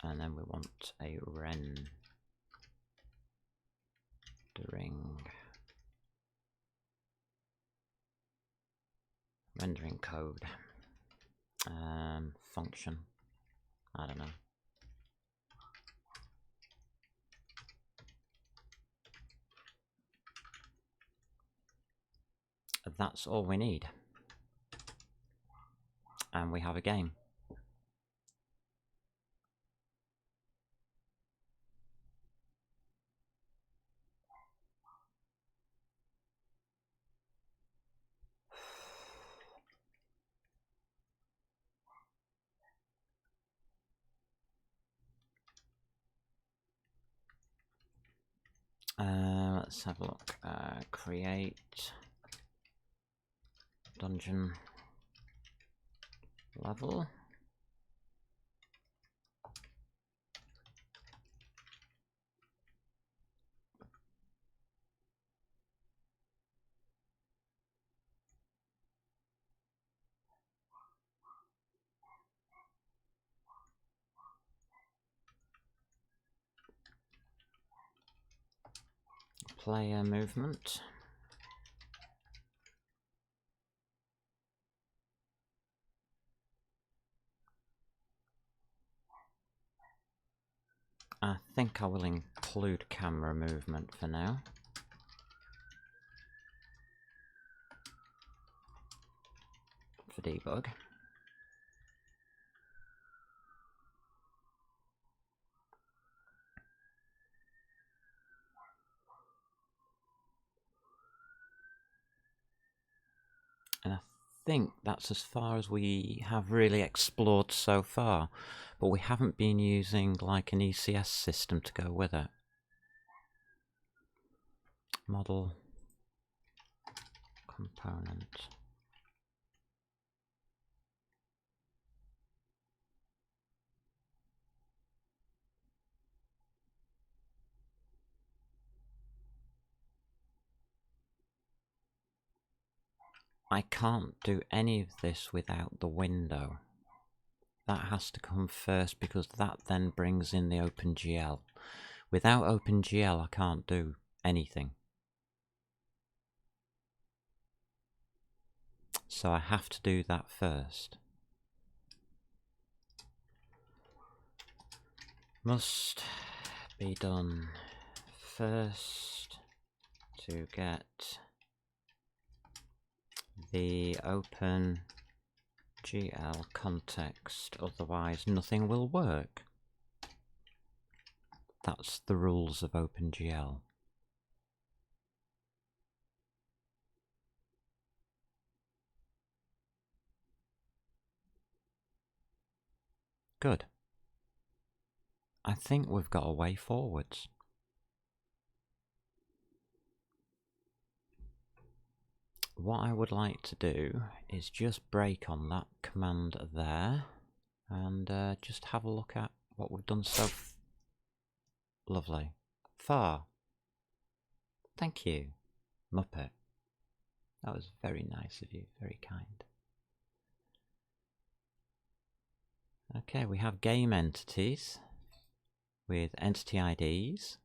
And then we want a rendering code function. I don't know. That's all we need. And we have a game. Let's have a look. Create dungeon level. Player movement. I think I will include camera movement for now. For debug. And I think that's as far as we have really explored so far, but we haven't been using like an ECS system to go with it. Model component. I can't do any of this without the window. That has to come first because that then brings in the OpenGL. Without OpenGL, I can't do anything. So I have to do that first. Must be done first to get the OpenGL context, otherwise nothing will work. That's the rules of OpenGL. Good. I think we've got a way forwards. What I would like to do is just break on that command there and just have a look at what we've done so lovely. Far. Thank you, Muppet. That was very nice of you, very kind. Okay, we have game entities with entity IDs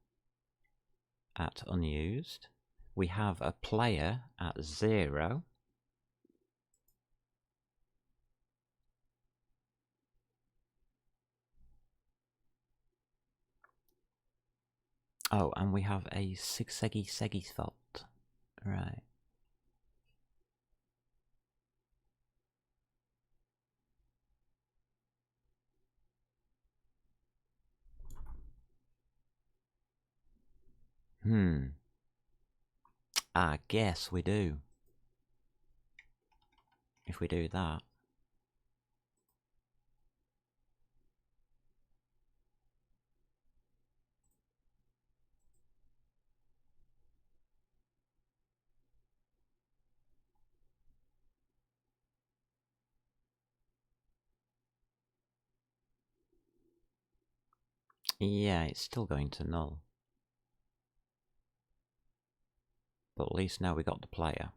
at unused. We have a player at 0. Oh, and we have a Sigseggy fault. Right. I guess we do. If we do that. Yeah, it's still going to null. But at least now we got the player.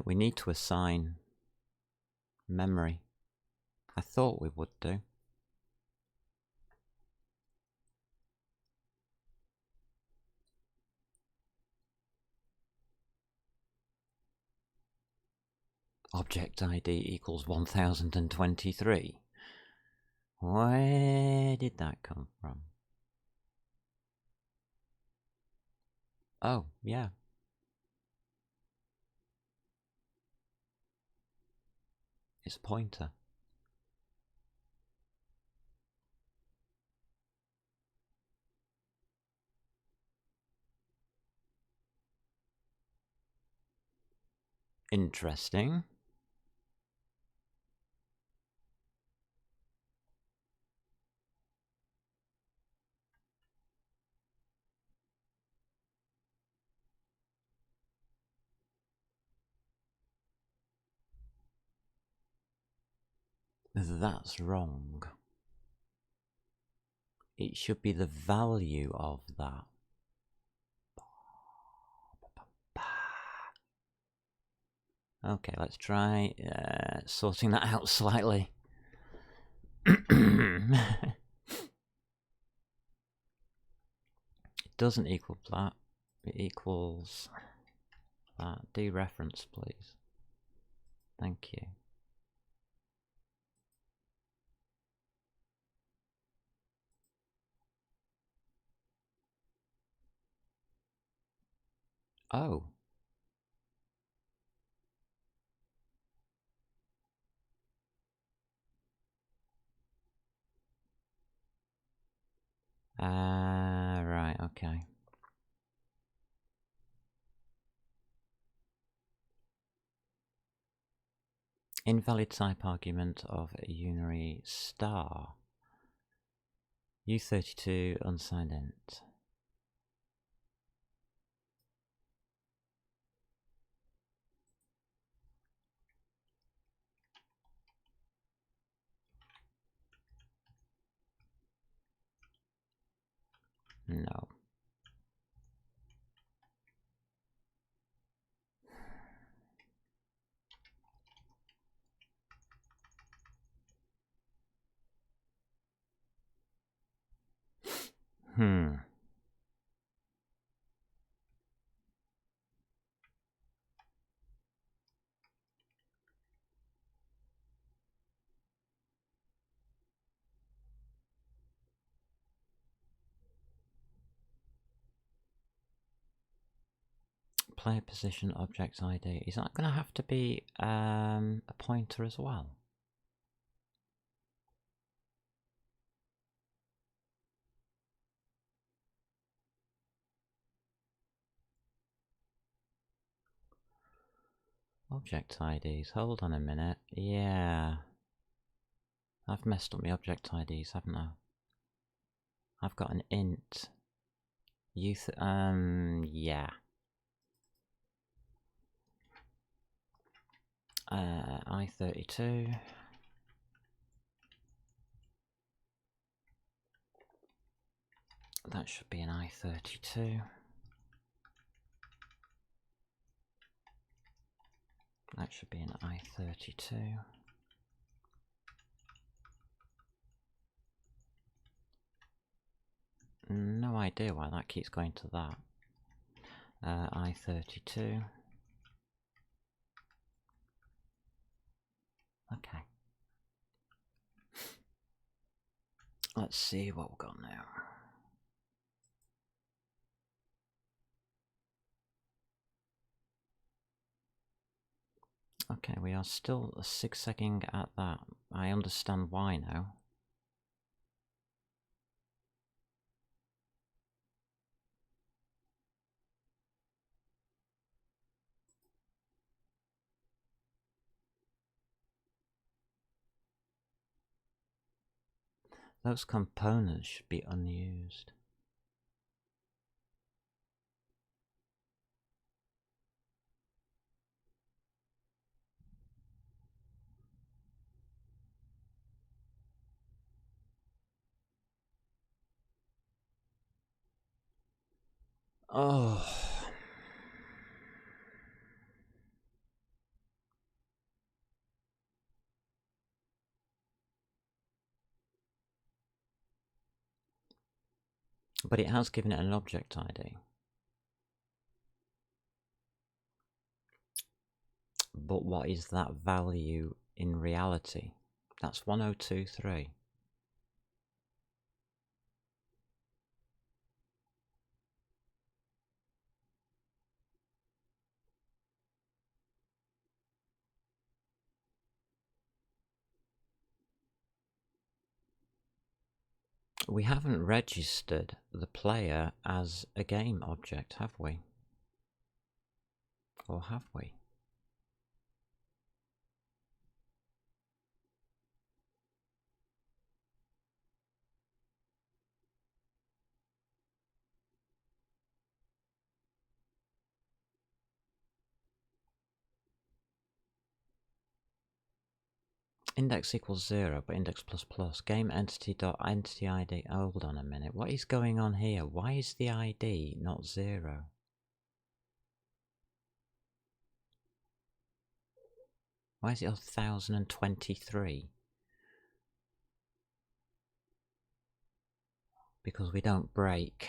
We need to assign memory. I thought we would do. Object ID equals 1023. Where did that come from? Oh, yeah. It's a pointer. Interesting. That's wrong. It should be the value of that. Okay, let's try sorting that out slightly. It doesn't equal that. It equals that. Dereference, please. Thank you. Oh. Right, okay. Invalid type argument of a unary star. U32 unsigned int. No. Player position, object ID. Is that going to have to be a pointer as well? Object IDs. Hold on a minute. Yeah. I've messed up my object IDs, haven't I? I've got an int. Yeah. I32. That should be an I32. That should be an I32. No idea why that keeps going to that. I32. Okay. Let's see what we've got now. Okay, we are still zigzagging at that. I understand why now. Those components should be unused. Oh. But it has given it an object ID. But what is that value in reality? That's 1023. We haven't registered the player as a game object, have we? Or have we? Index equals 0, but index plus plus. Game entity dot entity ID. Hold on a minute. What is going on here? Why is the ID not 0? Why is it 1023? Because we don't break.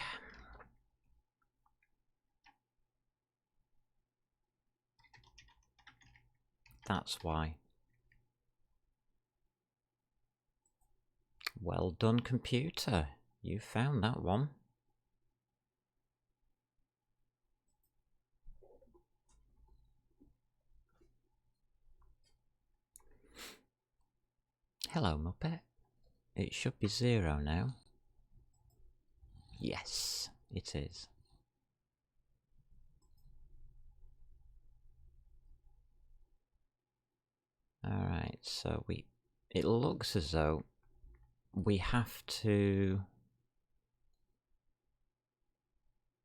That's why. Well done, computer. You found that one. Hello, Muppet. It should be 0 now. Yes, it is. Alright, so it looks as though we have to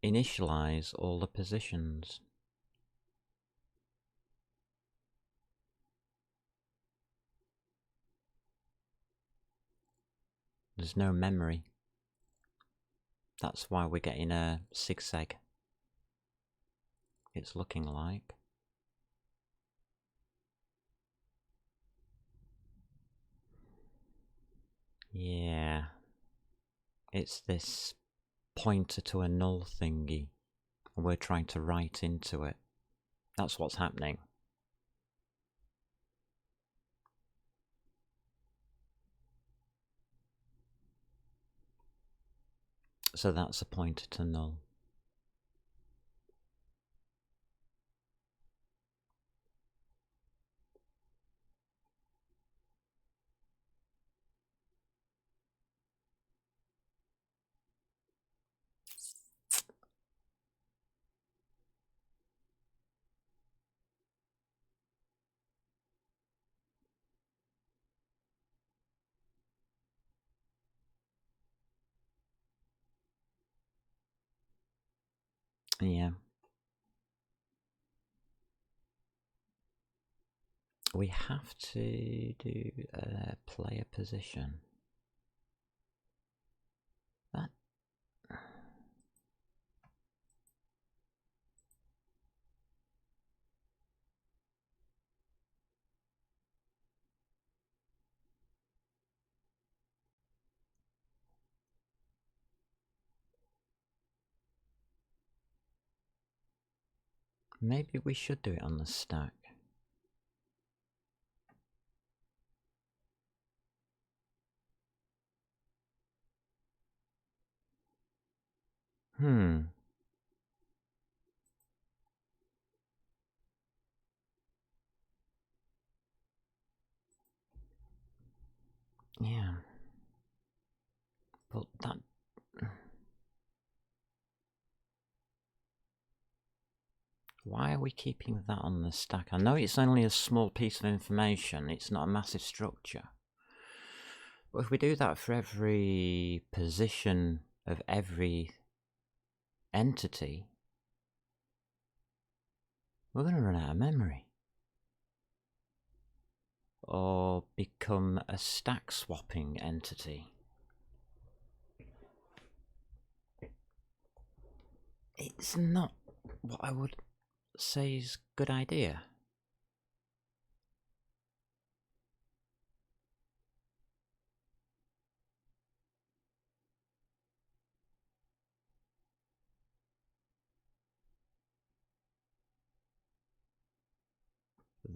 initialize all the positions. There's no memory. That's why we're getting a zigzag. It's looking like. Yeah. It's this pointer to a null thingy, and we're trying to write into it. That's what's happening. So that's a pointer to null. Yeah. We have to do player position. That... Maybe we should do it on the stack. Yeah. But that... Why are we keeping that on the stack? I know it's only a small piece of information, it's not a massive structure. But if we do that for every position of every entity, we're going to run out of memory. Or become a stack swapping entity. It's not what I would say is a good idea.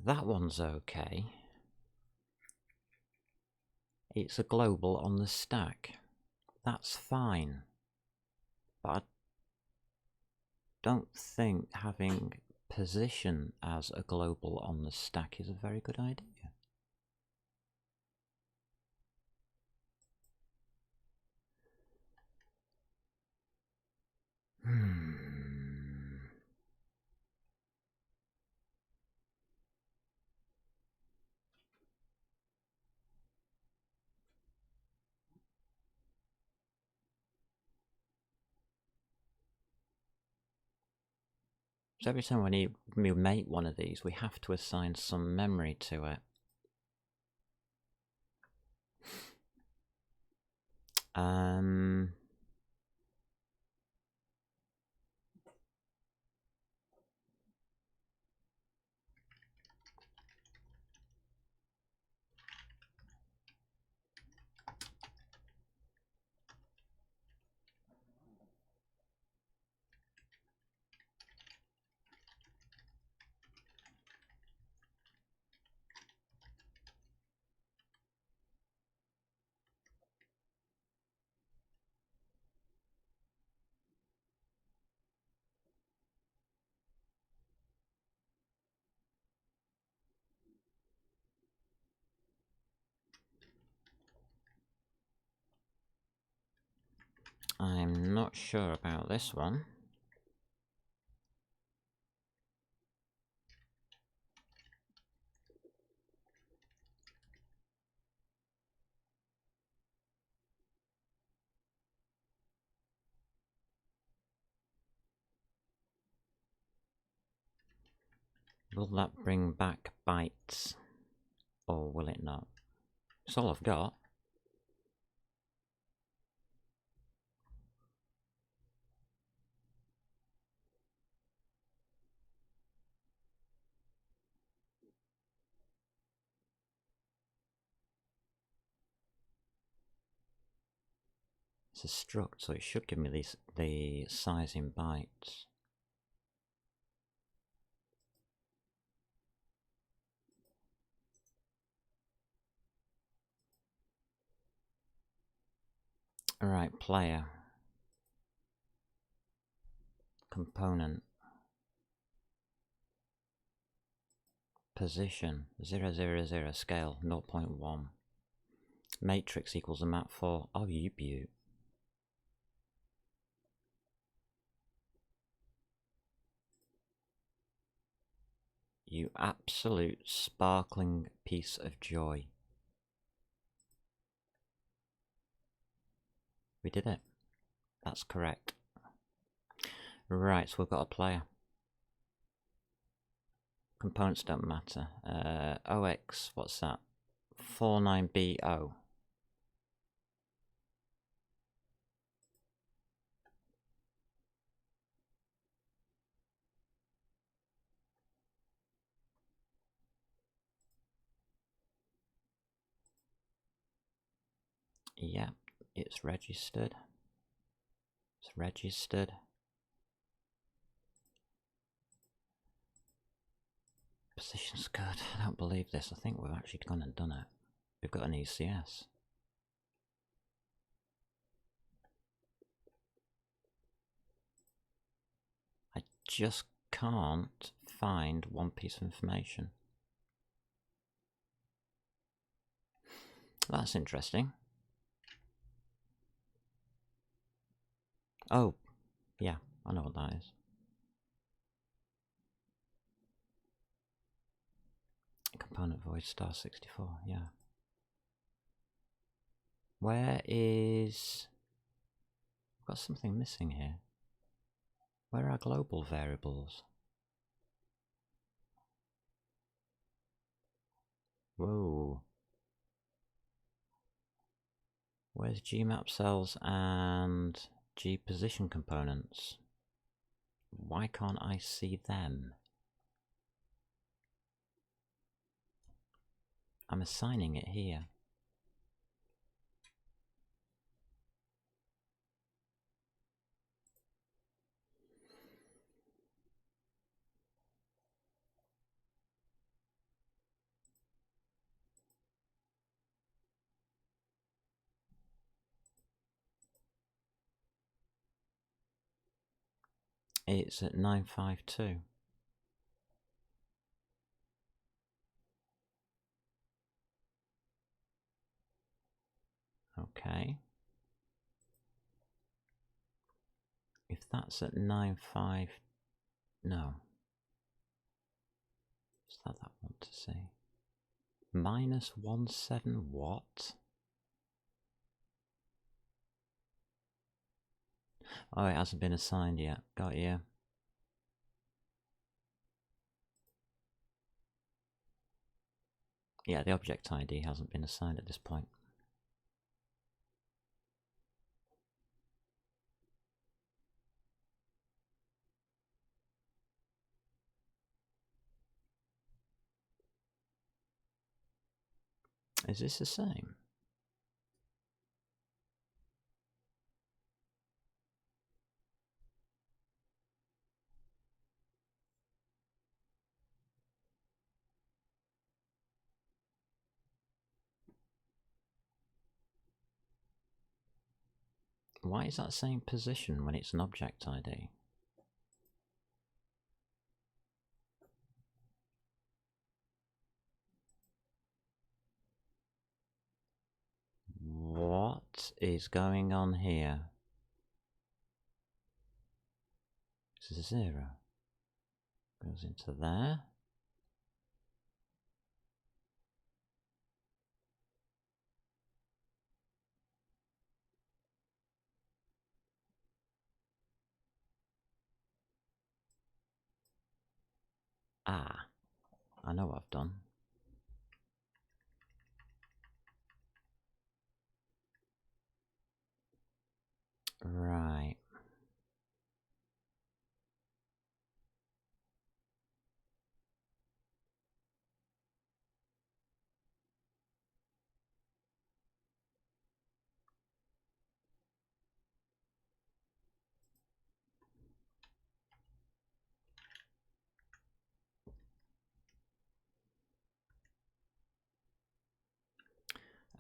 That one's okay. It's a global on the stack. That's fine. But I don't think having position as a global on the stack is a very good idea. So every time we make one of these, we have to assign some memory to it. I'm not sure about this one. Will that bring back bytes? Or will it not? That's all I've got. It's a struct, so it should give me the size in bytes. Alright, player. Component. Position 000, scale 0.1. Matrix equals a map 4. Oh, you beaut. You absolute sparkling piece of joy. We did it. That's correct. Right, so we've got a player. Components don't matter. OX, what's that? 49BO. Yeah, it's registered. It's registered. Position's good. I don't believe this. I think we've actually gone and done it. We've got an ECS. I just can't find one piece of information. That's interesting. Oh, yeah, I know what that is. Component void star 64, yeah. Where is... I've got something missing here. Where are global variables? Whoa. Where's Gmap cells and G position components? Why can't I see them? I'm assigning it here. It's at 952. Okay. If that's at 95... No. Is that I want to see? Minus 17 what? Oh, it hasn't been assigned yet. Got you. Yeah, the object ID hasn't been assigned at this point. Is this the same? Why is that same position when it's an object ID? What is going on here? This is a 0. Goes into there. Ah, I know what I've done. Right.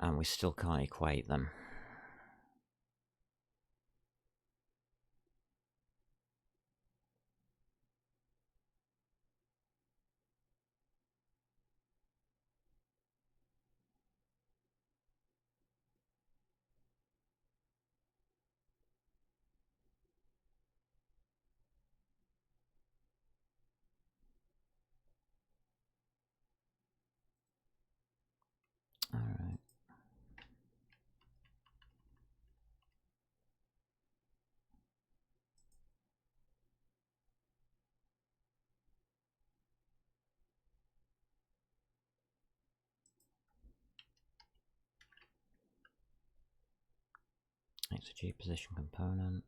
And we still can't equate them. All right. It's a G position component.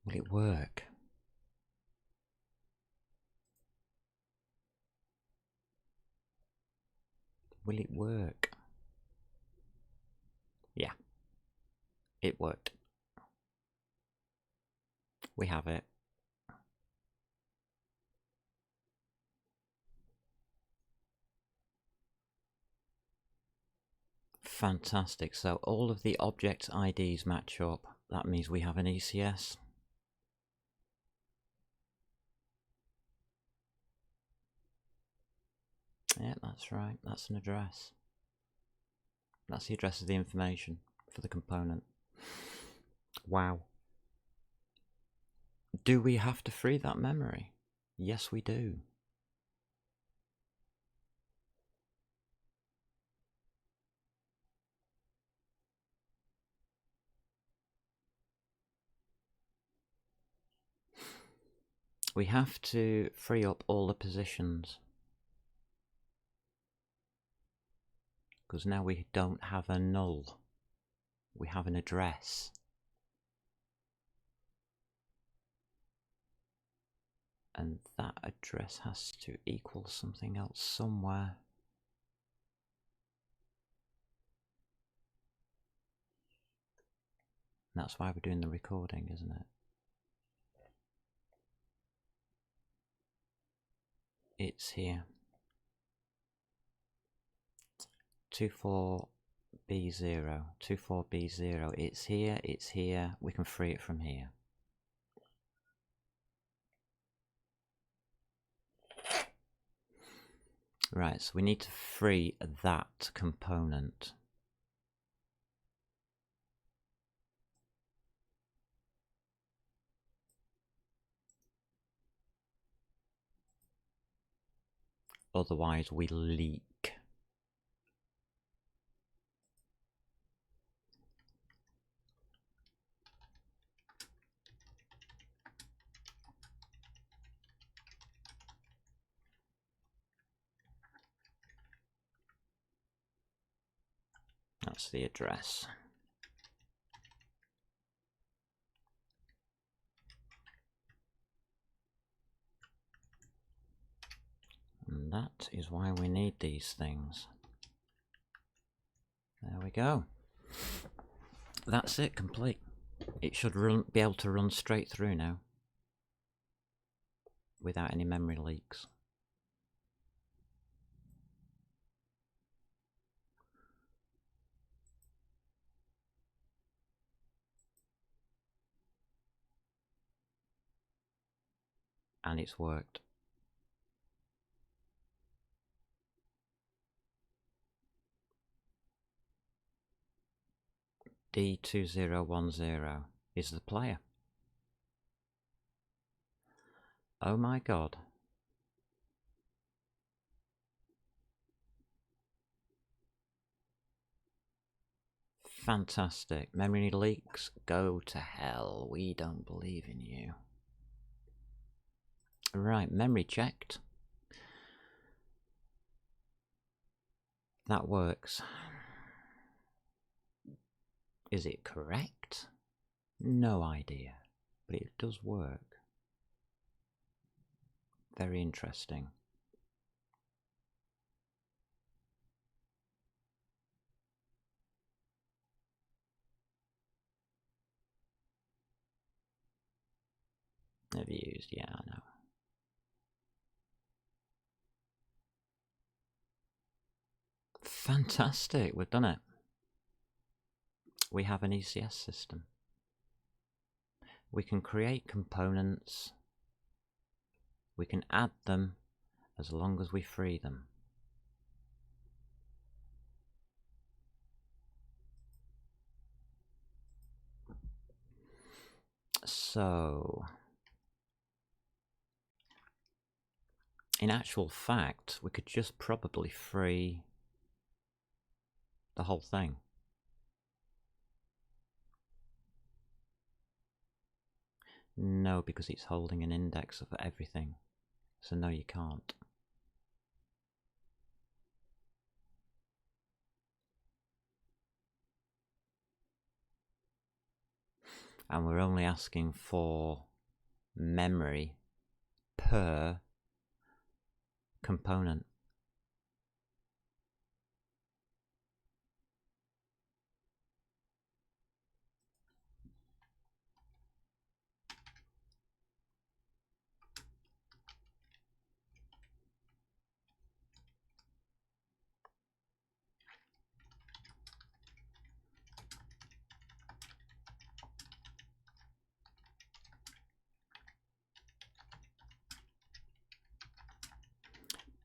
Will it work? Will it work? Yeah. It worked. We have it. Fantastic. So all of the object IDs match up. That means we have an ECS. Yeah, that's right. That's an address. That's the address of the information for the component. Wow. Do we have to free that memory? Yes, we do. We have to free up all the positions. Because now we don't have a null. We have an address. And that address has to equal something else somewhere. That's why we're doing the recording, isn't it? It's here. 24B0, 24B0. It's here, it's here. We can free it from here. Right, so we need to free that component. Otherwise we leak. That's the address. And that is why we need these things. There we go. That's it, complete. It should be able to run straight through now without any memory leaks. And it's worked. D2010 is the player. Oh my god. Fantastic. Memory leaks? Go to hell. We don't believe in you. Right, memory checked. That works. Is it correct? No idea. But it does work. Very interesting. Never used, yeah, I know. Fantastic, we've done it. We have an ECS system. We can create components. We can add them as long as we free them. So, in actual fact, we could just probably free the whole thing. No, because it's holding an index of everything. So no, you can't. And we're only asking for memory per component.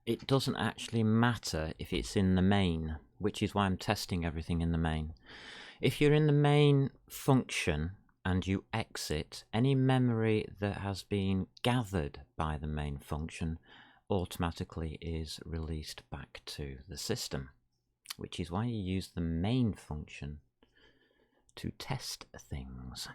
It doesn't actually matter if it's in the main, which is why I'm testing everything in the main. If you're in the main function and you exit, any memory that has been gathered by the main function automatically is released back to the system, which is why you use the main function to test things.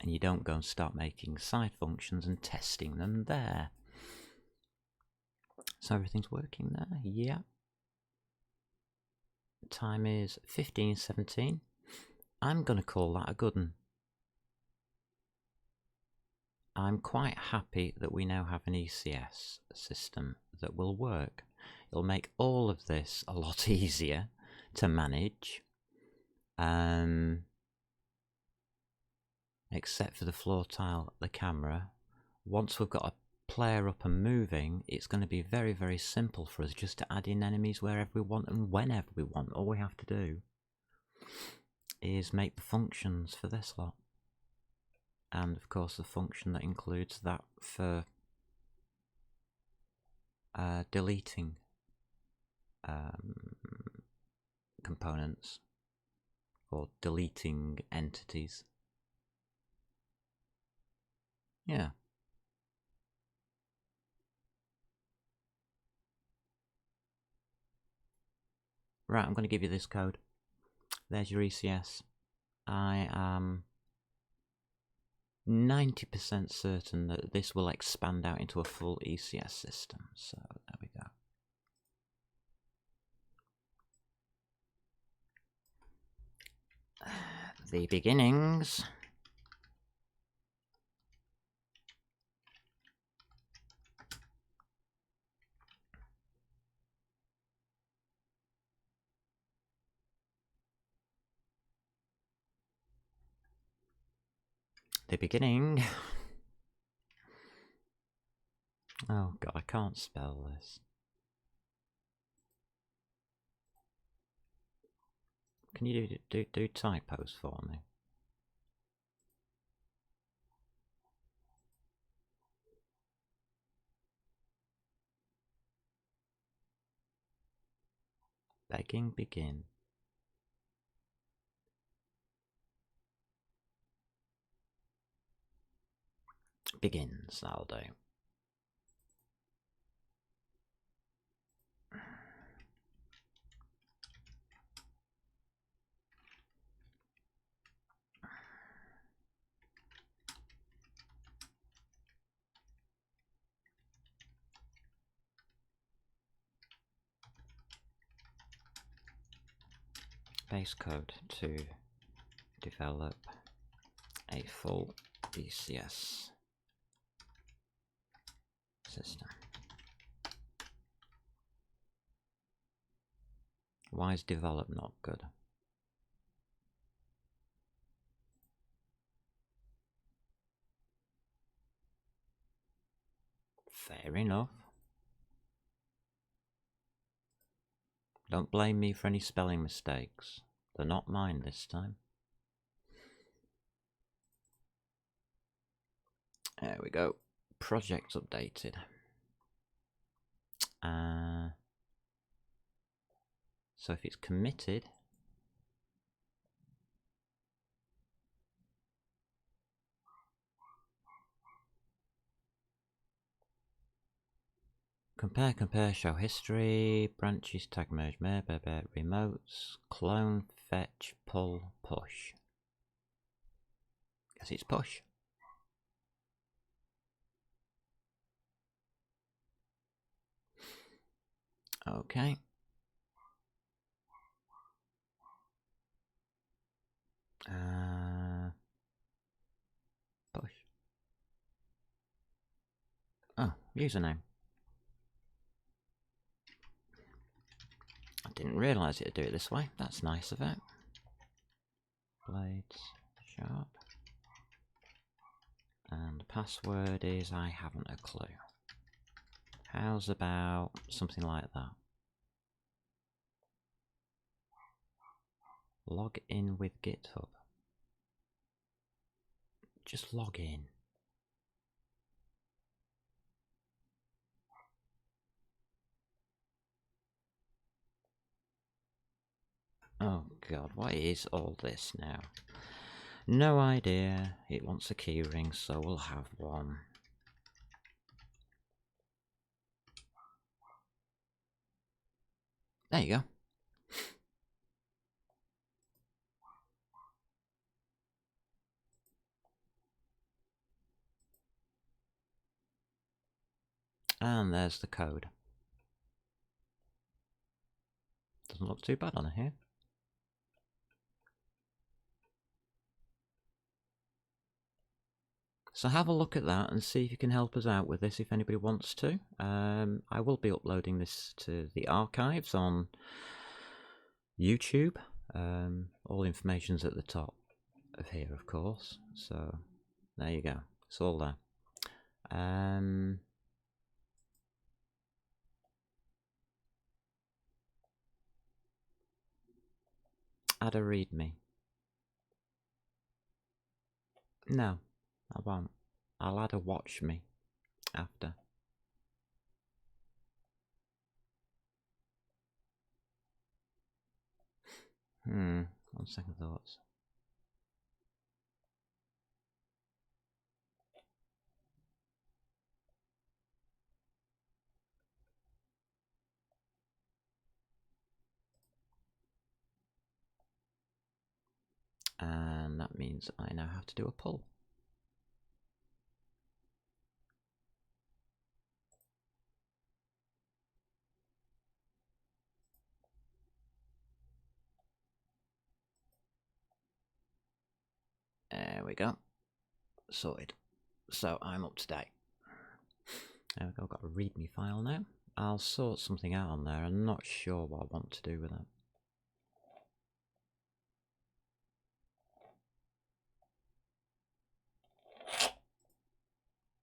And you don't go and start making side functions and testing them there. So everything's working there, yeah. Time is 15:17. I'm going to call that a good one. I'm quite happy that we now have an ECS system that will work. It'll make all of this a lot easier to manage. Except for the floor tile, the camera. Once we've got a player up and moving, it's going to be very, very simple for us just to add in enemies wherever we want and whenever we want. All we have to do is make the functions for this lot. And of course the function that includes that for deleting components or deleting entities. Yeah. Right, I'm going to give you this code. There's your ECS. I am 90% certain that this will expand out into a full ECS system. So there we go. The beginnings. The beginning. Oh god, I can't spell this. Can you do typos for me? Begging begin. Begins, that'll do. Base code to develop a full ECS system. Why is develop not good? Fair enough. Don't blame me for any spelling mistakes. They're not mine this time. There we go. Project updated. So if it's committed, compare, show history, branches, tag merge, remotes, clone, fetch, pull, push. Guess it's push. Okay. Push. Oh, username. I didn't realise it'd do it this way. That's nice of it. Blades, sharp. And the password is I haven't a clue. How's about something like that? Log in with GitHub. Just log in. Oh god, what is all this now? No idea. It wants a keyring, so we'll have one. There you go. And there's the code. Doesn't look too bad on here. So have a look at that and see if you can help us out with this if anybody wants to. I will be uploading this to the archives on YouTube. All information's at the top of here, of course. So there you go. It's all there. Add a readme. No, I won't. I'll add a watch me after. On second thoughts. And that means I now have to do a pull. There we go. Sorted. So I'm up to date. There we go, I've got a readme file now. I'll sort something out on there. I'm not sure what I want to do with it.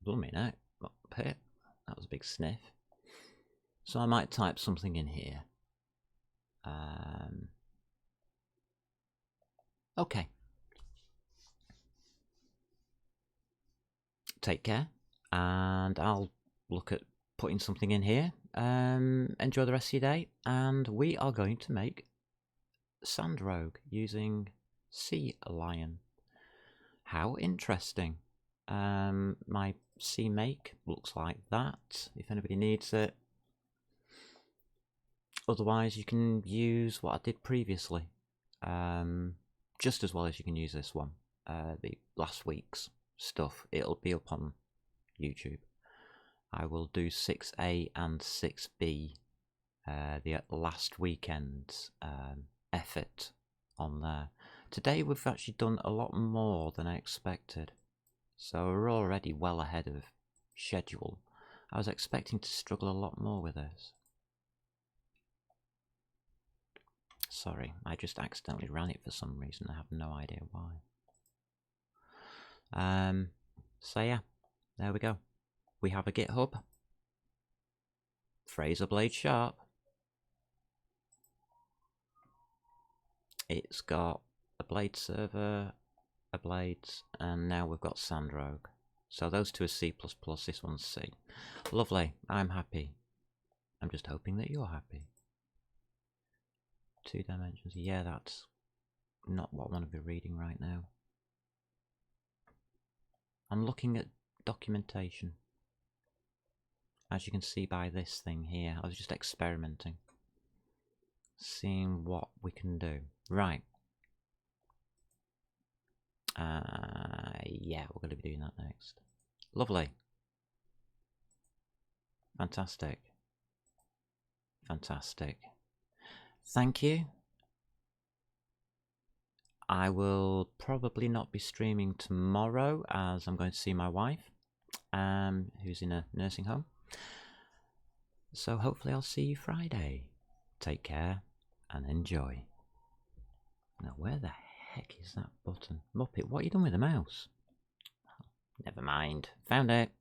Blooming out. Up here. That was a big sniff. So I might type something in here. Okay. Take care. And I'll look at putting something in here. Enjoy the rest of your day. And we are going to make Sand Rogue using Sea Lion. How interesting. My sea make looks like that, if anybody needs it. Otherwise, you can use what I did previously, just as well as you can use this one, the last week's stuff. It'll be up on YouTube. I will do 6A and 6B, the last weekend's effort on there. Today we've actually done a lot more than I expected, so we're already well ahead of schedule. I was expecting to struggle a lot more with this. Sorry, I just accidentally ran it for some reason. I have no idea why. So yeah, there we go. We have a GitHub. Fraser blade sharp. It's got a blade server, a blades, and now we've got Sandrogue. So those two are C++, this one's C. Lovely, I'm happy. I'm just hoping that you're happy. 2 dimensions, yeah, that's not what I want to be reading right now. I'm looking at documentation. As you can see by this thing here, I was just experimenting. Seeing what we can do. Right. Yeah, we're going to be doing that next. Lovely. Fantastic. Fantastic. Thank you. I will probably not be streaming tomorrow as I'm going to see my wife, who's in a nursing home. So hopefully I'll see you Friday. Take care and enjoy. Now where the heck is that button? Muppet, what are you doing with the mouse? Never mind. Found it.